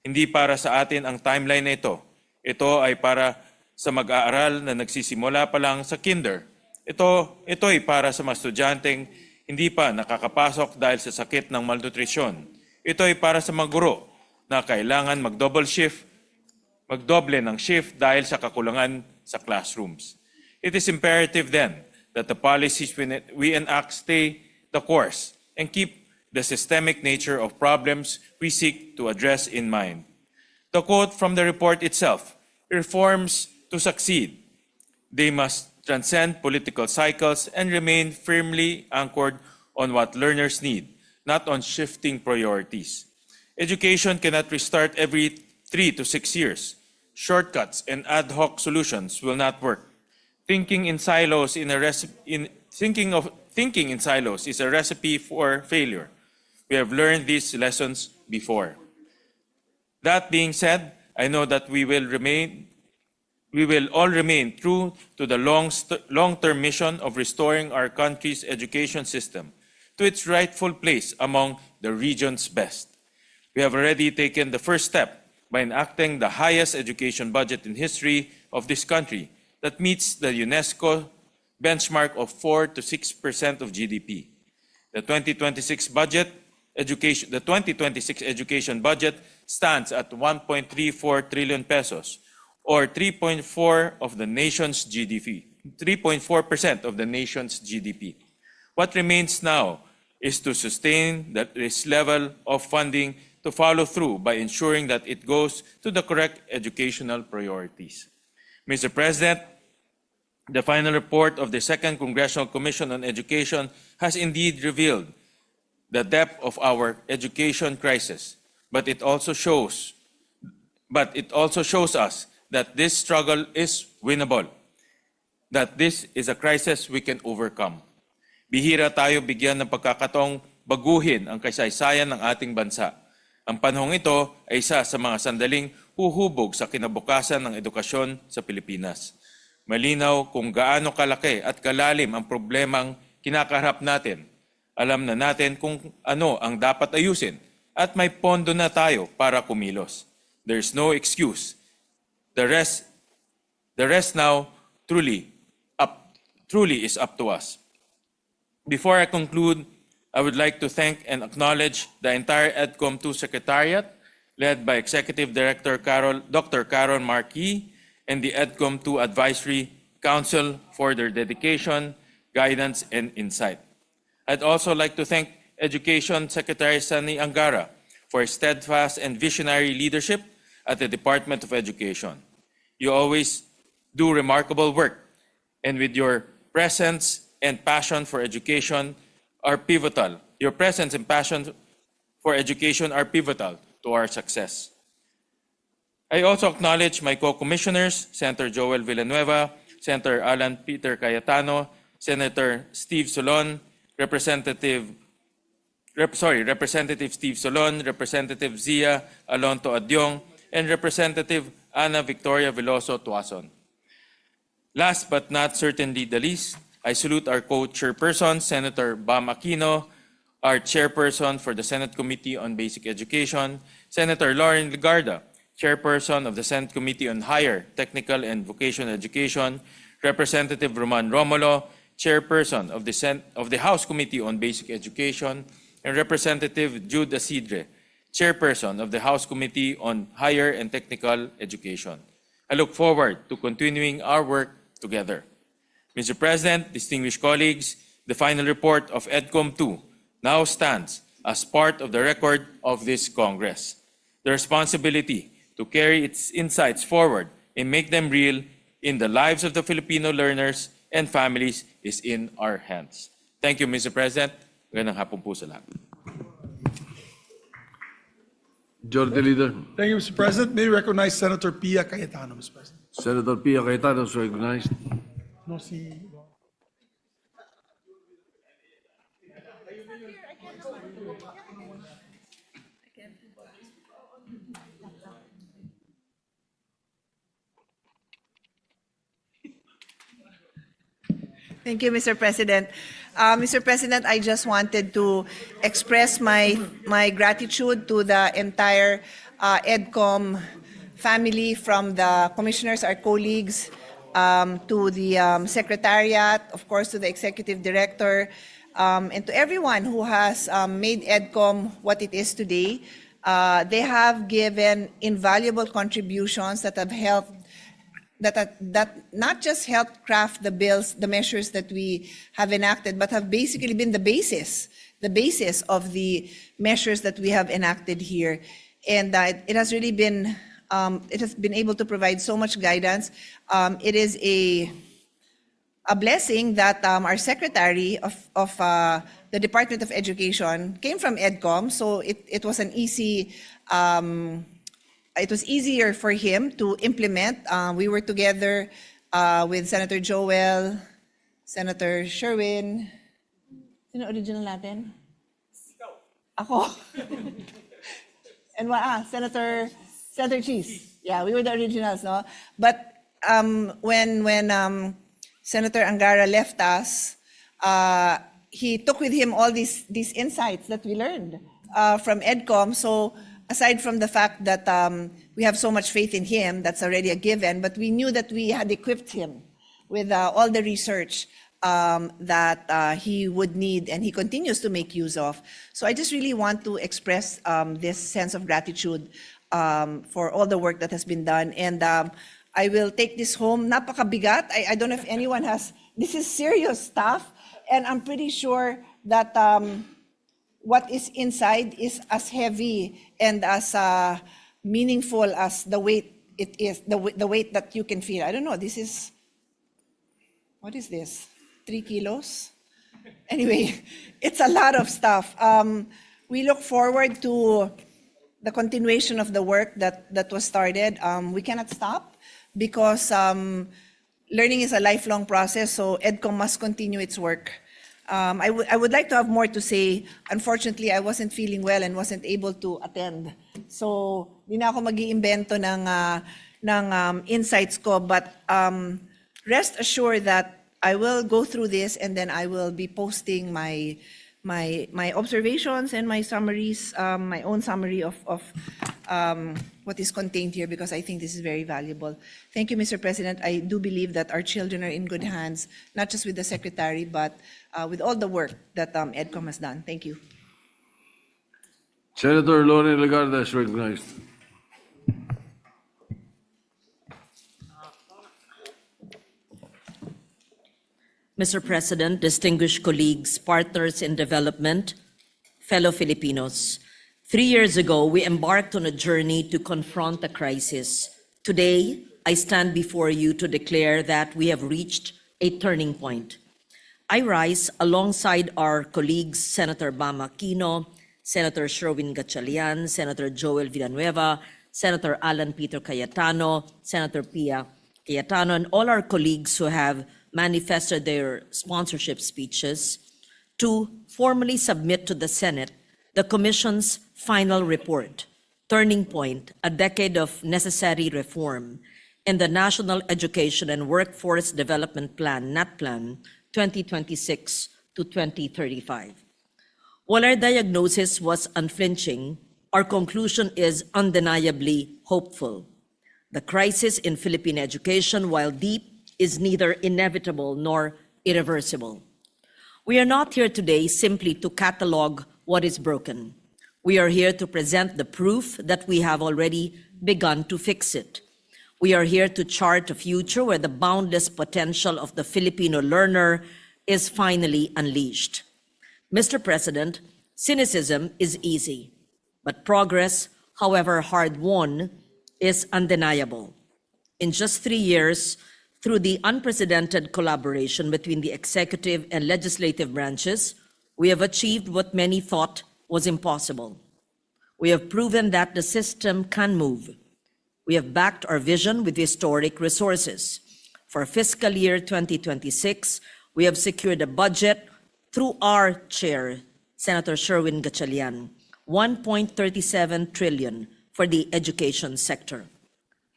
O: Hindi para sa atin ang timeline na ito. Ito ay para sa mag-aaral na nagsisimula pa lang sa kinder. Ito ay para sa mga estudyanteng hindi pa nakakapasok dahil sa sakit ng malnutrisyon. Ito ay para sa mga guro na kailangan magdoble ng shift dahil sa kakulangan sa classrooms. It is imperative then that the policies we enact stay the course and keep the systemic nature of problems we seek to address in mind. The quote from the report itself: reforms to succeed, they must transcend political cycles and remain firmly anchored on what learners need, not on shifting priorities. Education cannot restart every 3 to 6 years. Shortcuts and ad hoc solutions will not work. Thinking in silos is a recipe for failure. We have learned these lessons before. That being said, I know that we will all remain true to the long-term mission of restoring our country's education system to its rightful place among the region's best. We have already taken the first step by enacting the highest education budget in history of this country that meets the UNESCO benchmark of 4 to 6% of GDP. The 2026 education budget stands at 1.34 trillion pesos, or 3.4% of the nation's GDP. What remains now is to sustain this level of funding, to follow through by ensuring that it goes to the correct educational priorities. Mr. President, the final report of the Second Congressional Commission on Education has indeed revealed the depth of our education crisis, but it also shows us that this struggle is winnable, that this is a crisis we can overcome. Bihira tayo bigyan ng pagkakataong baguhin ang kasaysayan ng ating bansa. Ang panahong ito ay isa sa mga sandaling huhubog sa kinabukasan ng edukasyon sa Pilipinas. Malinaw kung gaano kalaki at kalalim ang problemang kinakaharap natin. Alam na natin kung ano ang dapat ayusin at may pondo na tayo para kumilos. There's no excuse. The rest now truly is up to us. Before I conclude, I would like to thank and acknowledge the entire EDCOM 2 Secretariat, led by Executive Director Dr. Carol Marquis, and the EDCOM2 Advisory Council for their dedication, guidance, and insight. I'd also like to thank Education Secretary Sani Angara for his steadfast and visionary leadership at the Department of Education. You always do remarkable work, and with your presence and passion for education are pivotal. Your presence and passion for education are pivotal to our success. I also acknowledge my co-commissioners, Senator Joel Villanueva, Senator Alan Peter Cayetano, Senator Steve Solon, Representative Steve Solon, Representative Zia Alonto Adyong, and Representative Ana Victoria Veloso Tuason. Last but not certainly the least, I salute our co-chairperson, Senator Bam Aquino, our chairperson for the Senate Committee on Basic Education, Senator Lauren Legarda, chairperson of the Senate Committee on Higher, Technical, and Vocational Education, Representative Roman Romulo, chairperson of the House Committee on Basic Education, and Representative Jude Asidre, chairperson of the House Committee on Higher and Technical Education. I look forward to continuing our work together. Mr. President, distinguished colleagues, the final report of EDCOM2 now stands as part of the record of this Congress. The responsibility to carry its insights forward and make them real in the lives of the Filipino learners and families is in our hands. Thank you, Mr. President. Magandang hapon po sa lahat.
C: Majority Leader.
D: Thank you, Mr. President. May we recognize Senator Pia Cayetano, Mr. President.
C: Senator Pia Cayetano is recognized.
D: No, si...
P: Thank you, Mr. President. Mr. President, I just wanted to express my gratitude to the entire EDCOM family, from the commissioners, our colleagues, to the secretariat, of course, to the executive director, and to everyone who has made EDCOM what it is today. They have given invaluable contributions that have helped, that not just helped craft the bills, the measures that we have enacted, but have basically been the basis of the measures that we have enacted here. And it has really been, it has been able to provide so much guidance. It is a blessing that our Secretary of the Department of Education came from EDCOM, so it was an easy, it was easier for him to implement. We were together with Senator Joel, Senator Sherwin. Sino original natin? Ako. And Senator Cheese. Yeah, we were the originals, no? But when Senator Angara left us, he took with him all these insights that we learned from EDCOM. So aside from the fact that we have so much faith in him, that's already a given, but we knew that we had equipped him with all the research that he would need, and he continues to make use of. So I just really want to express this sense of gratitude for all the work that has been done. And I will take this home. Napakabigat. I don't know if anyone has, this is serious stuff, and I'm pretty sure that what is inside is as heavy and as meaningful as the weight it is, the weight that you can feel. I don't know, this is, what is this? 3 kilos? Anyway, it's a lot of stuff. We look forward to the continuation of the work that was started. We cannot stop because learning is a lifelong process, so EDCOM must continue its work. I would like to have more to say. Unfortunately, I wasn't feeling well and wasn't able to attend. So, di na ako mag-iimbento ng insights ko, but rest assured that I will go through this, and then I will be posting my observations and my summaries, my own summary of what is contained here, because I think this is very valuable. Thank you, Mr. President. I do believe that our children are in good hands, not just with the Secretary, but with all the work that EDCOM has done. Thank you.
C: Senator Lauren Legarda is recognized.
Q: Mr. President, distinguished colleagues, partners in development, fellow Filipinos, 3 years ago, we embarked on a journey to confront the crisis. Today, I stand before you to declare that we have reached a turning point. I rise alongside our colleagues, Senator Bam Aquino, Senator Sherwin Gatchalian, Senator Joel Villanueva, Senator Alan Peter Cayetano, Senator Pia Cayetano, and all our colleagues who have manifested their sponsorship speeches to formally submit to the Senate the Commission's final report, Turning Point, a decade of necessary reform, in the National Education and Workforce Development Plan, NET Plan, 2026 to 2035. While our diagnosis was unflinching, our conclusion is undeniably hopeful. The crisis in Philippine education, while deep, is neither inevitable nor irreversible. We are not here today simply to catalog what is broken. We are here to present the proof that we have already begun to fix it. We are here to chart a future where the boundless potential of the Filipino learner is finally unleashed. Mr. President, cynicism is easy, but progress, however hard-won, is undeniable. In just 3 years, through the unprecedented collaboration between the executive and legislative branches, we have achieved what many thought was impossible. We have proven that the system can move. We have backed our vision with historic resources. For fiscal year 2026, we have secured a budget through our chair, Senator Sherwin Gatchalian, 1.37 trillion for the education sector,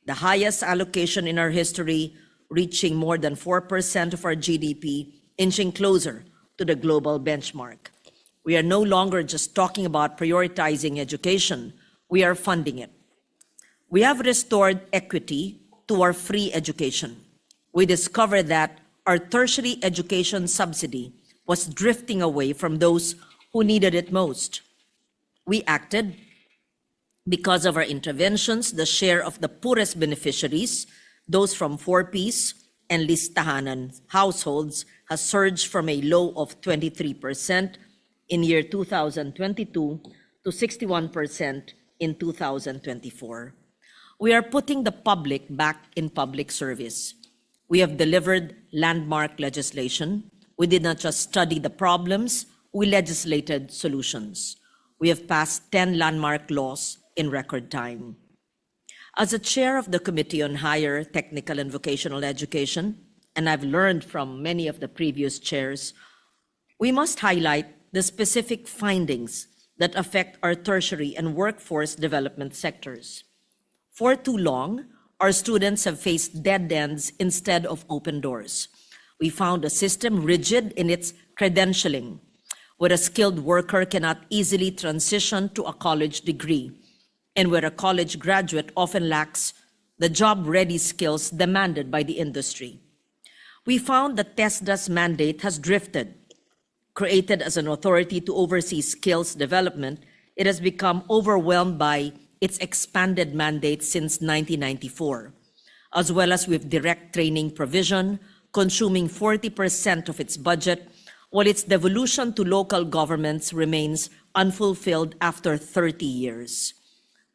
Q: the highest allocation in our history, reaching more than 4% of our GDP, inching closer to the global benchmark. We are no longer just talking about prioritizing education, we are funding it. We have restored equity to our free education. We discovered that our tertiary education subsidy was drifting away from those who needed it most. We acted. Because of our interventions, the share of the poorest beneficiaries, those from 4Ps and listahanan households, has surged from a low of 23% in year 2022 to 61% in 2024. We are putting the public back in public service. We have delivered landmark legislation. We did not just study the problems, we legislated solutions. We have passed 10 landmark laws in record time. As a chair of the Committee on Higher Technical and Vocational Education, and I've learned from many of the previous chairs, we must highlight the specific findings that affect our tertiary and workforce development sectors. For too long, our students have faced dead ends instead of open doors. We found a system rigid in its credentialing, where a skilled worker cannot easily transition to a college degree, and where a college graduate often lacks the job-ready skills demanded by the industry. We found that TESDA's mandate has drifted. Created as an authority to oversee skills development, it has become overwhelmed by its expanded mandate since 1994, as well as with direct training provision, consuming 40% of its budget, while its devolution to local governments remains unfulfilled after 30 years.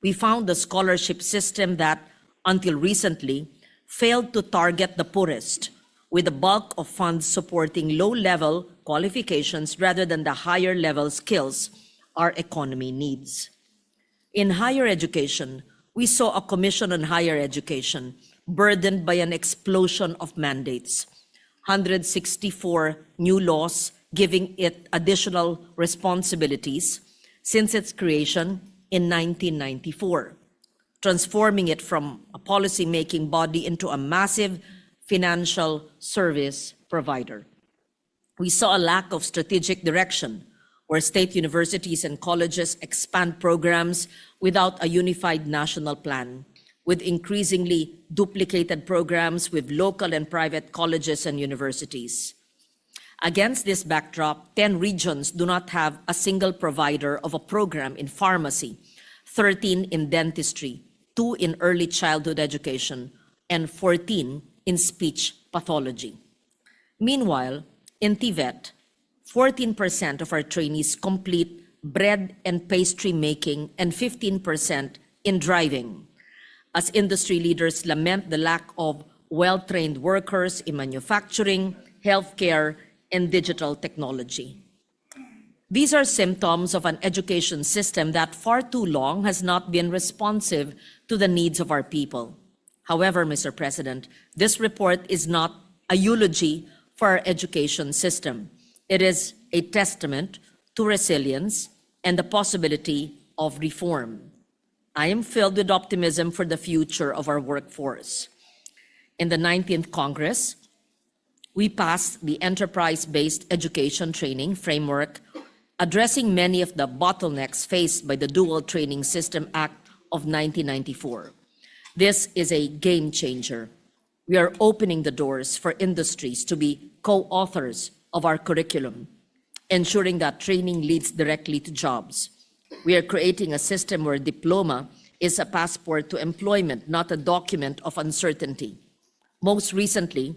Q: We found a scholarship system that, until recently, failed to target the poorest, with the bulk of funds supporting low-level qualifications rather than the higher-level skills our economy needs. In higher education, we saw a Commission on Higher Education burdened by an explosion of mandates, 164 new laws giving it additional responsibilities since its creation in 1994, transforming it from a policy-making body into a massive financial service provider. We saw a lack of strategic direction, where state universities and colleges expand programs without a unified national plan, with increasingly duplicated programs with local and private colleges and universities. Against this backdrop, 10 regions do not have a single provider of a program in pharmacy, 13 in dentistry, 2 in early childhood education, and 14 in speech pathology. Meanwhile, In TVET, 14% of our trainees complete bread and pastry making and 15% in driving, as industry leaders lament the lack of well-trained workers in manufacturing, healthcare, and digital technology. These are symptoms of an education system that far too long has not been responsive to the needs of our people. However, Mr. President, this report is not a eulogy for our education system. It is a testament to resilience and the possibility of reform. I am filled with optimism for the future of our workforce. In the 19th Congress, we passed the enterprise-based education training framework, addressing many of the bottlenecks faced by the Dual Training System Act of 1994. This is a game changer. We are opening the doors for industries to be co-authors of our curriculum, ensuring that training leads directly to jobs. We are creating a system where diploma is a passport to employment, not a document of uncertainty. Most recently,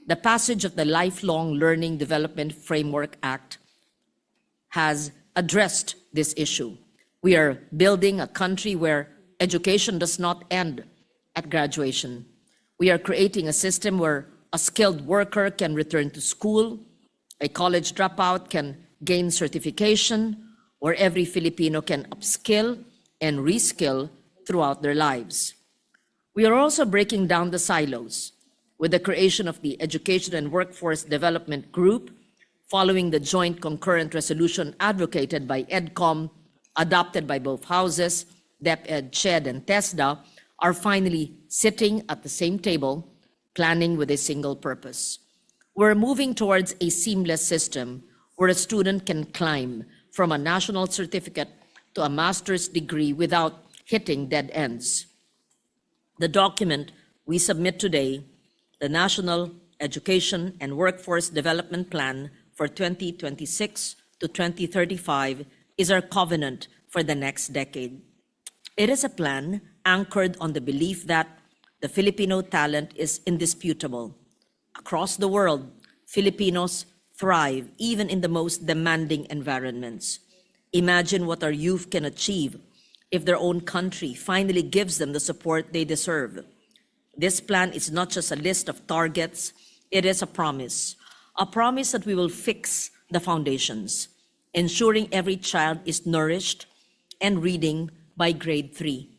Q: the passage of the Lifelong Learning Development Framework Act has addressed this issue. We are building a country where education does not end at graduation. We are creating a system where a skilled worker can return to school, a college dropout can gain certification, where every Filipino can upskill and reskill throughout their lives. We are also breaking down the silos with the creation of the Education and Workforce Development Group, following the joint concurrent resolution advocated by EDCOM, adopted by both houses, DepEd, CHED, and TESDA, are finally sitting at the same table, planning with a single purpose. We're moving towards a seamless system where a student can climb from a national certificate to a master's degree without hitting dead ends. The document we submit today, the National Education and Workforce Development Plan for 2026 to 2035, is our covenant for the next decade. It is a plan anchored on the belief that the Filipino talent is indisputable. Across the world, Filipinos thrive even in the most demanding environments. Imagine what our youth can achieve if their own country finally gives them the support they deserve. This plan is not just a list of targets, it is a promise that we will fix the foundations, ensuring every child is nourished and reading by grade 3.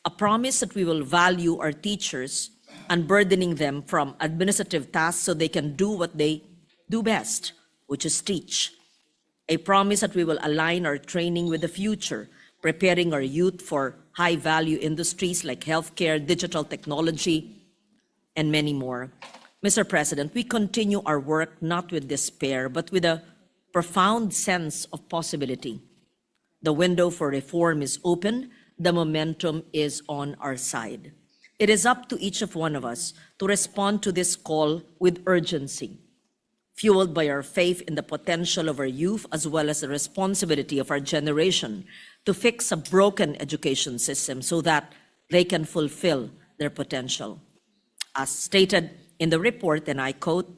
Q: A promise that we will value our teachers, unburdening them from administrative tasks so they can do what they do best, which is teach. A promise that we will align our training with the future, preparing our youth for high-value industries like healthcare, digital technology, and many more. Mr. President, we continue our work not with despair, but with a profound sense of possibility. The window for reform is open. The momentum is on our side. It is up to each of one of us to respond to this call with urgency, fueled by our faith in the potential of our youth as well as the responsibility of our generation to fix a broken education system so that they can fulfill their potential. As stated in the report, and I quote,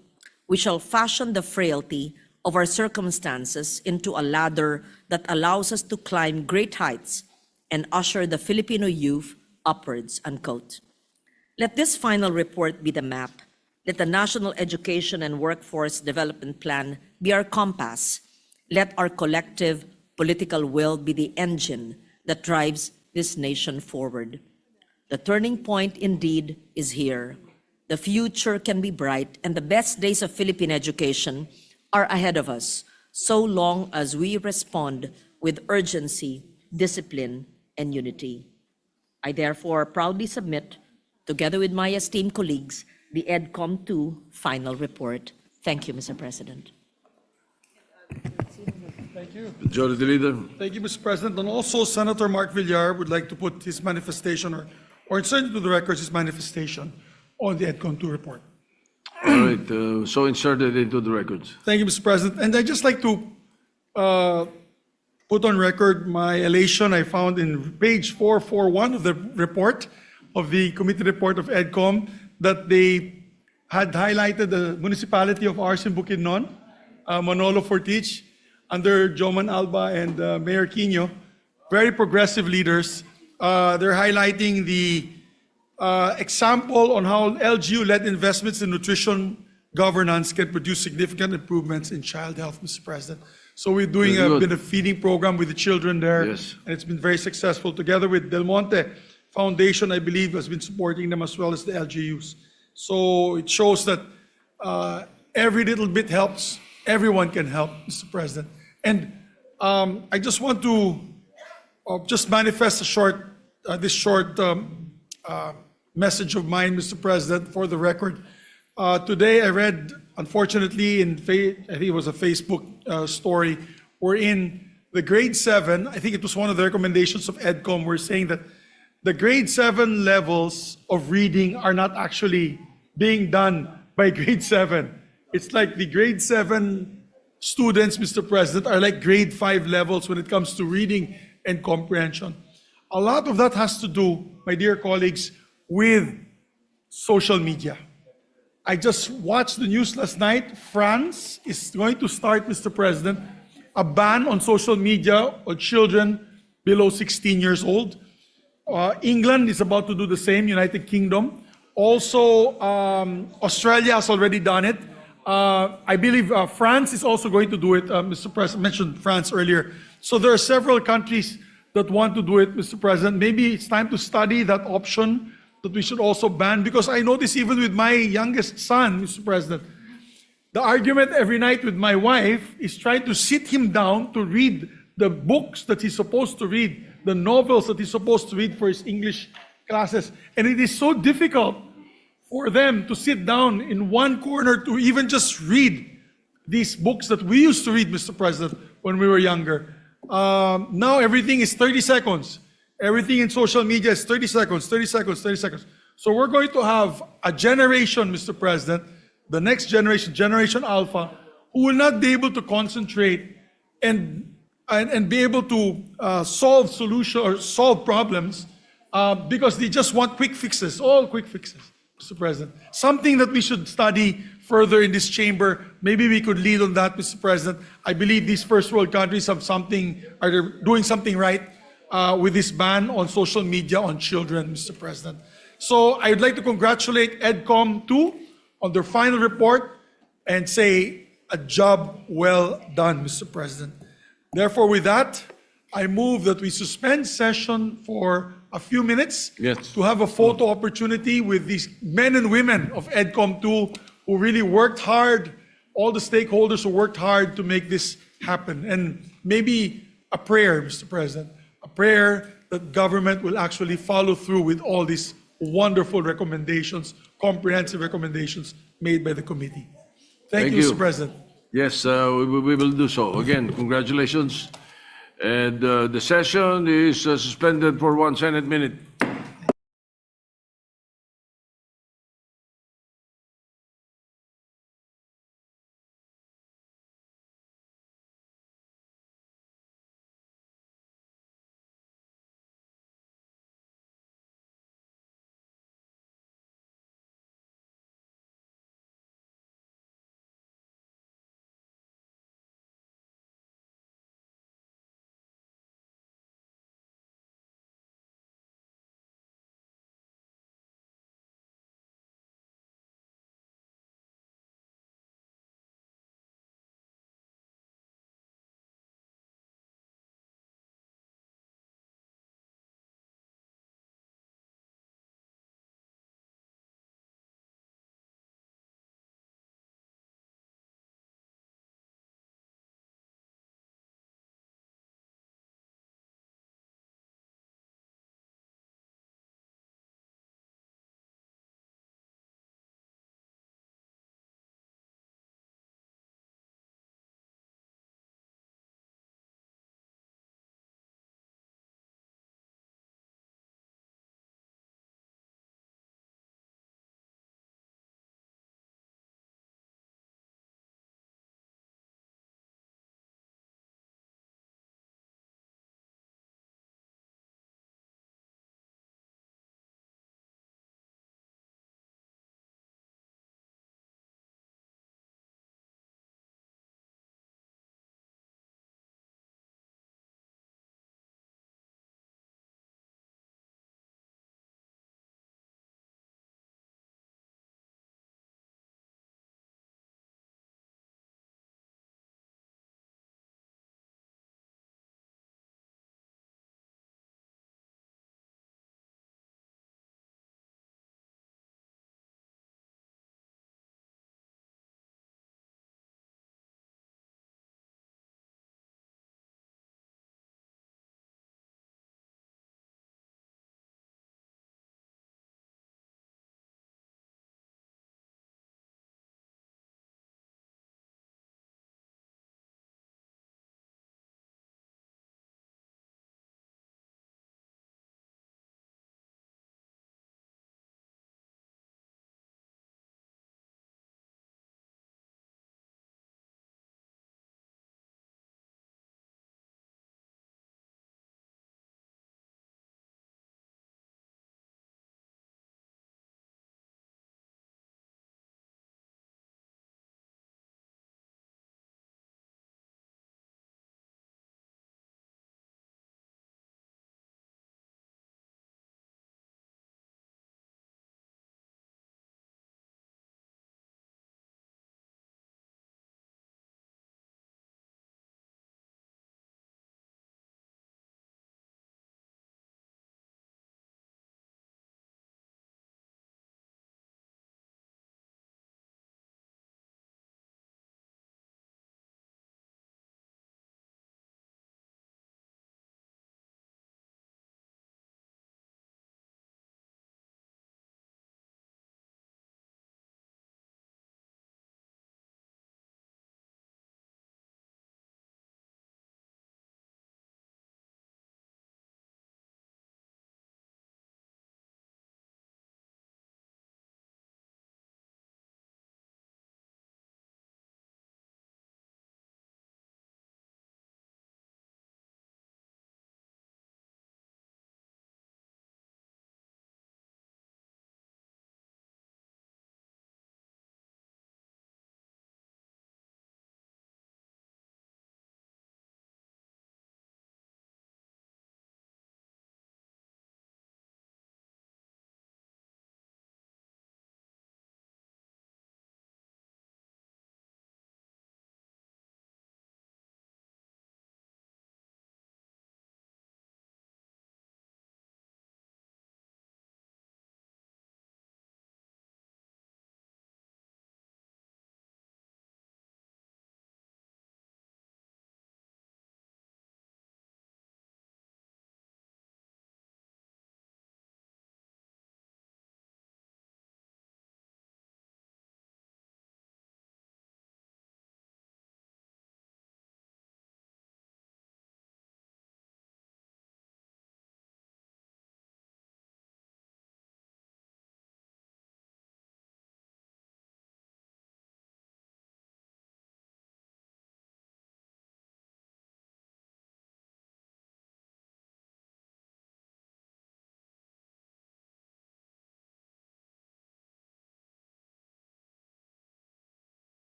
Q: "We shall fashion the frailty of our circumstances into a ladder that allows us to climb great heights and usher the Filipino youth upwards," unquote. Let this final report be the map. Let the National Education and Workforce Development Plan be our compass. Let our collective political will be the engine that drives this nation forward. The turning point indeed is here. The future can be bright, and the best days of Philippine education are ahead of us, so long as we respond with urgency, discipline, and unity. I therefore proudly submit, together with my esteemed colleagues, the EDCOM 2 final report. Thank you, Mr. President.
D: Thank you.
C: Majority Leader.
D: Thank you, Mr. President. And also, Senator Mark Villar would like to put his manifestation or insert into the records his manifestation on the EDCOM 2 report.
C: All right, so inserted into the records.
D: Thank you, Mr. President. And I'd just like to put on record my elation I found in page 441 of the report, of the committee report of EDCOM, that they had highlighted the municipality of ours in Bukidnon, Manolo Fortich, under Joman Alba and Mayor Quino, very progressive leaders. They're highlighting the example on how LGU-led investments in nutrition governance can produce significant improvements in child health, Mr. President. So we're doing
C: Very good.
D: been a feeding program with the children there,
C: Yes.
D: and it's been very successful. Together with Del Monte Foundation, I believe, has been supporting them as well as the LGUs. So it shows that every little bit helps. Everyone can help, Mr. President. And I just want to just manifest this short message of mine, Mr. President, for the record. Today I read, unfortunately, I think it was a Facebook story, wherein the grade 7, I think it was one of the recommendations of EDCOM, were saying that the grade 7 levels of reading are not actually being done by grade 7. It's like the grade 7 students, Mr. President, are like grade 5 levels when it comes to reading and comprehension. A lot of that has to do, my dear colleagues, with social media. I just watched the news last night. France is going to start, Mr. President, a ban on social media on children below 16 years old. England is about to do the same, United Kingdom. Also, Australia has already done it. I believe France is also going to do it. Mr. President mentioned France earlier. So there are several countries that want to do it, Mr. President. Maybe it's time to study that option, that we should also ban, because I notice even with my youngest son, Mr. President, the argument every night with my wife is trying to sit him down to read the books that he's supposed to read, the novels that he's supposed to read for his English classes. And it is so difficult for them to sit down in one corner to even just read these books that we used to read, Mr. President, when we were younger. Now everything is 30 seconds. Everything in social media is 30 seconds, 30 seconds, 30 seconds. So we're going to have a generation, Mr. President, the next generation, Generation Alpha, who will not be able to concentrate and be able to solve problems because they just want quick fixes, all quick fixes, Mr. President. Something that we should study further in this chamber. Maybe we could lead on that, Mr. President. I believe these first world countries are doing something right with this ban on social media on children, Mr. President. So I'd like to congratulate EDCOM too on their final report and say a job well done, Mr. President. Therefore, with that, I move that we suspend session for a few minutes to have a photo opportunity with these men and women of EDCOM 2 who really worked hard, all the stakeholders who worked hard to make this happen. And maybe a prayer, Mr. President, a prayer that government will actually follow through with all these wonderful recommendations, comprehensive recommendations made by the committee. Thank you, Mr. President.
C: Yes, we will do so. Again, congratulations. And the session is suspended for 1 Senate minute.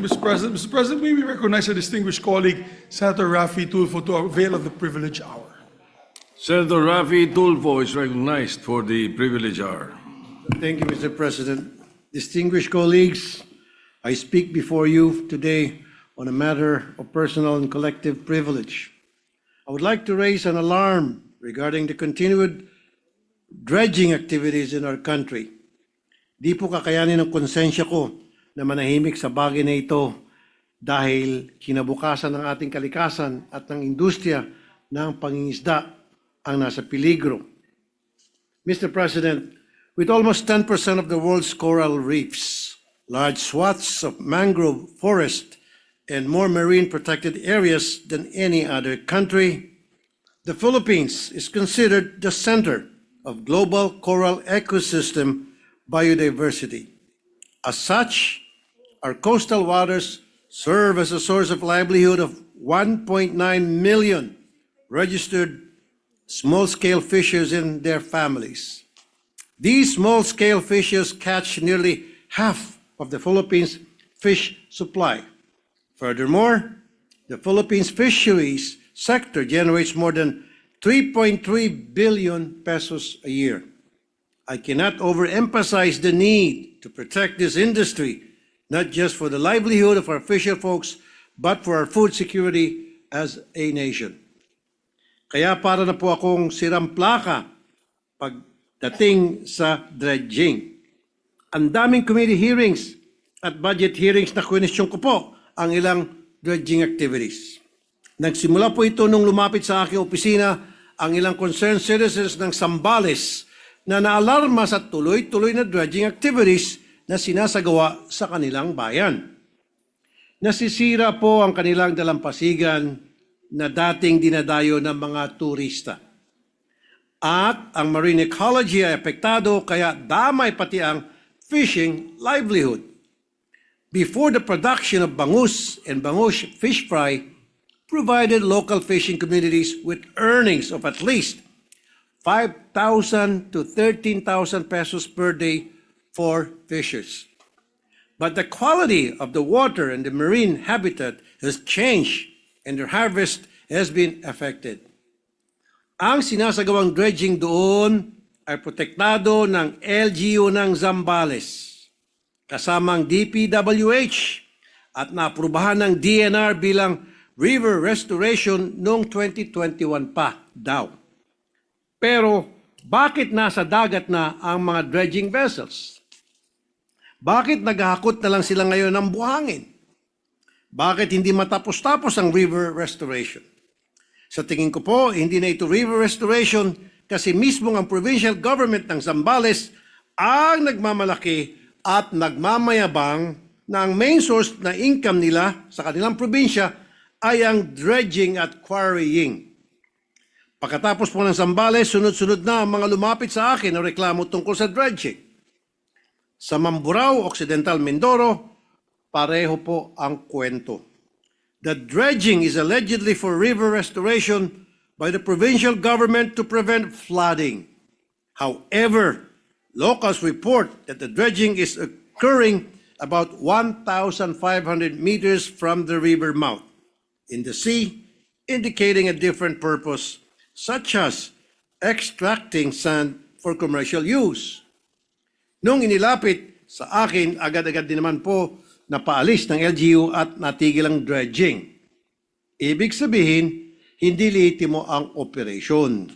D: Mr. President. Mr. President, may we recognize our distinguished colleague, Senator Raffy Tulfo, to avail of the privilege hour.
C: Senator Raffy Tulfo is recognized for the privilege hour.
H: Thank you, Mr. President. Distinguished colleagues, I speak before you today on a matter of personal and collective privilege. I would like to raise an alarm regarding the continued dredging activities in our country. Di po kakayanin ng konsensya ko na manahimik sa bagay na ito dahil kinabukasan ng ating kalikasan at ng industriya ng pangingisda ang nasa peligro. Mr. President, with almost 10% of the world's coral reefs, large swaths of mangrove forest, and more marine protected areas than any other country, the Philippines is considered the center of global coral ecosystem biodiversity. As such, our coastal waters serve as a source of livelihood of 1.9 million registered small-scale fishers and their families. These small-scale fishers catch nearly half of the Philippines' fish supply. Furthermore, the Philippines fisheries sector generates more than 3.3 billion pesos a year. I cannot overemphasize the need to protect this industry, not just for the livelihood of our fisher folks, but for our food security as a nation. Kaya para na po akong siramplaka pagdating sa dredging. Ang daming committee hearings at budget hearings na kwenisyon ko po ang ilang dredging activities. Nagsimula po ito nung lumapit sa aking opisina ang ilang concerned citizens ng Zambales na naalarma sa tuloy-tuloy na dredging activities na sinasagawa sa kanilang bayan. Nasisira po ang kanilang dalampasigan na dating dinadayo ng mga turista. At ang marine ecology ay apektado kaya damay pati ang fishing livelihood. Before, the production of bangus and bangus fish fry provided local fishing communities with earnings of at least 5,000 to 13,000 pesos per day for fishers. But the quality of the water and the marine habitat has changed and their harvest has been affected. Ang sinasagawang dredging doon ay protektado ng LGU ng Zambales, kasamang DPWH at naaprubahan ng DNR bilang river restoration noong 2021 pa daw. Pero bakit nasa dagat na ang mga dredging vessels? Bakit naghahakot na lang sila ngayon ng buhangin? Bakit hindi matapos-tapos ang river restoration? Sa tingin ko po, hindi na ito river restoration kasi mismo ang provincial government ng Zambales ang nagmamalaki at nagmamayabang na ang main source na income nila sa kanilang probinsya ay ang dredging at quarrying. Pagkatapos po ng Zambales, sunod-sunod na ang mga lumapit sa akin na reklamo tungkol sa dredging. Sa Mamburao, Occidental Mindoro, pareho po ang kwento. The dredging is allegedly for river restoration by the provincial government to prevent flooding. However, locals report that the dredging is occurring about 1,500 meters from the river mouth in the sea, indicating a different purpose, such as extracting sand for commercial use. Nung inilapit sa akin, agad-agad din naman po napaalis ng LGU at natigil ang dredging. Ibig sabihin, hindi liitimo ang operasyon.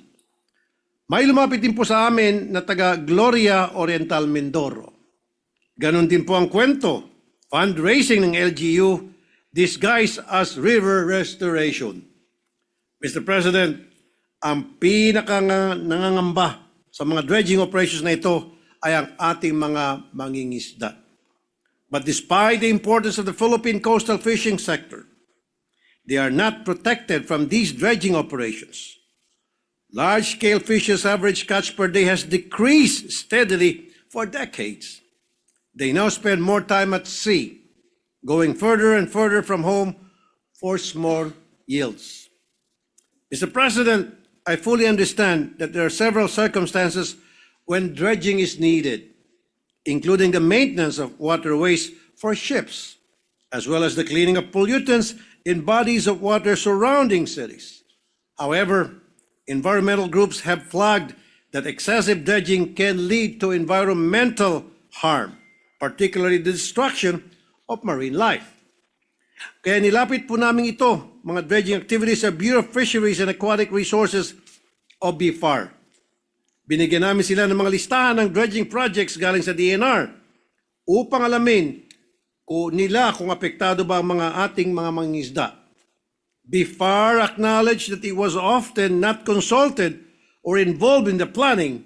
H: May lumapit din po sa amin na taga Gloria Oriental Mindoro. Ganon din po ang kwento. Fundraising ng LGU disguised as river restoration. Mr. President, ang pinaka-nangangamba sa mga dredging operations na ito ay ang ating mga mangingisda. But despite the importance of the Philippine coastal fishing sector, they are not protected from these dredging operations. Large-scale fishers' average catch per day has decreased steadily for decades. They now spend more time at sea, going further and further from home for small yields. Mr. President, I fully understand that there are several circumstances when dredging is needed, including the maintenance of waterways for ships,
R: as well as the cleaning of pollutants in bodies of water surrounding cities. However, environmental groups have flagged that excessive dredging can lead to environmental harm, particularly the destruction of marine life. Kaya nilapit po namin ito, mga dredging activities sa Bureau of Fisheries and Aquatic Resources o BFAR. Binigyan namin sila ng mga listahan ng dredging projects galing sa DNR upang alamin kung apektado ba ang mga ating mga mangingisda. BFAR acknowledged that it was often not consulted or involved in the planning,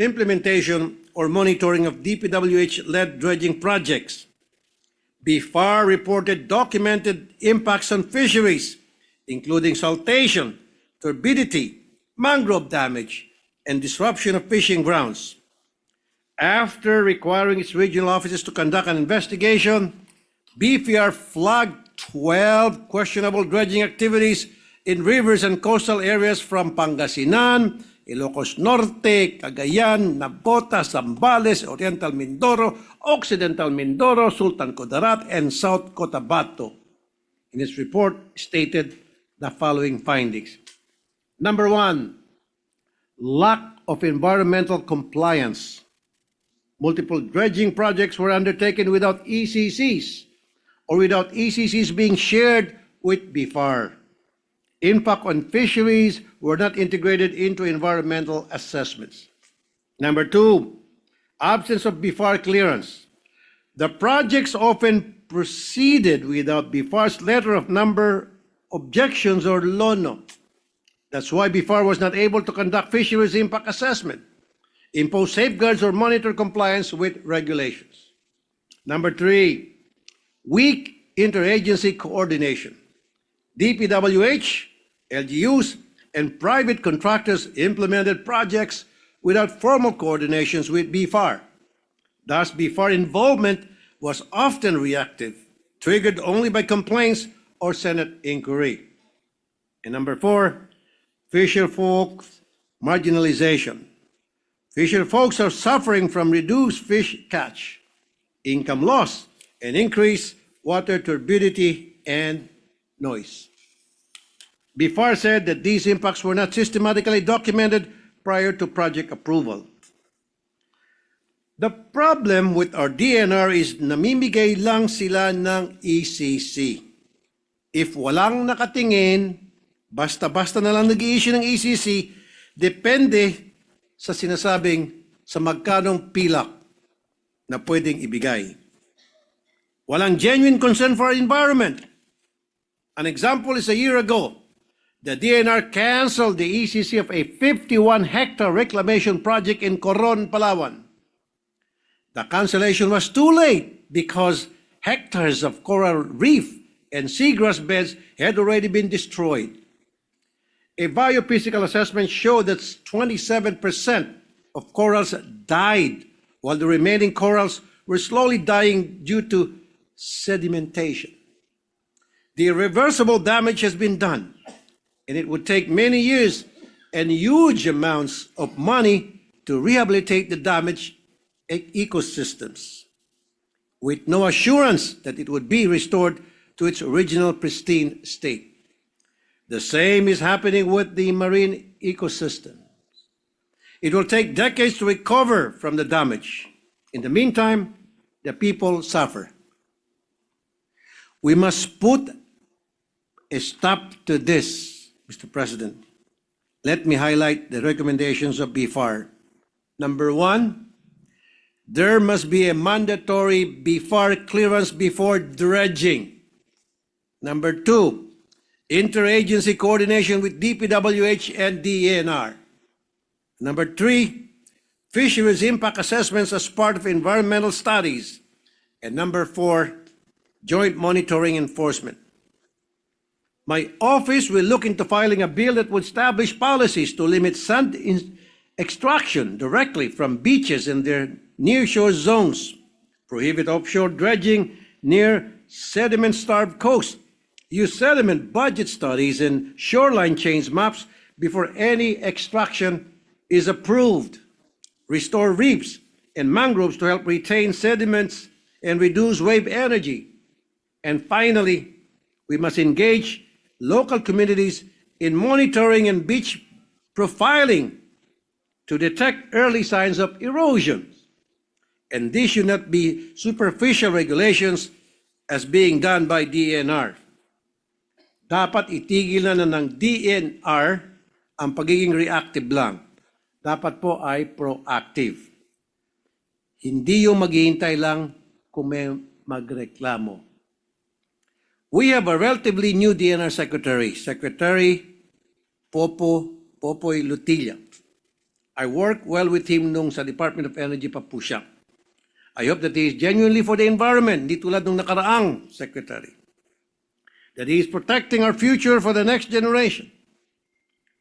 R: implementation, or monitoring of DPWH-led dredging projects. BFAR reported documented impacts on fisheries, including saltation, turbidity, mangrove damage, and disruption of fishing grounds. After requiring its regional offices to conduct an investigation, BFAR flagged 12 questionable dredging activities in rivers and coastal areas from Pangasinan, Ilocos Norte, Cagayan, Navotas, Zambales, Oriental Mindoro, Occidental Mindoro, Sultan Kudarat, and South Cotabato. In its report, stated the following findings. Number 1, lack of environmental compliance. Multiple dredging projects were undertaken without ECCs or without ECCs being shared with BFAR. Impact on fisheries were not integrated into environmental assessments. Number 2, absence of BFAR clearance. The projects often proceeded without BFAR's letter of number objections or LONO. That's why BFAR was not able to conduct fisheries impact assessment, impose safeguards, or monitor compliance with regulations. Number 3, weak interagency coordination. DPWH, LGUs, and private contractors implemented projects without formal coordinations with BFAR. Thus, BFAR involvement was often reactive, triggered only by complaints or Senate inquiry. And number 4, fisher folks marginalization. Fisher folks are suffering from reduced fish catch, income loss, and increased water turbidity and noise. BFAR said that these impacts were not systematically documented prior to project approval. The problem with our DNR is namimigay lang sila ng ECC. If walang nakatingin, basta-basta na lang nag-i-issue ng ECC, depende sa sinasabing sa magkanong pilak na pwedeng ibigay. Walang genuine concern for our environment. An example is a year ago, the DNR canceled the ECC of a 51-hectare reclamation project in Coron, Palawan. The cancellation was too late because hectares of coral reef and seagrass beds had already been destroyed. A biophysical assessment showed that 27% of corals died, while the remaining corals were slowly dying due to sedimentation. The irreversible damage has been done, and it would take many years and huge amounts of money to rehabilitate the damaged ecosystems, with no assurance that it would be restored to its original pristine state. The same is happening with the marine ecosystem. It will take decades to recover from the damage. In the meantime, the people suffer. We must put a stop to this, Mr. President. Let me highlight the recommendations of BFAR. Number 1, there must be a mandatory BFAR clearance before dredging. Number 2, interagency coordination with DPWH and DENR. Number 3, fisheries impact assessments as part of environmental studies. And number 4, joint monitoring enforcement. My office will look into filing a bill that would establish policies to limit sand extraction directly from beaches and their nearshore zones, prohibit offshore dredging near sediment-starved coasts, use sediment budget studies and shoreline change maps before any extraction is approved, restore reefs and mangroves to help retain sediments and reduce wave energy, And finally, we must engage local communities in monitoring and beach profiling to detect early signs of erosion. And this should not be superficial regulations as being done by DNR. Dapat itigil na ng DNR ang pagiging reactive lang. Dapat po ay proactive. Hindi yung maghihintay lang kung may magreklamo. We have a relatively new DNR Secretary, Secretary Popoy Lutilla. I worked well with him nung sa Department of Energy pa po siya. I hope that he is genuinely for the environment, hindi tulad nung nakaraang Secretary. That he is protecting our future for the next generation.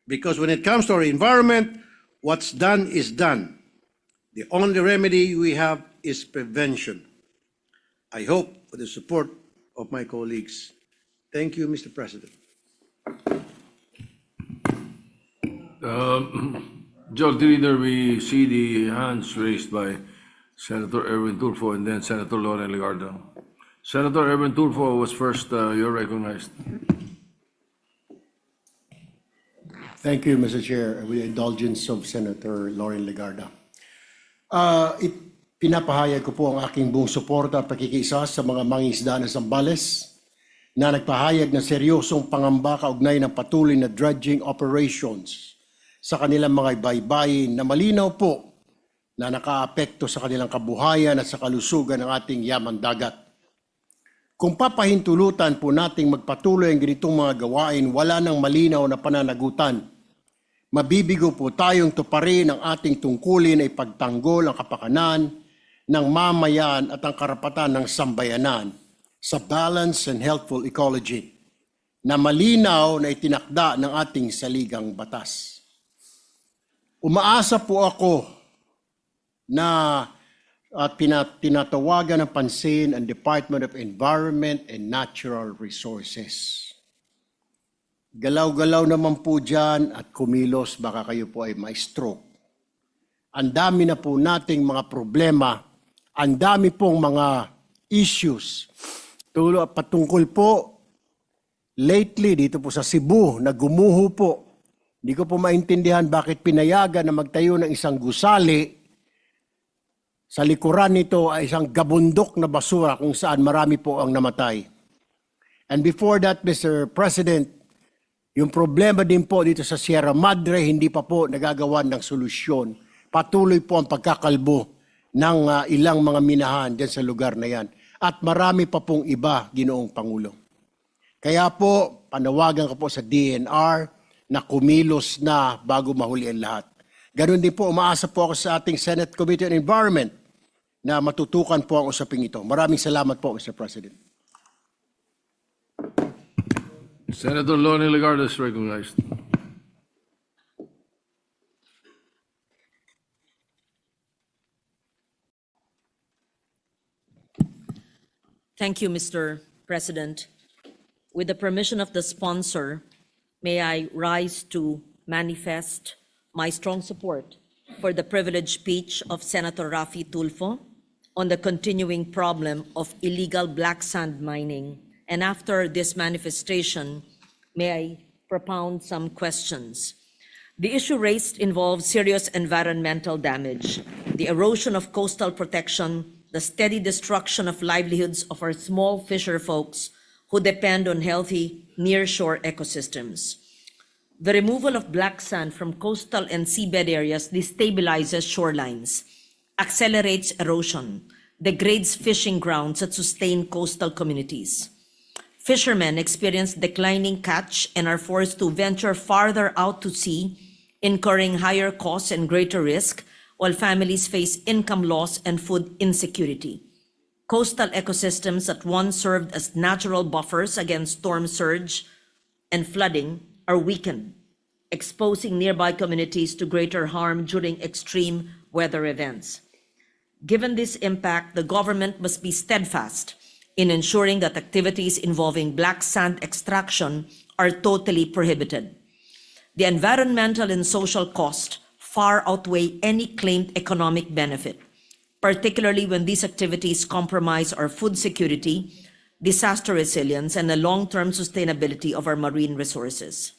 R: Because when it comes to our environment, what's done is done. The only remedy we have is prevention. I hope for the support of my colleagues. Thank you, Mr. President.
C: Majority Leader, we see the hands raised by Senator Erwin Tulfo and then Senator Loren Legarda. Senator Erwin Tulfo was first. You're recognized.
I: Thank you, Mr. Chair. With the indulgence of Senator Loren Legarda. Pinapahayag ko po ang aking buong suporta at pakikiisa sa mga mangingisda ng Zambales na nagpahayag na seryosong pangamba kaugnay ng patuloy na dredging operations sa kanilang mga baybayin na malinaw po na nakaapekto sa kanilang kabuhayan at sa kalusugan ng ating yaman dagat. Kung papahintulutan po nating magpatuloy ang ganitong mga gawain, wala nang malinaw na pananagutan. Mabibigo po tayong tuparin ang ating tungkulin ay pagtanggol ang kapakanan ng mamayan at ang karapatan ng sambayanan sa balanced and healthful ecology na malinaw na itinakda ng ating saligang batas. Umaasa po ako na tinatawagan ng pansin ang Department of Environment and Natural Resources. Galaw-galaw naman po dyan at kumilos, baka kayo po ay may stroke. Ang dami na po nating mga problema, ang dami pong mga issues. Patungkol po, lately dito po sa Cebu, na gumuho po. Hindi ko po maintindihan bakit pinayagan na magtayo ng isang gusali. Sa likuran nito ay isang gabundok na basura kung saan marami po ang namatay. And before that, Mr. President, yung problema din po dito sa Sierra Madre, hindi pa po nagagawa ng solusyon. Patuloy po ang pagkakalbo ng ilang mga minahan dyan sa lugar na yan. At marami pa pong iba, Ginoong Pangulo. Kaya po, panawagan ko po sa DNR na kumilos na bago mahuli ang lahat. Ganon din po, umaasa po ako sa ating Senate Committee on Environment na matutukan po ang usaping ito. Maraming salamat po, Mr. President.
C: Senator Loren Legarda is recognized.
Q: Thank you, Mr. President. With the permission of the sponsor, may I rise to manifest my strong support for the privileged speech of Senator Raffy Tulfo on the continuing problem of illegal black sand mining. And after this manifestation, may I propound some questions. The issue raised involves serious environmental damage, the erosion of coastal protection, the steady destruction of livelihoods of our small fisher folks who depend on healthy nearshore ecosystems. The removal of black sand from coastal and seabed areas destabilizes shorelines, accelerates erosion, degrades fishing grounds that sustain coastal communities. Fishermen experience declining catch and are forced to venture farther out to sea, incurring higher costs and greater risk, while families face income loss and food insecurity. Coastal ecosystems that once served as natural buffers against storm surge and flooding are weakened, exposing nearby communities to greater harm during extreme weather events. Given this impact, the government must be steadfast in ensuring that activities involving black sand extraction are totally prohibited. The environmental and social cost far outweigh any claimed economic benefit, particularly when these activities compromise our food security, disaster resilience, and the long-term sustainability of our marine resources.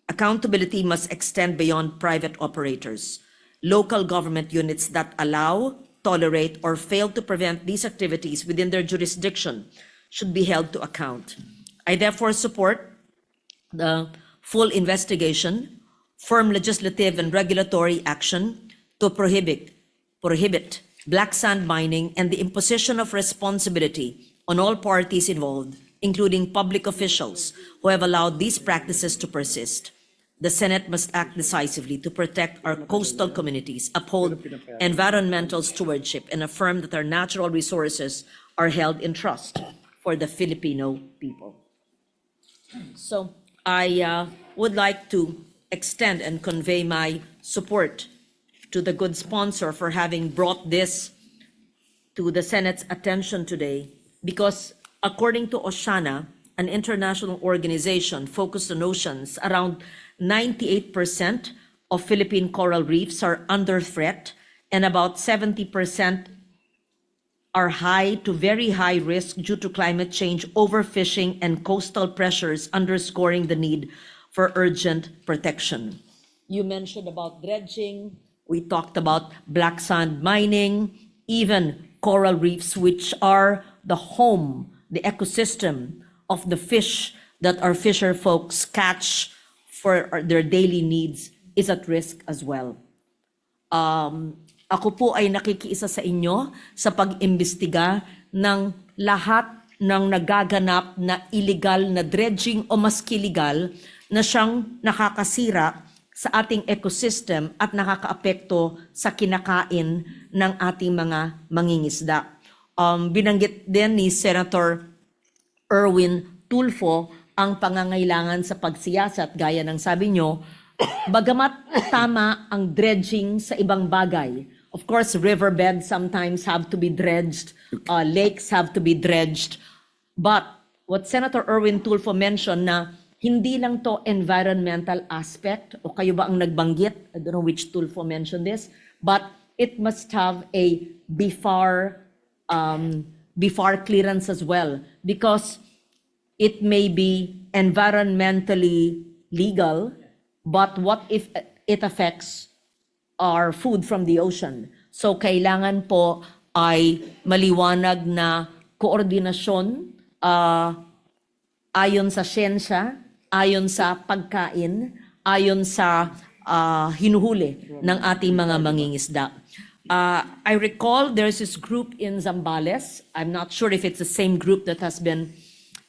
Q: Accountability must extend beyond private operators. Local government units that allow, tolerate, or fail to prevent these activities within their jurisdiction should be held to account. I therefore support the full investigation, firm legislative and regulatory action to prohibit black sand mining and the imposition of responsibility on all parties involved, including public officials who have allowed these practices to persist. The Senate must act decisively to protect our coastal communities, uphold environmental stewardship, and affirm that our natural resources are held in trust for the Filipino people. So I would like to extend and convey my support to the good sponsor for having brought this to the Senate's attention today, because according to Oceana, an international organization focused on oceans, around 98% of Philippine coral reefs are under threat, and about 70% are high to very high risk due to climate change, overfishing, and coastal pressures, underscoring the need for urgent protection. You mentioned about dredging. We talked about black sand mining, even coral reefs, which are the home, the ecosystem of the fish that our fisher folks catch for their daily needs, is at risk as well. Ako po ay nakikiisa sa inyo sa pag-imbestiga ng lahat ng nagaganap na illegal na dredging o maski legal na siyang nakakasira sa ating ecosystem at nakakaapekto sa kinakain ng ating mga mangingisda. Binanggit din ni Senator Erwin Tulfo ang pangangailangan sa pagsiyasat, gaya ng sabi nyo, bagamat tama ang dredging sa ibang bagay. Of course, riverbeds sometimes have to be dredged, lakes have to be dredged. But what Senator Erwin Tulfo mentioned na hindi lang to environmental aspect, o kayo ba ang nagbanggit? I don't know which Tulfo mentioned this, but it must have a BFAR clearance as well, because it may be environmentally legal, but what if it affects our food from the ocean? So kailangan po ay maliwanag na koordinasyon ayon sa siyensya, ayon sa pagkain, ayon sa hinuhuli ng ating mga mangingisda. I recall there's this group in Zambales. I'm not sure if it's the same group that has been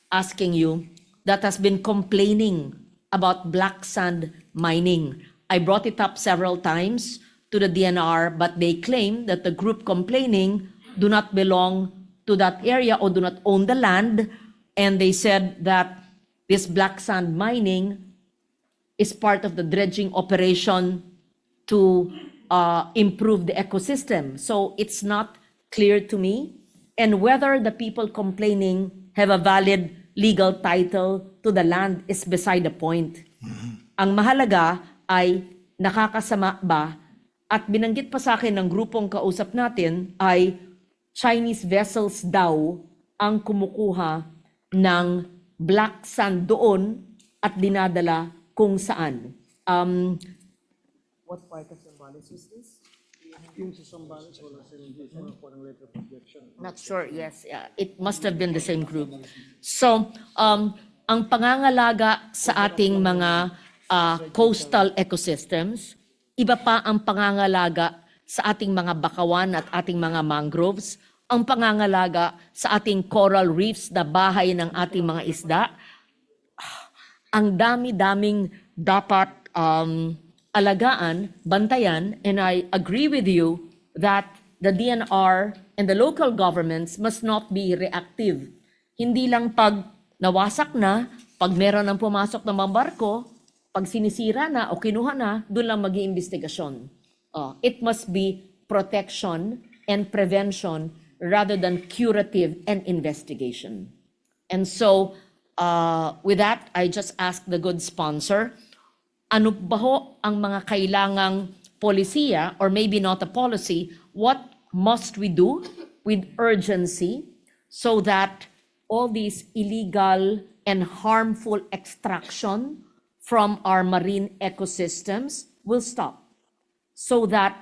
Q: asking you, that has been complaining about black sand mining. I brought it up several times to the DNR, but they claim that the group complaining do not belong to that area or do not own the land. And they said that this black sand mining is part of the dredging operation to improve the ecosystem. So it's not clear to me. And whether the people complaining have a valid legal title to the land is beside the point. Ang mahalaga ay nakakasama ba, at binanggit pa sa akin ng grupong kausap natin, ay Chinese vessels daw ang kumukuha ng black sand doon at dinadala kung saan. What part of Zambales is this? Not sure, yes. Yeah. It must have been the same group. So, ang pangangalaga sa ating mga coastal ecosystems, iba pa ang pangangalaga sa ating mga bakawan at ating mga mangroves, ang pangangalaga sa ating coral reefs na bahay ng ating mga isda. Ang dami-daming dapat alagaan, bantayan, and I agree with you that the DNR and the local governments must not be reactive. Hindi lang pag nawasak na, pag meron ng pumasok ng mga barko, pag sinisira na o kinuha na, doon lang mag-iimbestigasyon. It must be protection and prevention rather than curative and investigation. And so, with that, I just ask the good sponsor, ano ba ho ang mga kailangang polisiya, or maybe not a policy, what must we do with urgency so that
K: all these illegal and harmful extraction from our marine ecosystems will stop, so that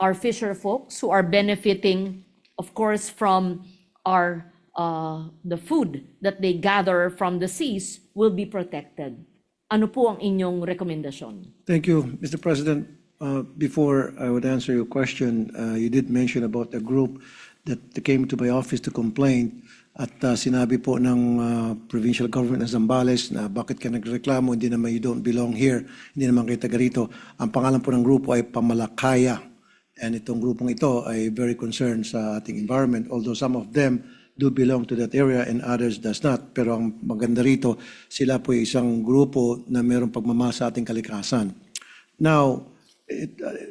K: our fisher folks who are benefiting, of course, from our the food that they gather from the seas will be protected. Ano po ang inyong rekomendasyon?
R: Thank you, Mr. President. Before I would answer your question, you did mention about a group that came to my office to complain at sinabi po ng provincial government ng Zambales na bakit ka nagreklamo, hindi naman you don't belong here, hindi naman kayo taga rito. Ang pangalan po ng grupo ay Pamalakaya. And itong grupong ito ay very concerned sa ating environment, although some of them do belong to that area and others does not. Pero ang maganda rito, sila po ay isang grupo na mayroong pagmamahal sa ating kalikasan. Now,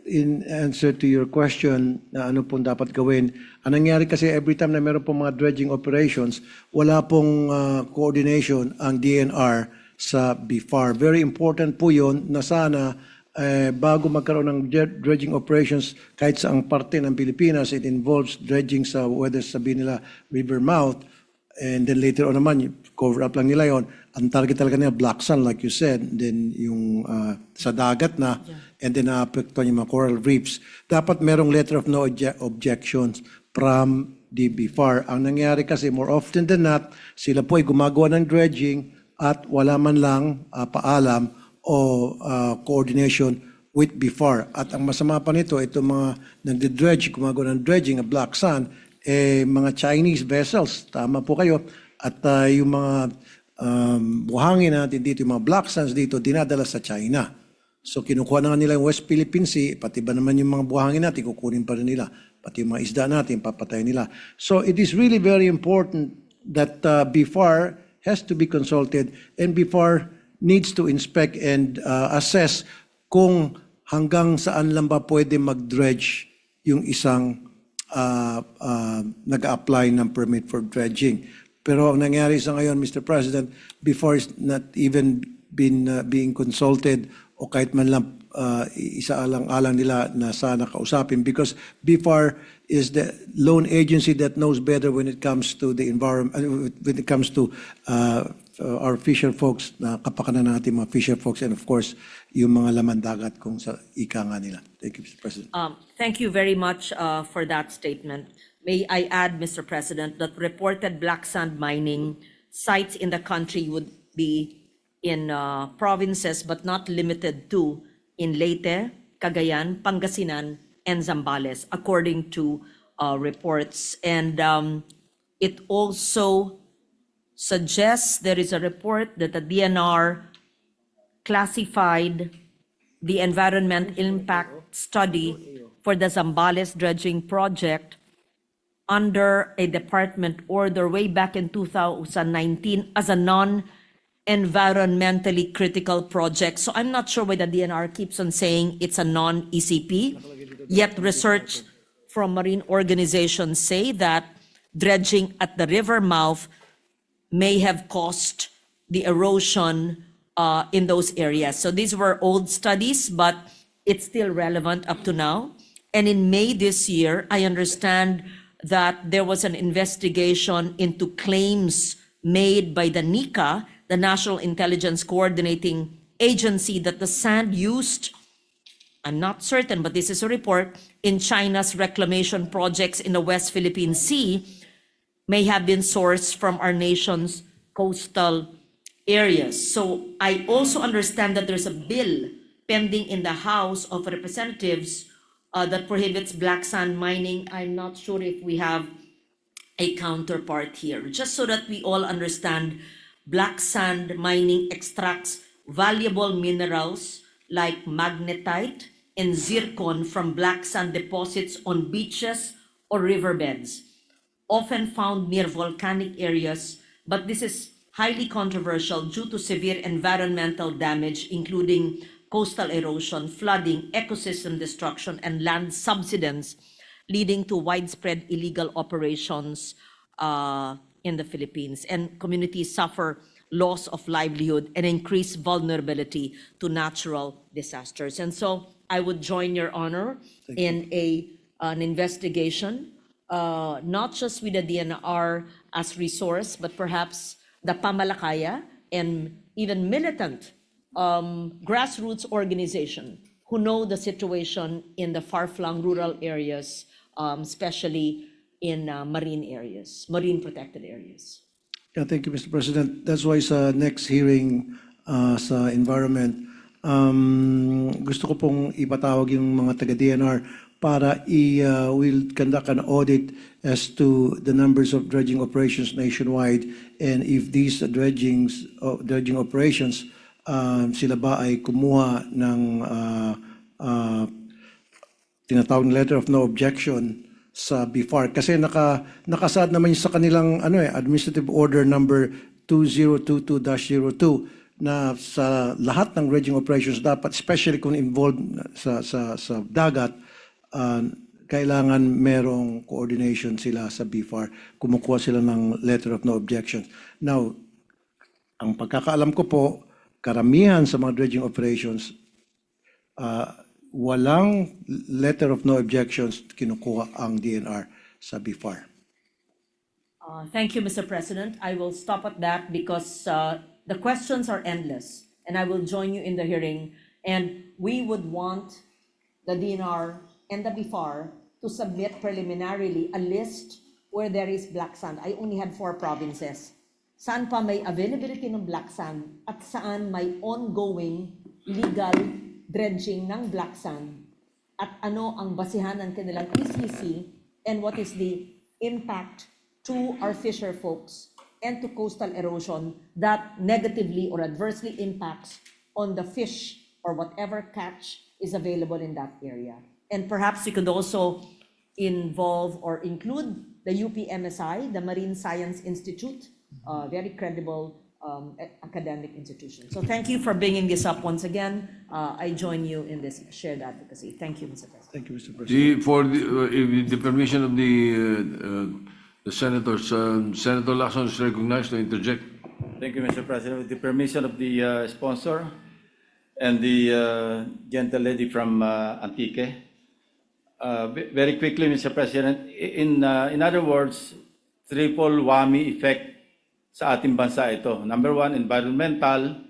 R: in answer to your question na ano pong dapat gawin, ang nangyari kasi every time na meron pong mga dredging operations, wala pong coordination ang DNR sa BIFAR. Very important po yun na sana bago magkaroon ng dredging operations kahit sa ang parte ng Pilipinas, it involves dredging sa whether sabihin nila river mouth, and then later on naman, cover up lang nila yon. Ang target talaga nila, black sand like you said, then yung sa dagat na, and then naapektuhan yung mga coral reefs. Dapat merong letter of no objections from the BIFAR. Ang nangyari kasi, more often than not, sila po ay gumagawa ng dredging at wala man lang paalam o coordination with BIFAR. At ang masama pa nito, itong mga nagde-dredge, gumagawa ng dredging, black sand, mga Chinese vessels, tama po kayo, at yung mga buhangin natin dito, yung mga black sands dito, dinadala sa China. So kinukuha na nga nila yung West Philippine Sea, pati ba naman yung mga buhangin natin, kukunin pa rin nila. Pati yung mga isda natin, papatayin nila. So it is really very important that BIFAR has to be consulted, and BIFAR needs to inspect and assess kung hanggang saan lang ba pwede mag-dredge yung isang nag-apply ng permit for dredging. Pero ang nangyari sa ngayon, Mr. President, BIFAR is not even being consulted o kahit man lang isaalang-alang nila na sana kausapin, because BIFAR is the lone agency that knows better when it comes to the environment, when it comes to our fisher folks, na kapakanan natin mga fisher folks, and of course, yung mga laman dagat kung sa ika nga nila. Thank you, Mr. President.
Q: Thank you very much for that statement. May I add, Mr. President, that reported black sand mining sites in the country would be in provinces but not limited to in Leyte, Cagayan, Pangasinan, and Zambales, according to reports. And it also suggests there is a report that the DNR classified the environmental impact study for the Zambales dredging project under a department order way back in 2019 as a non-environmentally critical project. So I'm not sure why the DNR keeps on saying it's a non-ECP, yet research from marine organizations say that dredging at the river mouth may have caused the erosion in those areas. So these were old studies, but it's still relevant up to now. And in May this year, I understand that there was an investigation into claims made by the NICA, the National Intelligence Coordinating Agency, that the sand used, I'm not certain, but this is a report, in China's reclamation projects in the West Philippine Sea may have been sourced from our nation's coastal areas. So I also understand that there's a bill pending in the House of Representatives that prohibits black sand mining. I'm not sure if we have a counterpart here. Just so that we all understand, black sand mining extracts valuable minerals like magnetite and zircon from black sand deposits on beaches or riverbeds, often found near volcanic areas, but this is highly controversial due to severe environmental damage, including coastal erosion, flooding, ecosystem destruction, and land subsidence, leading to widespread illegal operations in the Philippines. And communities suffer loss of livelihood and increased vulnerability to natural disasters. And so I would join Your Honor in an investigation not just with the DNR as resource, but perhaps the Pamalakaya and even militant grassroots organization who know the situation in the far-flung rural areas, especially in marine areas, marine protected areas.
R: Yeah, thank you, Mr. President. That's why sa next hearing sa environment, gusto ko pong ipatawag yung mga taga-DNR para we'll conduct an audit as to the numbers of dredging operations nationwide, and if these dredging operations, sila ba ay kumuha ng tinatawag na letter of no objection sa BFAR, kasi nakasaad naman sa kanilang administrative order number 2022-02 na sa lahat ng dredging operations dapat, especially kung involved sa dagat, kailangan merong coordination sila sa BFAR, kumukuha sila ng letter of no objection. Now, ang pagkakaalam ko po, karamihan sa mga dredging operations, walang letter of no objections kinukuha ang DNR sa BFAR.
Q: Thank you, Mr. President. I will stop at that because the questions are endless, and I will join you in the hearing. And we would want the DNR and the BFAR to submit preliminarily a list where there is black sand. I only had 4 provinces. Saan pa may availability ng black sand at saan may ongoing legal dredging ng black sand, at ano ang basihan ng kanilang ECC, and what is the impact to our fisher folks and to coastal erosion that negatively or adversely impacts on the fish or whatever catch is available in that area. And perhaps you could also involve or include the UPMSI, the Marine Science Institute, very credible academic institution. So thank you for bringing this up once again. I join you in this shared advocacy. Thank you, Mr. President.
R: Thank you, Mr. President.
C: For the permission of the senators, Senator Lacson is recognized to interject.
L: Thank you, Mr. President. With the permission of the sponsor and the gentle lady from Antique, very quickly, Mr. President, in other words, triple whammy effect sa ating bansa ito. Number 1, environmental,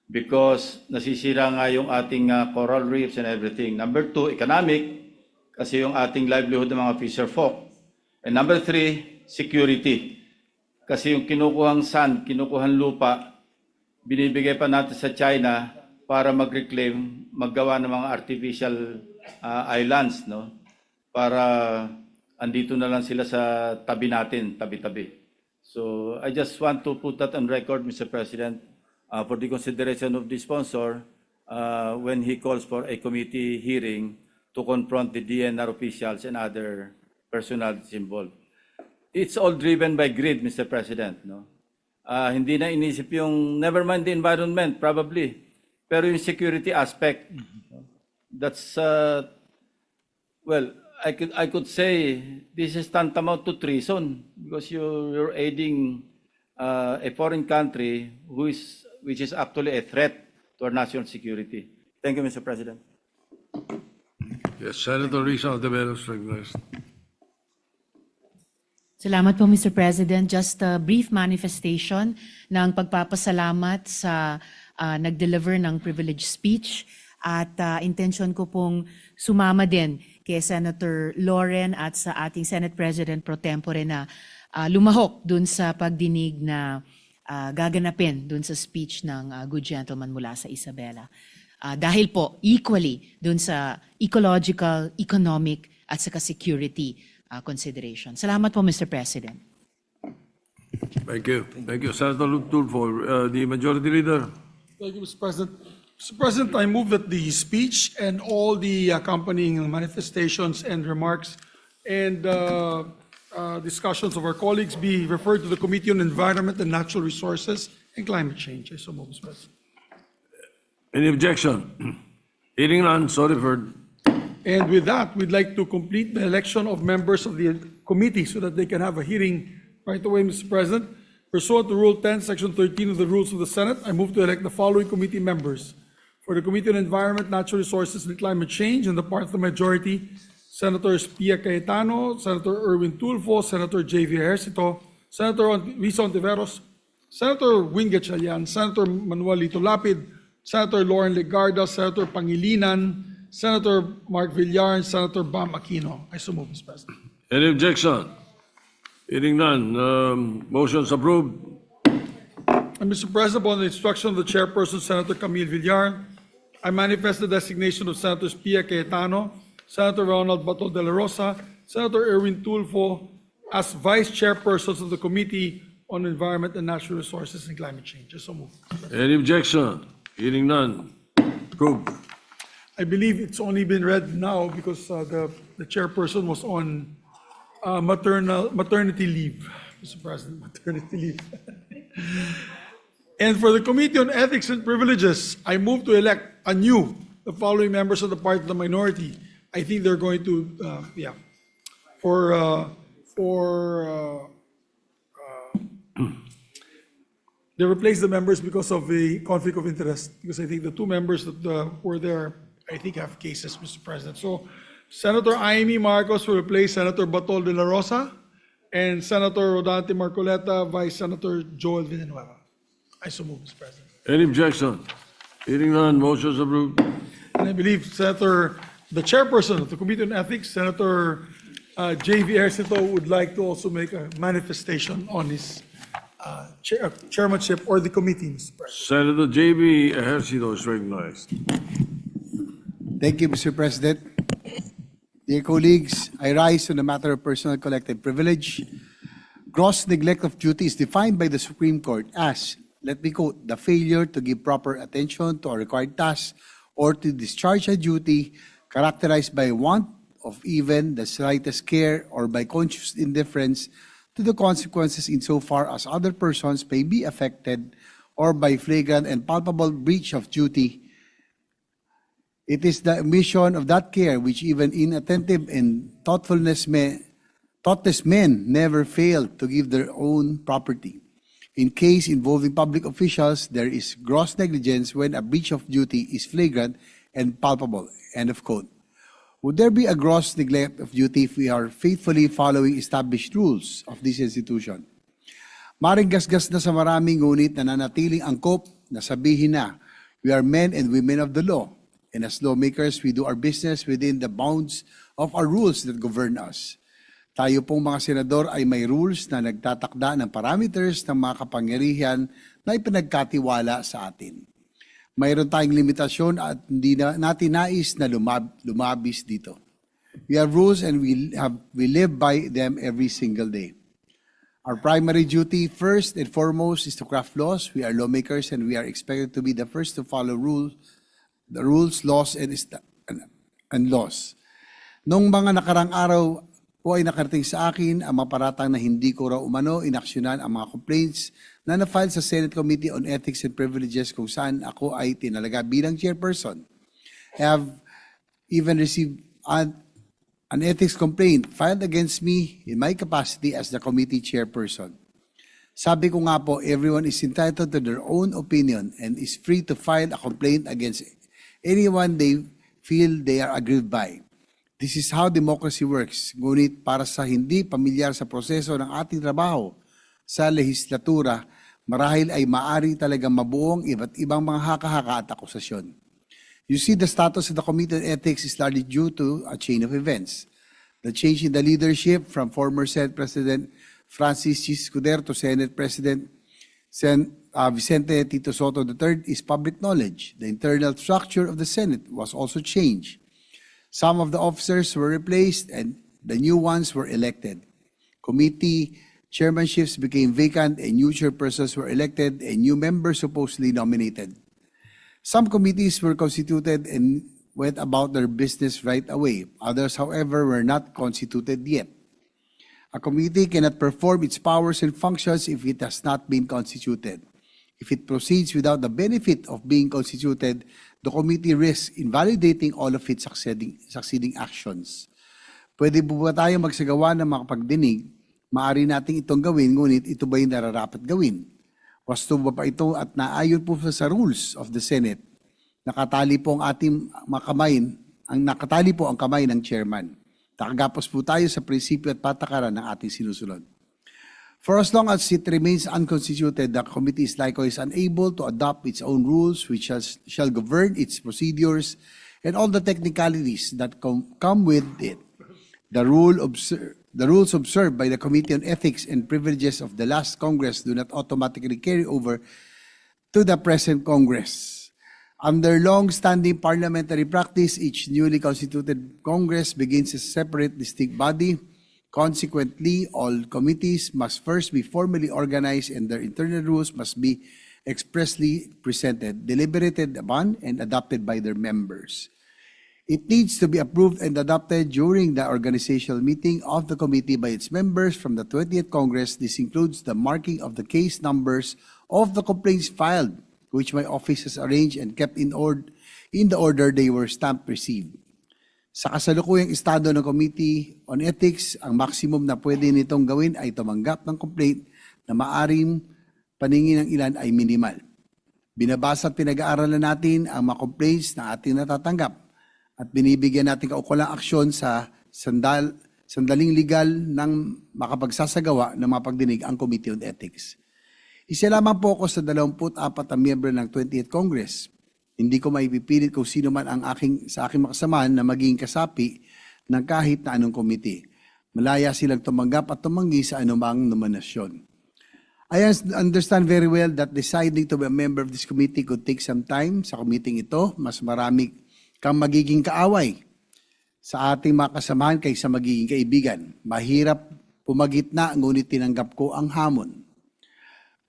L: because nasisira nga yung ating coral reefs and everything. Number 2, economic, kasi yung ating livelihood ng mga fisher folk. And number 3, security. Kasi yung kinukuhang sand, kinukuhang lupa, binibigay pa natin sa China para mag-reclaim, maggawa ng mga artificial islands, no? Para andito na lang sila sa tabi natin, tabi-tabi. So I just want to put that on record, Mr. President, for the consideration of the sponsor when he calls for a committee hearing to confront the DNR officials and other personnel involved. It's all driven by greed, Mr. President. No? Hindi na inisip yung, never mind the environment, probably, pero yung security aspect, that's, well, I could say this is tantamount to treason because you're aiding a foreign country which is actually a threat to our national security. Thank you, Mr. President.
C: Yes, Senator Risa Ontiveros recognized.
K: Salamat po, Mr. President. Just a brief manifestation ng pagpapasalamat sa nag-deliver ng privileged speech, at intention ko pong sumama din kay Senator Loren at sa ating Senate President pro tempore na lumahok dun sa pagdinig na gaganapin dun sa speech ng good gentleman mula sa Isabela. Dahil po equally dun sa ecological, economic at saka security consideration. Salamat po, Mr. President.
C: Thank you. Thank you. Senator Tulfo, the Majority Leader.
D: Thank you, Mr. President. Mr. President, I move that the speech and all the accompanying manifestations and remarks and discussions of our colleagues be referred to the Committee on Environment and Natural Resources and Climate Change. I so move, Mr. President.
C: Any objection? Hearing none, so referred.
D: And with that, we'd like to complete the election of members of the committee so that they can have a hearing right away, Mr. President. Pursuant to Rule 10, Section 13 of the Rules of the Senate, I move to elect the following committee members. For the Committee on Environment, Natural Resources, and Climate Change, on the part of the majority, Senator Pia Cayetano, Senator Erwin Tulfo, Senator J.V. Ejercito, Senator Risa Ontiveros, Senator Wing Gatchalian, Senator Manuel Lito Lapid, Senator Lauren Legarda, Senator Pangilinan, Senator Mark Villar, and Senator Bam Aquino. I so move, Mr. President.
C: Any objection? Hearing none, motion's approved.
D: And Mr. President, upon the instruction of the chairperson, Senator Camille Villar, I manifest the designation of Senators Pia Cayetano, Senator Ronald Bato de la Rosa, Senator Erwin Tulfo as vice chairpersons of the Committee on Environment and Natural Resources and Climate Change. So move.
C: Any objection? Hearing none, approved.
D: I believe it's only been read now because the chairperson was on maternity leave, Mr. President, maternity leave. And for the Committee on Ethics and Privileges, I move to elect anew the following members of the Party of the Minority. I think they're going to, they replaced the members because of the conflict of interest, because I think the two members that were there, I think, have cases, Mr. President. So Senator Amy Marcos will replace Senator Batol de la Rosa, and Senator Rodante Marcoleta, Vice Senator Joel Villanueva. I so move, Mr. President.
C: Any objection? Hearing none, motion's approved.
D: And I believe the chairperson of the Committee on Ethics, Senator J.V. Ejercito, would like to also make a manifestation on his chairmanship or the committee, Mr. President.
C: Senator J.B. Ejercito is recognized.
J: Thank you, Mr. President. Dear colleagues, I rise on the matter of personal collective privilege. Gross neglect of duty is defined by the Supreme Court as, let me quote, the failure to give proper attention to a required task or to discharge a duty characterized by want of even the slightest care or by conscious indifference to the consequences insofar as other persons may be affected or by flagrant and palpable breach of duty. It is the omission of that care which even inattentive and thoughtless men never fail to give their own property. In case involving public officials, there is gross negligence when a breach of duty is flagrant and palpable. End of quote. Would there be a gross neglect of duty if we are faithfully following established rules of this institution? Maring gasgas na sa maraming ngunit nananatiling angkop na sabihin na we are men and women of the law, and as lawmakers, we do our business within the bounds of our rules that govern us. Tayo pong mga senador ay may rules na nagtatakda ng parameters ng mga kapangyarihan na ipinagkatiwala sa atin. Mayroon tayong limitasyon at hindi natin nais na lumabis dito. We have rules and we live by them every single day. Our primary duty, first and foremost, is to craft laws. We are lawmakers and we are expected to be the first to follow the rules, laws, and laws. Noong mga nakarang araw po ay nakarating sa akin ang maparatang na hindi ko raw umano inaksyonan ang mga complaints na na-file sa Senate Committee on Ethics and Privileges kung saan ako ay tinalaga bilang chairperson. I have even received an ethics complaint filed against me in my capacity as the committee chairperson. Sabi ko nga po, everyone is entitled to their own opinion and is free to file a complaint against anyone they feel they are aggrieved by. This is how democracy works. Ngunit para sa hindi pamilyar sa proseso ng ating trabaho sa lehislatura, marahil ay maari talagang mabuong iba't ibang mga haka-haka at akusasyon. You see, the status of the Committee on Ethics is largely due to a chain of events. The change in the leadership from former Senate President Francis C. Escudero to Senate President Vicente Tito Soto III is public knowledge. The internal structure of the Senate was also changed. Some of the officers were replaced and the new ones were elected. Committee chairmanships became vacant and new chairpersons were elected and new members supposedly nominated. Some committees were constituted and went about their business right away. Others, however, were not constituted yet. A committee cannot perform its powers and functions if it has not been constituted. If it proceeds without the benefit of being constituted, the committee risks invalidating all of its succeeding actions. Pwede po ba tayo magsagawa ng mga pagdinig? Maaari nating itong gawin, ngunit ito ba yung nararapat gawin? Wasto ba ito at naayon po sa rules of the Senate? Nakatali po ang ating mga kamay, nakatali po ang kamay ng chairman. Nakagapos po tayo sa prinsipyo at patakaran ng ating sinusunod. For as long as it remains unconstituted, the committee is likewise unable to adopt its own rules which shall govern its procedures and all the technicalities that come with it. The rules observed by the Committee on Ethics and Privileges of the last Congress do not automatically carry over to the present Congress. Under long-standing parliamentary practice, each newly constituted Congress begins as a separate, distinct body. Consequently, all committees must first be formally organized and their internal rules must be expressly presented, deliberated upon, and adopted by their members. It needs to be approved and adopted during the organizational meeting of the committee by its members from the 20th Congress. This includes the marking of the case numbers of the complaints filed, which my office has arranged and kept in the order they were stamped received. Sa kasalukuyang estado ng Committee on Ethics, ang maximum na pwede nitong gawin ay tumanggap ng complaint na maaring paningin ng ilan ay minimal. Binabasa at pinag-aaralan natin ang mga complaints na ating natatanggap at binibigyan natin kaukulang aksyon sa sandaling legal ng makapagsasagawa ng mga pagdinig ang Committee on Ethics. Isa lamang po ako sa 24 na miyembro ng 20th Congress. Hindi ko maipipilit kung sino man ang sa aking makasamahan na maging kasapi ng kahit na anong committee. Malaya silang tumanggap at tumanggi sa anumang nominasyon. I understand very well that deciding to be a member of this committee could take some time. Sa committee ito, mas marami kang magiging kaaway sa ating mga kasamahan kaysa magiging kaibigan. Mahirap pumagitna, ngunit tinanggap ko ang hamon.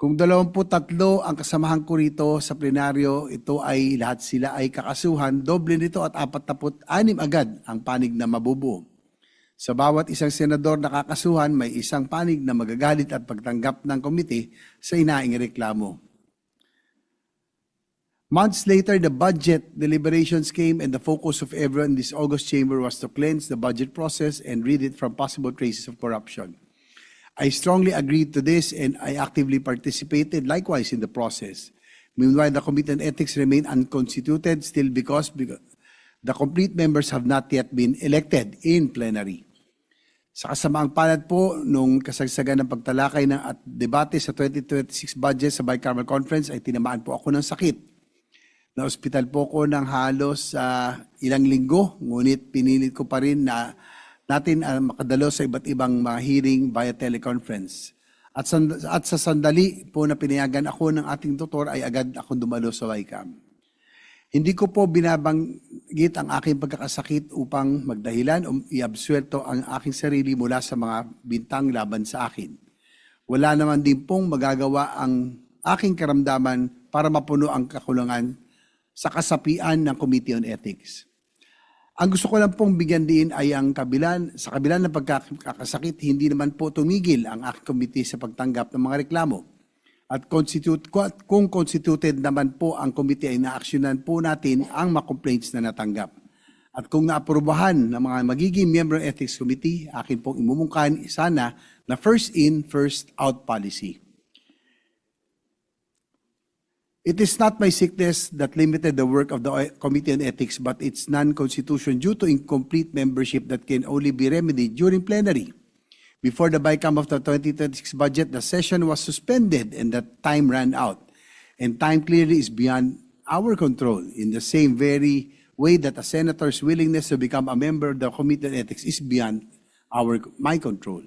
J: Kung 23 ang kasamahan ko rito sa plenaryo, ito ay lahat sila ay kakasuhan, doble nito at 46 agad ang panig na mabubuo. Sa bawat isang senador na kakasuhan, may isang panig na magagalit at pagtanggap ng komite sa inaing reklamo. Months later, the budget deliberations came and the focus of everyone in this August chamber was to cleanse the budget process and rid it from possible traces of corruption. I strongly agreed to this and I actively participated likewise in the process. Meanwhile, the Committee on Ethics remained unconstituted still because the complete members have not yet been elected in plenary. Sa kasamaang palad po, nung kasagsagan ng pagtalakay at debate sa 2026 budget sa Bicameral Conference ay tinamaan po ako ng sakit. Na-hospital po ko ng halos ilang linggo, ngunit pinilit ko pa rin na natin makadalo sa iba't ibang mga hearing via teleconference. At sa sandali po na pinayagan ako ng ating doktor ay agad akong dumalo sa YCAM. Hindi ko po binabanggit ang aking pagkakasakit upang magdahilan o iabsuelto ang aking sarili mula sa mga bintang laban sa akin. Wala naman din pong magagawa ang aking karamdaman para mapuno ang kakulangan sa kasapian ng Committee on Ethics. Ang gusto ko lang pong bigyan din ay sa kabilang ng pagkakasakit, hindi naman po tumigil ang aking committee sa pagtanggap ng mga reklamo. At kung constituted naman po ang committee ay naaksyonan po natin ang mga complaints na natanggap. At kung naaprubahan ng mga magiging member ng Ethics Committee, akin pong imumungkahan sana na first in, first out policy. It is not my sickness that limited the work of the Committee on Ethics, but its non-constitution due to incomplete membership that can only be remedied during plenary. Before the BICAM of the 2026 budget, the session was suspended and the time ran out. And time clearly is beyond our control in the same very way that a senator's willingness to become a member of the Committee on Ethics is beyond my control.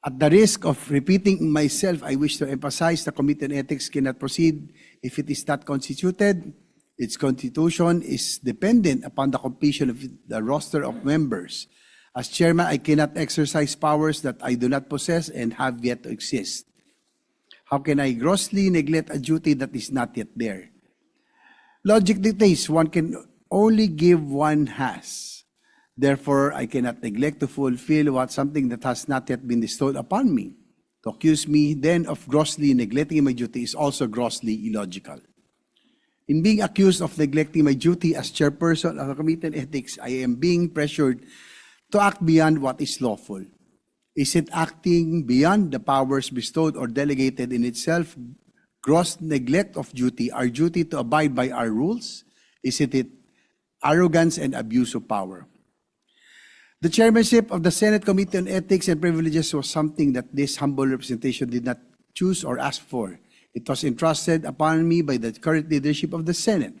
J: At the risk of repeating myself, I wish to emphasize the Committee on Ethics cannot proceed if it is not constituted. Its constitution is dependent upon the completion of the roster of members. As chairman, I cannot exercise powers that I do not possess and have yet to exist. How can I grossly neglect a duty that is not yet there? Logic dictates one can only give one has. Therefore, I cannot neglect to fulfill something that has not yet been bestowed upon me. To accuse me then of grossly neglecting my duty is also grossly illogical. In being accused of neglecting my duty as chairperson of the Committee on Ethics, I am being pressured to act beyond what is lawful. Is it acting beyond the powers bestowed or delegated in itself gross neglect of duty, our duty to abide by our rules? Is it arrogance and abuse of power? The chairmanship of the Senate Committee on Ethics and Privileges was something that this humble representation did not choose or ask for. It was entrusted upon me by the current leadership of the Senate.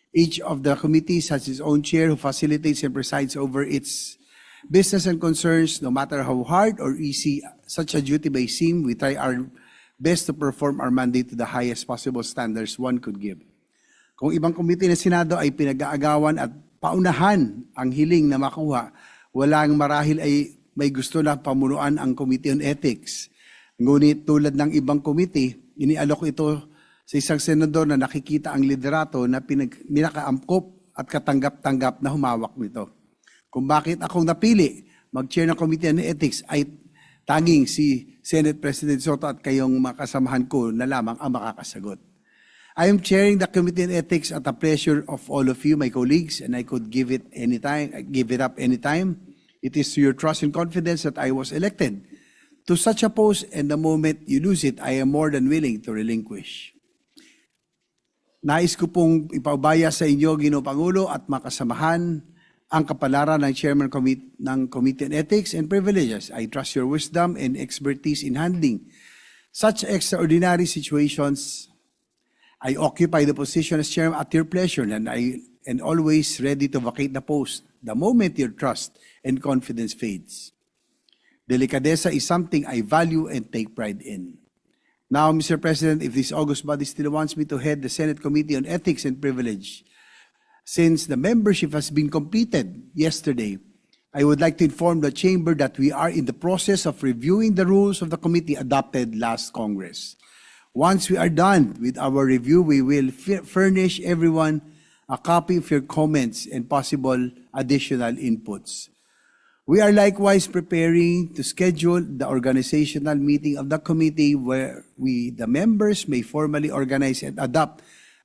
J: Each of the committees has its own chair who facilitates and presides over its business and concerns. No matter how hard or easy such a duty may seem, we try our best to perform our mandate to the highest possible standards one could give. Kung ibang komite ng Senado ay pinag-aagawan at paunahan ang hiling na makuha, walang marahil ay may gusto na pamunuan ang Committee on Ethics. Ngunit tulad ng ibang komite, inialok ito sa isang senador na nakikita ang liderato na minakaangkop at katanggap-tanggap na humawak nito. Kung bakit akong napili mag-chair ng Committee on Ethics ay tanging si Senate President Soto at kayong makasamahan ko na lamang ang makakasagot. I am chairing the Committee on Ethics at the pleasure of all of you, my colleagues, and I could give it up anytime. It is to your trust and confidence that I was elected to such a post, and the moment you lose it, I am more than willing to relinquish. Nais ko pong ipaubaya sa inyo, Ginoong Pangulo, at makasamahan ang kapalaran ng Chairman ng Committee on Ethics and Privileges. I trust your wisdom and expertise in handling such extraordinary situations. I occupy the position as Chairman at your pleasure, and I am always ready to vacate the post the moment your trust and confidence fades. Delicadeza is something I value and take pride in. Now, Mr. President, if this august body still wants me to head the Senate Committee on Ethics and Privilege, since the membership has been completed yesterday, I would like to inform the Chamber that we are in the process of reviewing the rules of the committee adopted last Congress. Once we are done with our review, we will furnish everyone a copy of your comments and possible additional inputs. We are likewise preparing to schedule the organizational meeting of the committee where the members may formally organize and adopt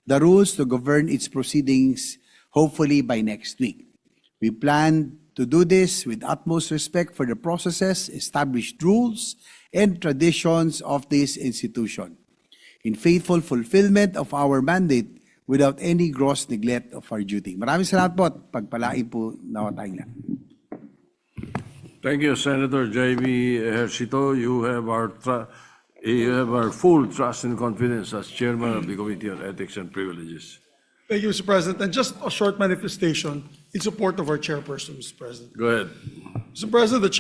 J: the rules to govern its proceedings, hopefully by next week. We plan to do this with utmost respect for the processes, established rules, and traditions of this institution, in faithful fulfillment of our mandate without any gross neglect of our duty. Maraming salamat po at pagpalain po nawa tayong lahat.
C: Thank you, Senator J.B. Ejercito. You have our full trust and confidence as chairman of the Committee on Ethics and Privileges.
D: Thank you, Mr. President. And just a short manifestation in support of our chairperson, Mr. President.
C: Go ahead.
D: Mr. President, the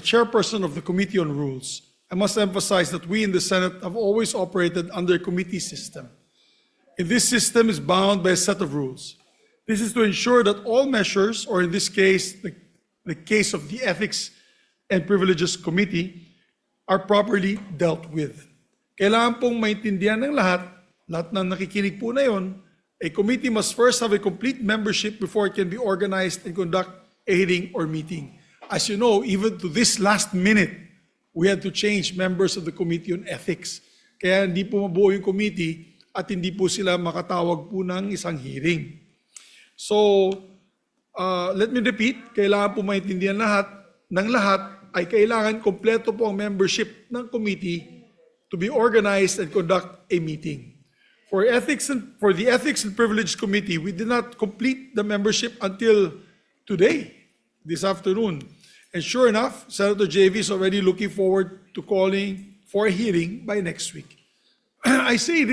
D: chairperson of the Committee on Rules, I must emphasize that we in the Senate have always operated under a committee system. And this system is bound by a set of rules. This is to ensure that all measures, or in this case, the case of the Ethics and Privileges Committee, are properly dealt with. Kailangan pong maintindihan ng lahat na nakikinig po na yon, a committee must first have a complete membership before it can be organized and conduct a hearing or meeting. As you know, even to this last minute, we had to change members of the Committee on Ethics. Kaya hindi po mabuo yung committee at hindi po sila makatawag po ng isang hearing. So, let me repeat, kailangan po maintindihan ng lahat ay kailangan kompleto po ang membership ng committee to be organized and conduct a meeting. For the Ethics and Privilege Committee, we did not complete the membership until today, this afternoon. And sure enough, Senator JV is already looking forward to calling for a hearing by next week. I say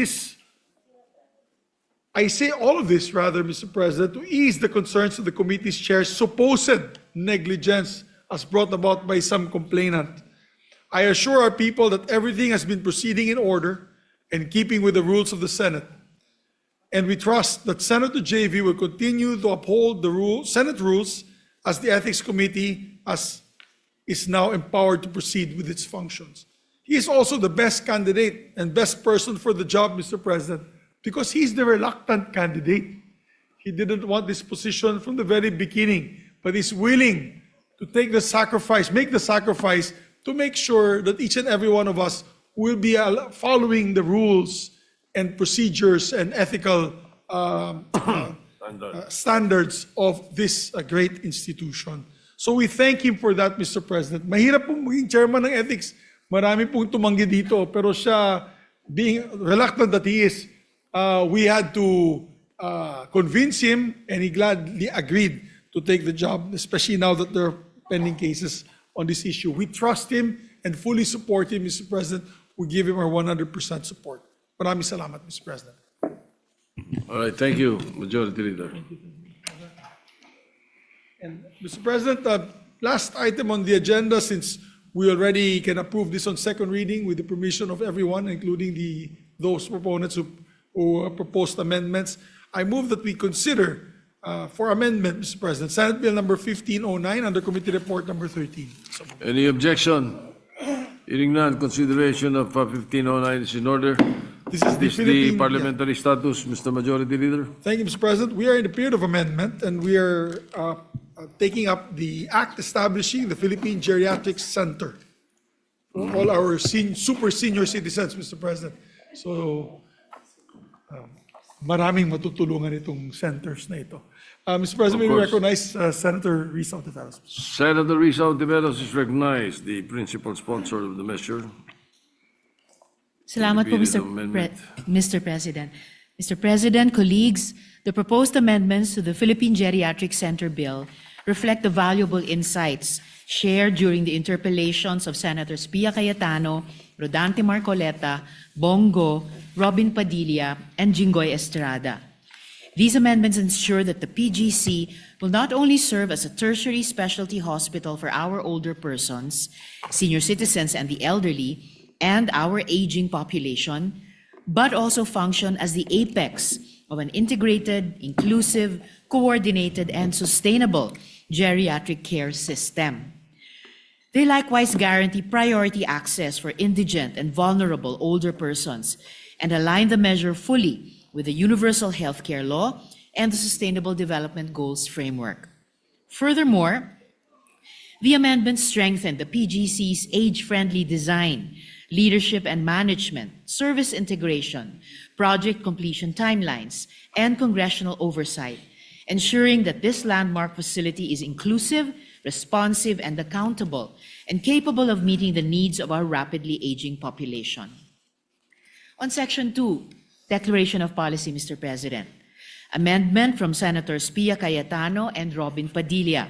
D: all of this, Mr. President, to ease the concerns of the committee's chair's supposed negligence as brought about by some complainant. I assure our people that everything has been proceeding in order in keeping with the rules of the Senate. And we trust that Senator JV will continue to uphold the Senate rules as the Ethics Committee is now empowered to proceed with its functions. He is also the best candidate and best person for the job, Mr. President, because he's the reluctant candidate. He didn't want this position from the very beginning, but he's willing to make the sacrifice to make sure that each and every one of us will be following the rules and procedures and ethical standards of this great institution. So we thank him for that, Mr. President. Mahirap pong maging chairman ng ethics. Marami pong tumanggi dito, pero siya, being reluctant that he is, we had to convince him, and he gladly agreed to take the job, especially now that there are pending cases on this issue. We trust him and fully support him, Mr. President. We give him our 100% support. Maraming salamat, Mr. President.
C: All right, thank you, Majority Leader.
D: And Mr. President, last item on the agenda, since we already can approve this on second reading with the permission of everyone, including those proponents who proposed amendments, I move that we consider for amendment, Mr. President, Senate Bill number 1509 under Committee Report number 13.
C: Any objection? Hearing none, consideration of 1509 is in order.
D: This is the
C: the
D: Philippine-
C: parliamentary status, Mr. Majority Leader.
D: Thank you, Mr. President. We are in a period of amendment, and we are taking up the act establishing the Philippine Geriatric Center for all our super senior citizens, Mr. President. So, maraming matutulungan itong centers na ito. Mr. President,
C: Of
D: may we
C: course.
D: recognize Senator Risa Ontiveros.
C: Senator Risa Ontiveros is recognized, the principal sponsor of the measure.
S: Salamat po,
C: Defeated amendment.
S: Mr. President. Mr. President, colleagues, the proposed amendments to the Philippine Geriatric Center Bill reflect the valuable insights shared during the interpellations of Senators Pia Cayetano, Rodante Marcoleta, Bongo, Robin Padilla, and Jinggoy Estrada. These amendments ensure that the PGC will not only serve as a tertiary specialty hospital for our older persons, senior citizens, and the elderly, and our aging population, but also function as the apex of an integrated, inclusive, coordinated, and sustainable geriatric care system. They likewise guarantee priority access for indigent and vulnerable older persons and align the measure fully with the Universal Healthcare Law and the Sustainable Development Goals framework. Furthermore, the amendments strengthen the PGC's age-friendly design, leadership and management, service integration, project completion timelines, and congressional oversight, ensuring that this landmark facility is inclusive, responsive, and accountable, and capable of meeting the needs of our rapidly aging population. On Section 2, Declaration of Policy, Mr. President, amendment from Senators Pia Cayetano and Robin Padilla,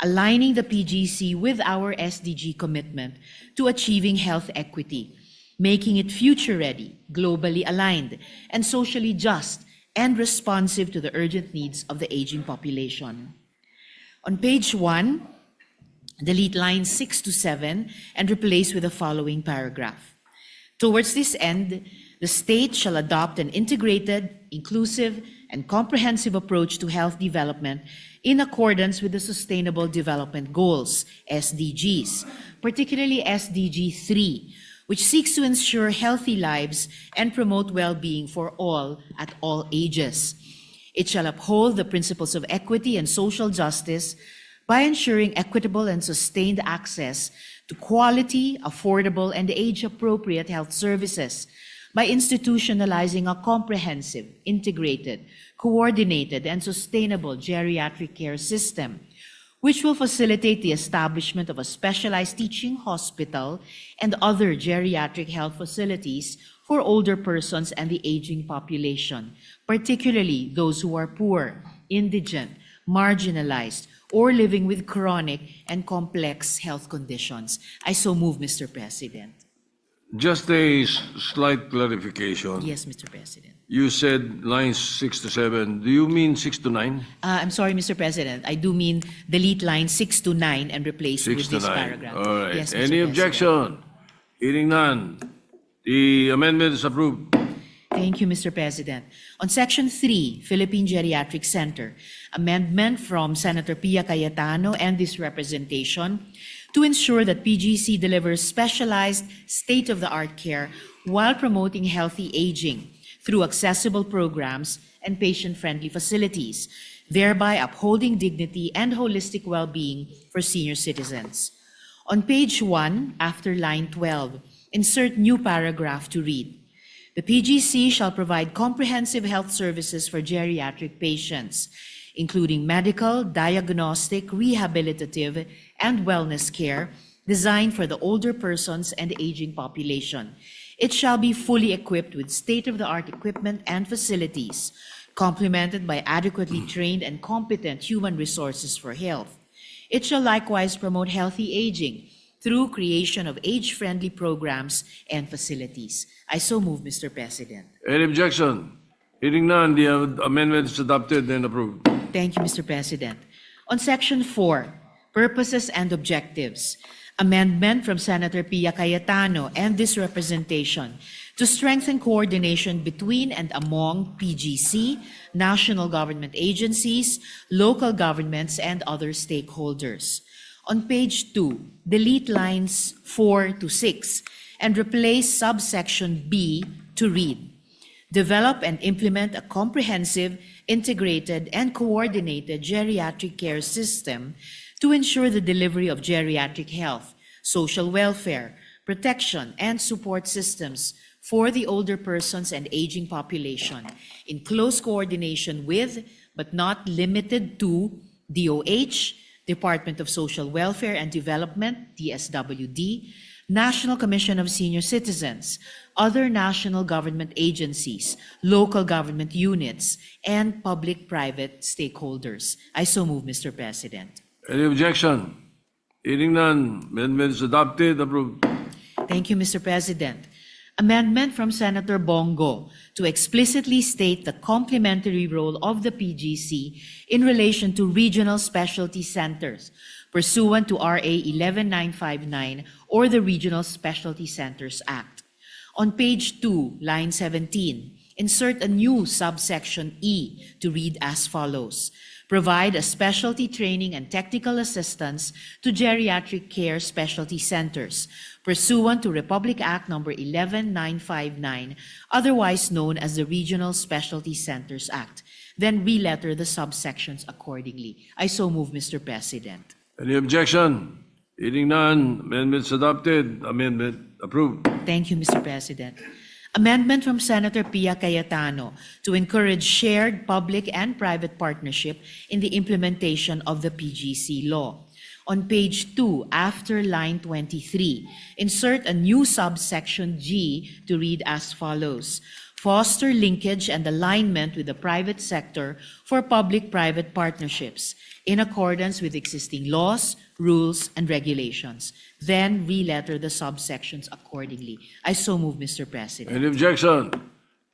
S: aligning the PGC with our SDG commitment to achieving health equity, making it future-ready, globally aligned, and socially just and responsive to the urgent needs of the aging population. On page 1, delete lines 6 to 7 and replace with the following paragraph. Towards this end, the state shall adopt an integrated, inclusive, and comprehensive approach to health development in accordance with the Sustainable Development Goals, SDGs, particularly SDG 3, which seeks to ensure healthy lives and promote well-being for all at all ages. It shall uphold the principles of equity and social justice by ensuring equitable and sustained access to quality, affordable, and age-appropriate health services by institutionalizing a comprehensive, integrated, coordinated, and sustainable geriatric care system, which will facilitate the establishment of a specialized teaching hospital and other geriatric health facilities for older persons and the aging population, particularly those who are poor, indigent, marginalized, or living with chronic and complex health conditions. I so move, Mr. President.
C: Just a slight clarification.
S: Yes, Mr. President.
C: You said lines 6 to 7. Do you mean 6 to 9?
S: I'm sorry, Mr. President. I do mean delete lines 6 to 9 and replace
C: 6
S: with
C: to
S: this
C: 9.
S: paragraph.
C: All right.
S: Yes, Mr.
C: Any
S: President.
C: objection? Hearing none. The amendment is approved.
S: Thank you, Mr. President. On Section 3, Philippine Geriatric Center, amendment from Senator Pia Cayetano and this representation to ensure that PGC delivers specialized, state-of-the-art care while promoting healthy aging through accessible programs and patient-friendly facilities, thereby upholding dignity and holistic well-being for senior citizens. On page 1, after line 12, insert new paragraph to read, "The PGC shall provide comprehensive health services for geriatric patients, including medical, diagnostic, rehabilitative, and wellness care designed for the older persons and aging population. It shall be fully equipped with state-of-the-art equipment and facilities complemented by adequately trained and competent human resources for health. It shall likewise promote healthy aging through creation of age-friendly programs and facilities. I so move, Mr. President.
C: Any objection? Hearing none, the amendment is adopted and approved.
S: Thank you, Mr. President. On Section 4, Purposes and Objectives, amendment from Senator Pia Cayetano and this representation to strengthen coordination between and among PGC, national government agencies, local governments, and other stakeholders. On page 2, delete lines 4 to 6 and replace subsection B to read, develop and implement a comprehensive, integrated, and coordinated geriatric care system to ensure the delivery of geriatric health, social welfare, protection, and support systems for the older persons and aging population in close coordination with, but not limited to, DOH, Department of Social Welfare and Development, DSWD, National Commission of Senior Citizens, other national government agencies, local government units, and public-private stakeholders. I so move, Mr. President.
C: Any objection? Hearing none, amendment is adopted, approved.
S: Thank you, Mr. President. Amendment from Senator Bongo to explicitly state the complementary role of the PGC in relation to regional specialty centers pursuant to RA 11959 or the Regional Specialty Centers Act. On page 2, line 17, insert a new subsection E to read as follows. Provide a specialty training and technical assistance to geriatric care specialty centers pursuant to Republic Act No. 11959, otherwise known as the Regional Specialty Centers Act. Then re-letter the subsections accordingly. I so move, Mr. President.
C: Any objection? Hearing none, amendment is adopted, amendment approved.
S: Thank you, Mr. President. Amendment from Senator Pia Cayetano to encourage shared public and private partnership in the implementation of the PGC law. On page 2, after line 23, insert a new subsection G to read as follows. Foster linkage and alignment with the private sector for public-private partnerships in accordance with existing laws, rules, and regulations. Then re-letter the subsections accordingly. I so move, Mr. President.
C: Any objection?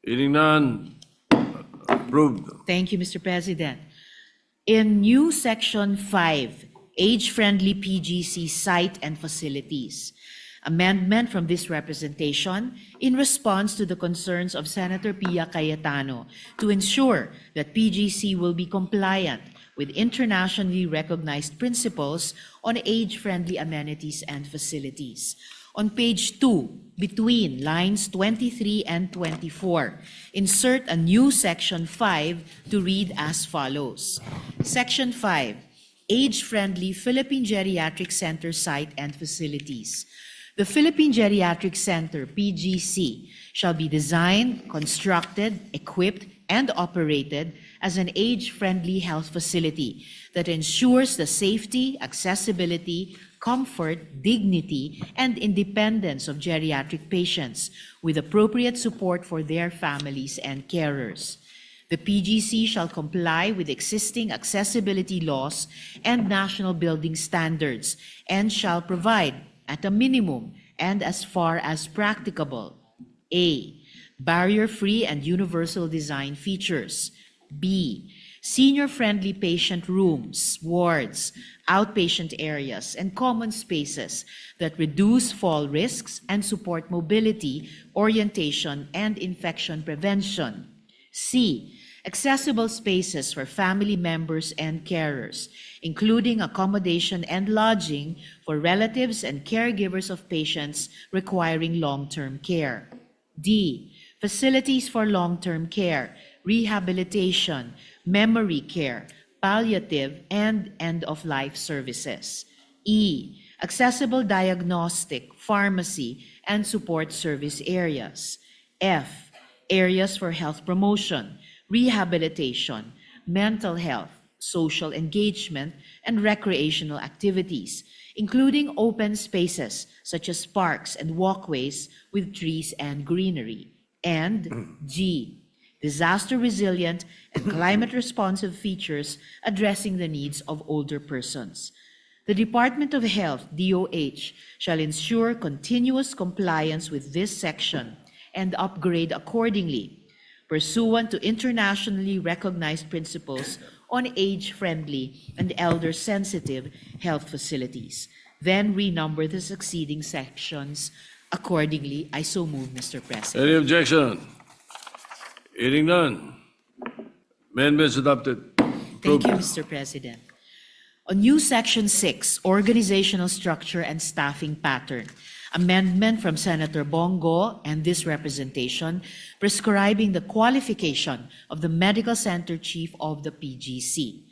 C: Hearing none, approved.
S: Thank you, Mr. President. In new section 5, age-friendly PGC site and facilities, amendment from this representation in response to the concerns of Senator Pia Cayetano to ensure that PGC will be compliant with internationally recognized principles on age-friendly amenities and facilities. On page 2, between lines 23 and 24, insert a new section 5 to read as follows. Section 5, age-friendly Philippine Geriatric Center site and facilities. The Philippine Geriatric Center, PGC, shall be designed, constructed, equipped, and operated as an age-friendly health facility that ensures the safety, accessibility, comfort, dignity, and independence of geriatric patients with appropriate support for their families and carers. The PGC shall comply with existing accessibility laws and national building standards and shall provide, at a minimum and as far as practicable, A, barrier-free and universal design features, B, senior-friendly patient rooms, wards, outpatient areas, and common spaces that reduce fall risks and support mobility, orientation, and infection prevention, C, accessible spaces for family members and carers, including accommodation and lodging for relatives and caregivers of patients requiring long-term care. D, facilities for long-term care, rehabilitation, memory care, palliative, and end-of-life services. E, accessible diagnostic, pharmacy, and support service areas. F, areas for health promotion, rehabilitation, mental health, social engagement, and recreational activities, including open spaces such as parks and walkways with trees and greenery. And G, disaster resilient, and climate responsive features addressing the needs of older persons. The Department of Health, DOH, shall ensure continuous compliance with this section and upgrade accordingly, pursuant to internationally recognized principles on age-friendly and elder-sensitive health facilities. Then renumber the succeeding sections accordingly. I so move, Mr. President.
C: Any objection? Hearing none. Amendments adopted.
S: Thank you, Mr. President. On new Section 6, Organizational Structure and Staffing Pattern, amendment from Senator Bongo and this representation prescribing the qualification of the Medical Center Chief of the PGC.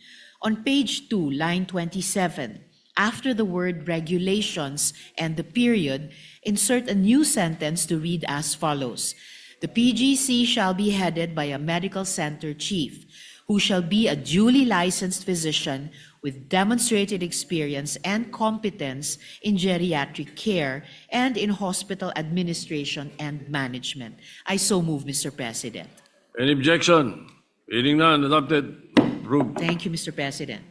S: On page 2, line 27, after the word regulations and the period, insert a new sentence to read as follows. The PGC shall be headed by a medical center chief, who shall be a duly licensed physician with demonstrated experience and competence in geriatric care and in hospital administration and management. I so move, Mr. President.
C: Any objection? Hearing none. Adopted. Approved.
S: Thank you, Mr. President.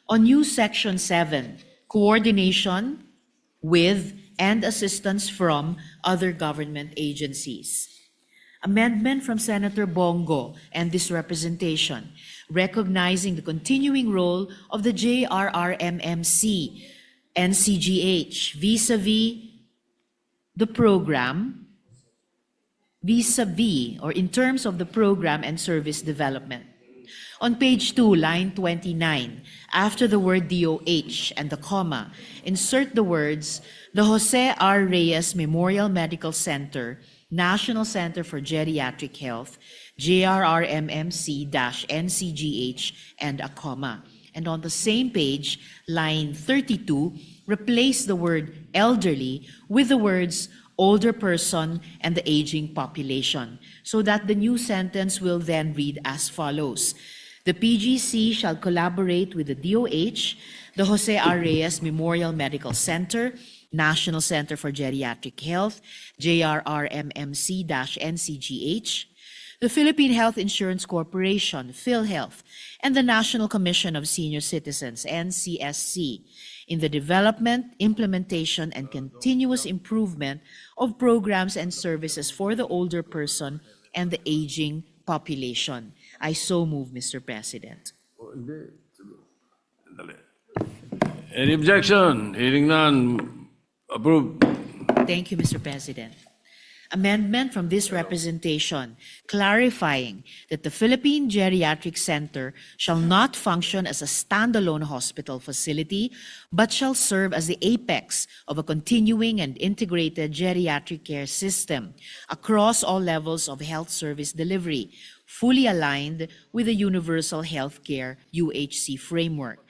S: On new Section 7, coordination with and assistance from other government agencies. Amendment from Senator Bongo and this representation, recognizing the continuing role of the JRRMMC, NCGH, vis-a-vis the program, or in terms of the program and service development. On page 2, line 29, after the word DOH and the comma, insert the words, the Jose R. Reyes Memorial Medical Center, National Center for Geriatric Health, JRRMMC-NCGH, and a comma. And on the same page, line 32, replace the word elderly with the words older person and the aging population, so that the new sentence will then read as follows. The PGC shall collaborate with the DOH, the Jose R. Reyes Memorial Medical Center, National Center for Geriatric Health, JRRMMC-NCGH, the Philippine Health Insurance Corporation, PhilHealth, and the National Commission of Senior Citizens, NCSC, in the development, implementation, and continuous improvement of programs and services for the older person and the aging population. I so move, Mr. President.
C: Any objection? Hearing none. Approved.
S: Thank you, Mr. President. Amendment from this representation clarifying that the Philippine Geriatric Center shall not function as a standalone hospital facility, but shall serve as the apex of a continuing and integrated geriatric care system across all levels of health service delivery, fully aligned with the Universal Healthcare UHC framework.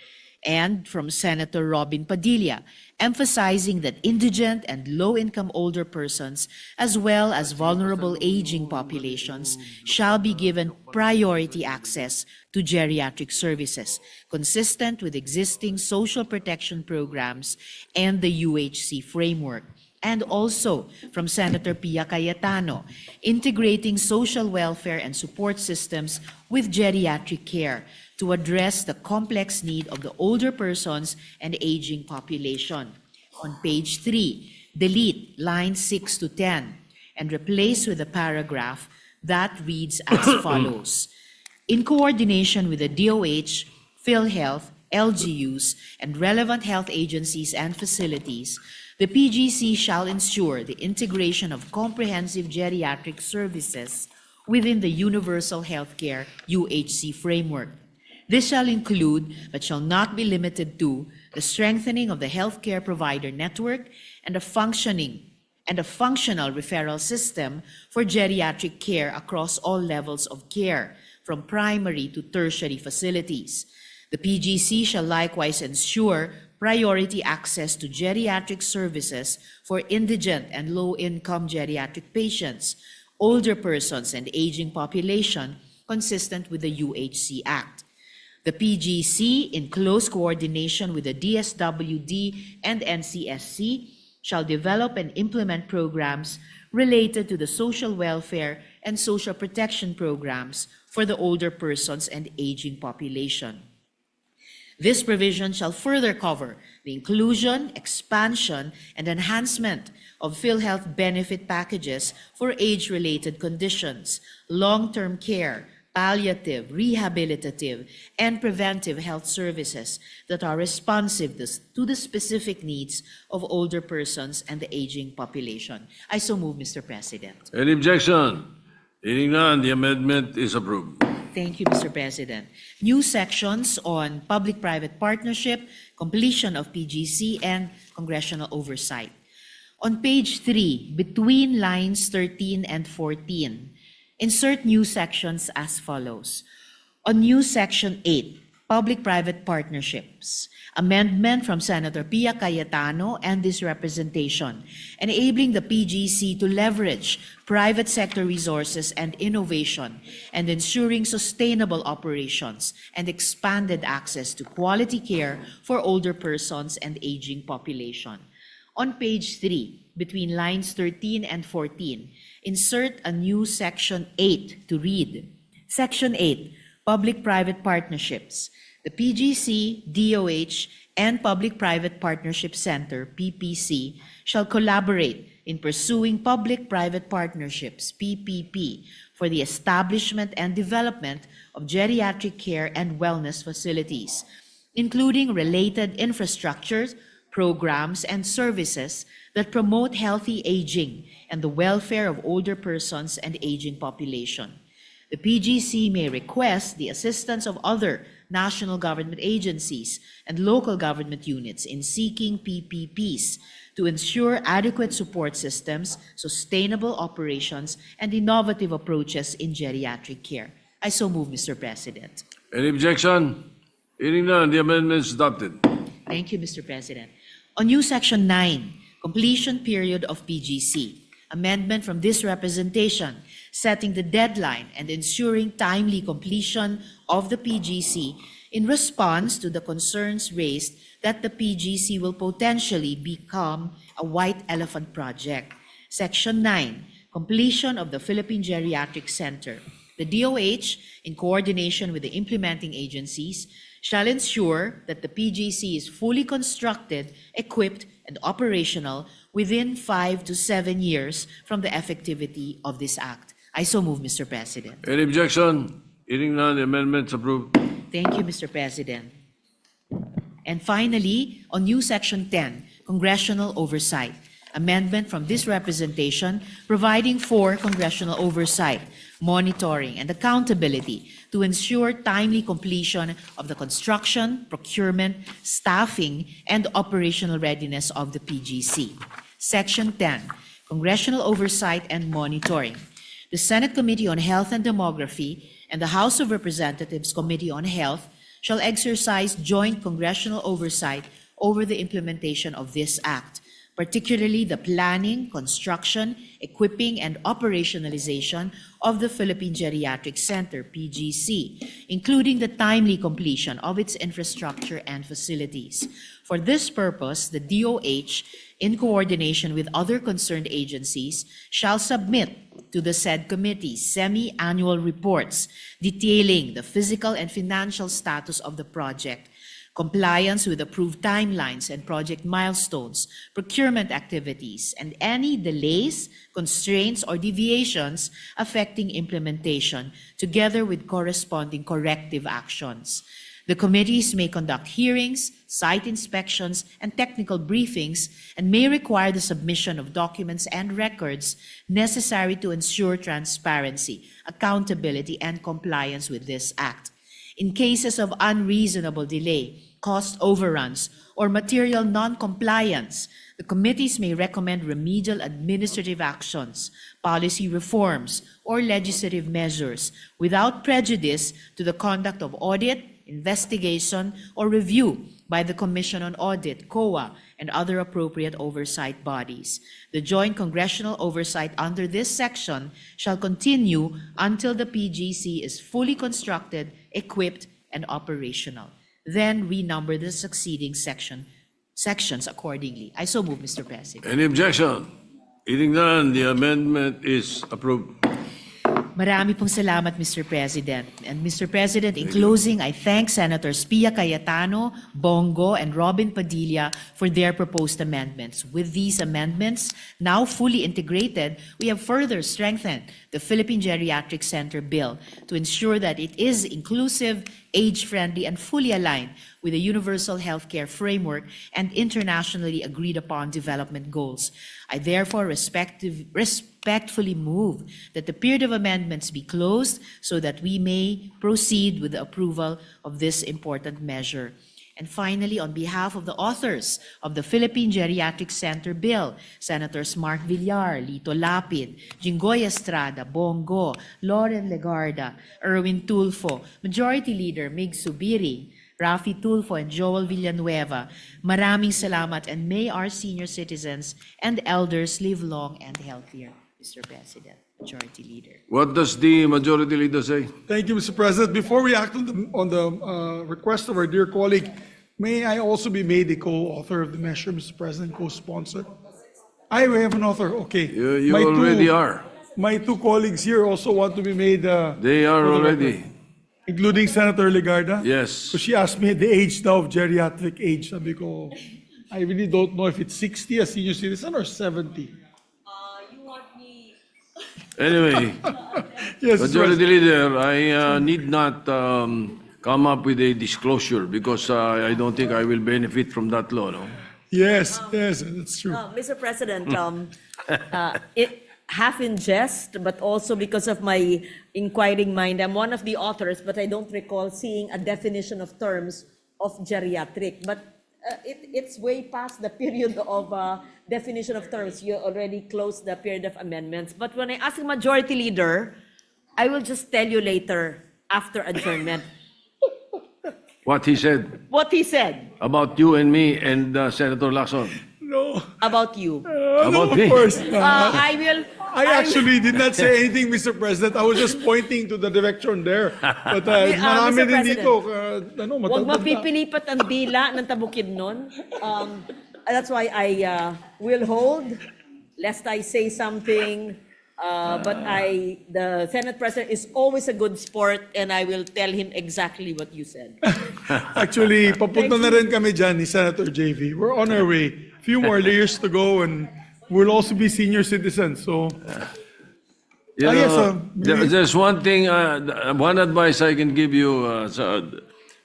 S: And from Senator Robin Padilla, emphasizing that indigent and low-income older persons, as well as vulnerable aging populations, shall be given priority access to geriatric services, consistent with existing social protection programs and the UHC framework. And also from Senator Pia Cayetano, integrating social welfare and support systems with geriatric care to address the complex need of the older persons and aging population. On page 3, delete lines 6 to 10 and replace with a paragraph that reads as follows. In coordination with the DOH, PhilHealth, LGUs, and relevant health agencies and facilities, the PGC shall ensure the integration of comprehensive geriatric services within the Universal Healthcare UHC framework. This shall include, but shall not be limited to, the strengthening of the healthcare provider network and a functional referral system for geriatric care across all levels of care, from primary to tertiary facilities. The PGC shall likewise ensure priority access to geriatric services for indigent and low-income geriatric patients, older persons, and aging population, consistent with the UHC Act. The PGC, in close coordination with the DSWD and NCSC, shall develop and implement programs related to the social welfare and social protection programs for the older persons and aging population. This provision shall further cover the inclusion, expansion, and enhancement of PhilHealth benefit packages for age-related conditions, long-term care, palliative, rehabilitative, and preventive health services that are responsive to the specific needs of older persons and the aging population. I so move, Mr. President.
C: Any objection? Hearing none, the amendment is approved.
S: Thank you, Mr. President. New sections on public-private partnership, completion of PGC, and congressional oversight. On page 3, between lines 13 and 14, insert new sections as follows. On new section 8, public-private partnerships, amendment from Senator Pia Cayetano and this representation, enabling the PGC to leverage private sector resources and innovation and ensuring sustainable operations and expanded access to quality care for older persons and aging population. On page 3, between lines 13 and 14, insert a new section 8 to read. Section 8, public-private partnerships. The PGC, DOH, and Public-Private Partnership Center, PPC, shall collaborate in pursuing public-private partnerships, PPP, for the establishment and development of geriatric care and wellness facilities, including related infrastructures, programs, and services that promote healthy aging and the welfare of older persons and aging population. The PGC may request the assistance of other national government agencies and local government units in seeking PPPs to ensure adequate support systems, sustainable operations, and innovative approaches in geriatric care. I so move, Mr. President.
C: Any objection? Hearing none, the amendment is adopted.
S: Thank you, Mr. President. On new section 9, completion period of PGC, amendment from this representation, setting the deadline and ensuring timely completion of the PGC in response to the concerns raised that the PGC will potentially become a white elephant project. Section 9, completion of the Philippine Geriatric Center. The DOH, in coordination with the implementing agencies, shall ensure that the PGC is fully constructed, equipped, and operational within 5 to 7 years from the effectivity of this act. I so move, Mr. President.
C: Any objection? Hearing none, the amendment is approved.
S: Thank you, Mr. President. And finally, on new section 10, congressional oversight. Amendment from this representation providing for congressional oversight, monitoring, and accountability to ensure timely completion of the construction, procurement, staffing, and operational readiness of the PGC. Section 10, congressional oversight and monitoring. The Senate Committee on Health and Demography and the House of Representatives Committee on Health shall exercise joint congressional oversight over the implementation of this act, particularly the planning, construction, equipping, and operationalization of the Philippine Geriatric Center, PGC, including the timely completion of its infrastructure and facilities. For this purpose, the DOH, in coordination with other concerned agencies, shall submit to the said committee semi-annual reports detailing the physical and financial status of the project, compliance with approved timelines and project milestones, procurement activities, and any delays, constraints, or deviations affecting implementation, together with corresponding corrective actions. The committees may conduct hearings, site inspections, and technical briefings, and may require the submission of documents and records necessary to ensure transparency, accountability, and compliance with this act. In cases of unreasonable delay, cost overruns, or material non-compliance, the committees may recommend remedial administrative actions, policy reforms, or legislative measures without prejudice to the conduct of audit, investigation, or review by the Commission on Audit, COA, and other appropriate oversight bodies. The joint congressional oversight under this section shall continue until the PGC is fully constructed, equipped, and operational. Then renumber the succeeding sections accordingly. I so move, Mr. President.
C: Any objection? Hearing none, the amendment is approved.
S: Marami pong salamat, Mr. President. And Mr. President, in closing, I thank Senators Pia Cayetano, Bongo, and Robin Padilla for their proposed amendments. With these amendments, now fully integrated, we have further strengthened the Philippine Geriatric Center Bill to ensure that it is inclusive, age-friendly, and fully aligned with the universal healthcare framework and internationally agreed upon development goals. I therefore respectfully move that the period of amendments be closed so that we may proceed with the approval of this important measure. And finally, on behalf of the authors of the Philippine Geriatric Center Bill, Senators Mark Villar, Lito Lapid, Jinggoy Estrada, Bongo, Loren Legarda, Erwin Tulfo, Majority Leader Mig Subiri, Rafi Tulfo, and Joel Villanueva, maraming salamat, and may our senior citizens and elders live long and healthier, Mr. President. Majority Leader.
C: What does the Majority Leader say?
D: Thank you, Mr. President. Before we act on the request of our dear colleague, may I also be made a co-author of the measure, Mr. President, co-sponsor? I have an author, okay.
C: You already are.
D: My two colleagues here also want to be made.
C: They are already.
D: Including Senator Legarda?
C: Yes.
D: So she asked me the age now of geriatric age. Sabi ko, I really don't know if it's 60 as senior citizen or 70.
C: Anyway,
D: Yes,
C: Majority
D: President.
C: Leader, I need not come up with a disclosure because I don't think I will benefit from that law, no?
D: Yes, that's true.
Q: Mr. President, half in jest, but also because of my inquiring mind, I'm one of the authors, but I don't recall seeing a definition of terms of geriatric. But it's way past the period of definition of terms. You already closed the period of amendments. But when I ask the Majority Leader, I will just tell you later after adjournment.
C: What he said
Q: What he said
C: about you and me and Senator Lacson.
D: No.
Q: about you.
C: About
D: no,
C: me?
D: of course not.
Q: I
D: I actually did not say anything, Mr. President. I was just pointing to the direction there. But marami
Q: Mr.
D: din dito.
Q: Huwag mapipilipat ang dila ng Tabukidnon. That's why I will hold, lest I say something. But the Senate President is always a good sport, and I will tell him exactly what you said.
D: Actually, papunta na rin kami dyan ni Senator JV. We're on our way. Few more years to go, and we'll also be senior citizens. So,
C: You know, there's one thing, one advice I can give you,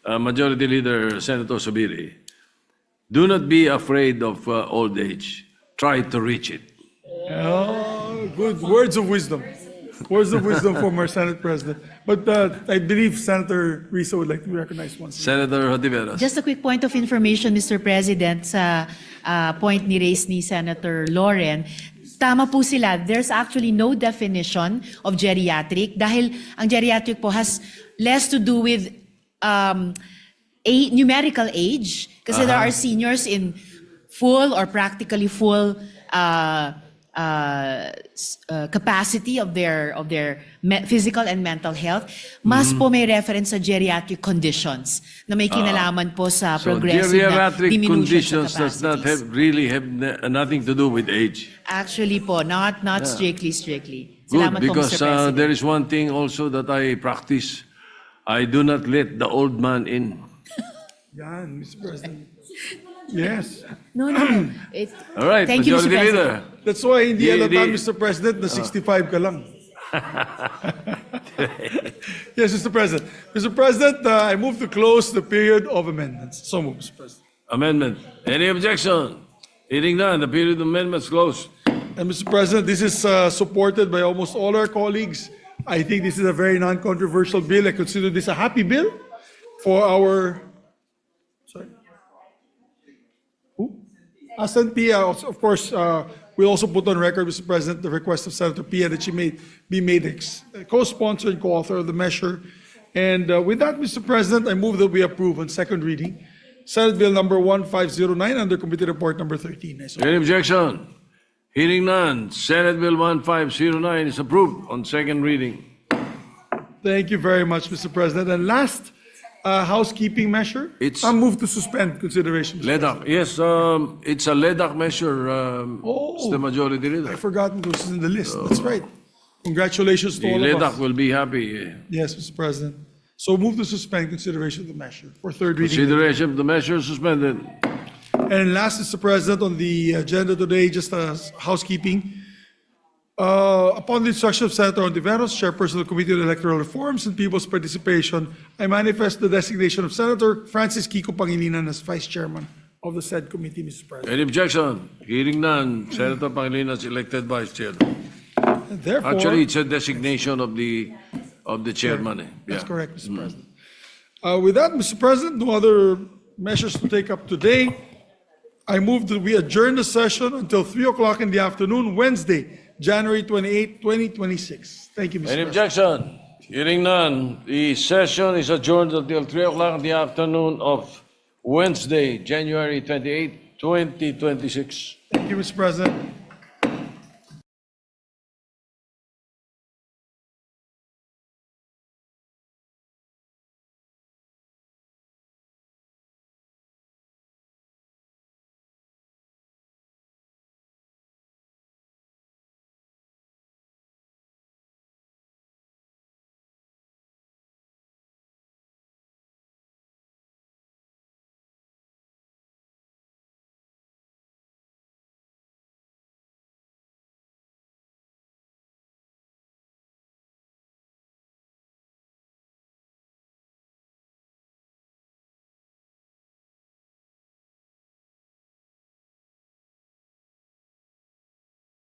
C: Majority Leader Senator Subiri. Do not be afraid of old age. Try to reach it.
D: oh, good words of wisdom. Words of wisdom from our Senate President. But I believe Senator Risa would like to be recognized once again.
C: Senator Hontiveros.
S: Just a quick point of information, Mr. President, sa point ni raise ni Senator Loren. Tama po sila. There's actually no definition of geriatric dahil ang geriatric po has less to do with numerical age kasi there are seniors in full or practically full capacity of their physical and mental health. Mas po may reference sa geriatric conditions na may kinalaman po sa
C: So
S: progressive na
C: geriatric
S: diminution
C: conditions
S: sa
C: does not
S: capacities.
C: have nothing to do with age.
S: Actually po, not strictly.
C: Good,
S: Salamat po,
C: because
S: Mr. President.
C: there is one thing also that I practice. I do not let the old man in.
D: Yan, Mr. President. Yes.
S: No.
C: All right,
S: Thank you, Mr.
C: Majority Leader.
S: President.
D: That's why hindi
C: Di-
D: alata,
C: di-
D: Mr. President, na 65 ka lang. Yes, Mr. President. Mr. President, I move to close the period of amendments. So move, Mr. President.
C: Amendment. Any objection? Hearing none, the period of amendments closed.
D: And Mr. President, this is supported by almost all our colleagues. I think this is a very non-controversial bill. I consider this a happy bill for our... Sorry. Who? Asan Pia, of course, we'll also put on record, Mr. President, the request of Senator Pia that she may be made a co-sponsor and co-author of the measure. And with that, Mr. President, I move that we approve on second reading Senate Bill number 1509 under Committee Report number 13.
C: Any objection? Hearing none, Senate Bill 1509 is approved on second reading.
D: Thank you very much, Mr. President. And last housekeeping measure, I move to suspend consideration.
C: LEDAC, yes, it's a LEDAC measure, Mr. Majority Leader.
D: I forgot this is in the list. That's right. Congratulations to
C: The
D: all of
C: LEDAC
D: us.
C: will be happy.
D: Yes, Mr. President. So move to suspend consideration of the measure for third reading.
C: Consideration of the measure suspended.
D: And last, Mr. President, on the agenda today, just as housekeeping. Upon the instruction of Senator Ontiveros, Chairperson of the Committee on Electoral Reforms and People's Participation, I manifest the designation of Senator Francis Kiko Pangilinan as Vice Chairman of the said committee, Mr. President.
C: Any objection? Hearing none, Senator Pangilinan is elected Vice Chair.
D: And therefore,
C: Actually, it's a designation of the chairman.
D: that's
C: Yeah.
D: correct, Mr. President. With that, Mr. President, no other measures to take up today. I move that we adjourn the session until 3 o'clock in the afternoon, Wednesday, January 28, 2026. Thank you, Mr.
C: Any
D: President.
C: objection? Hearing none, the session is adjourned until 3 o'clock in the afternoon of Wednesday, January 28, 2026.
D: Thank you, Mr. President.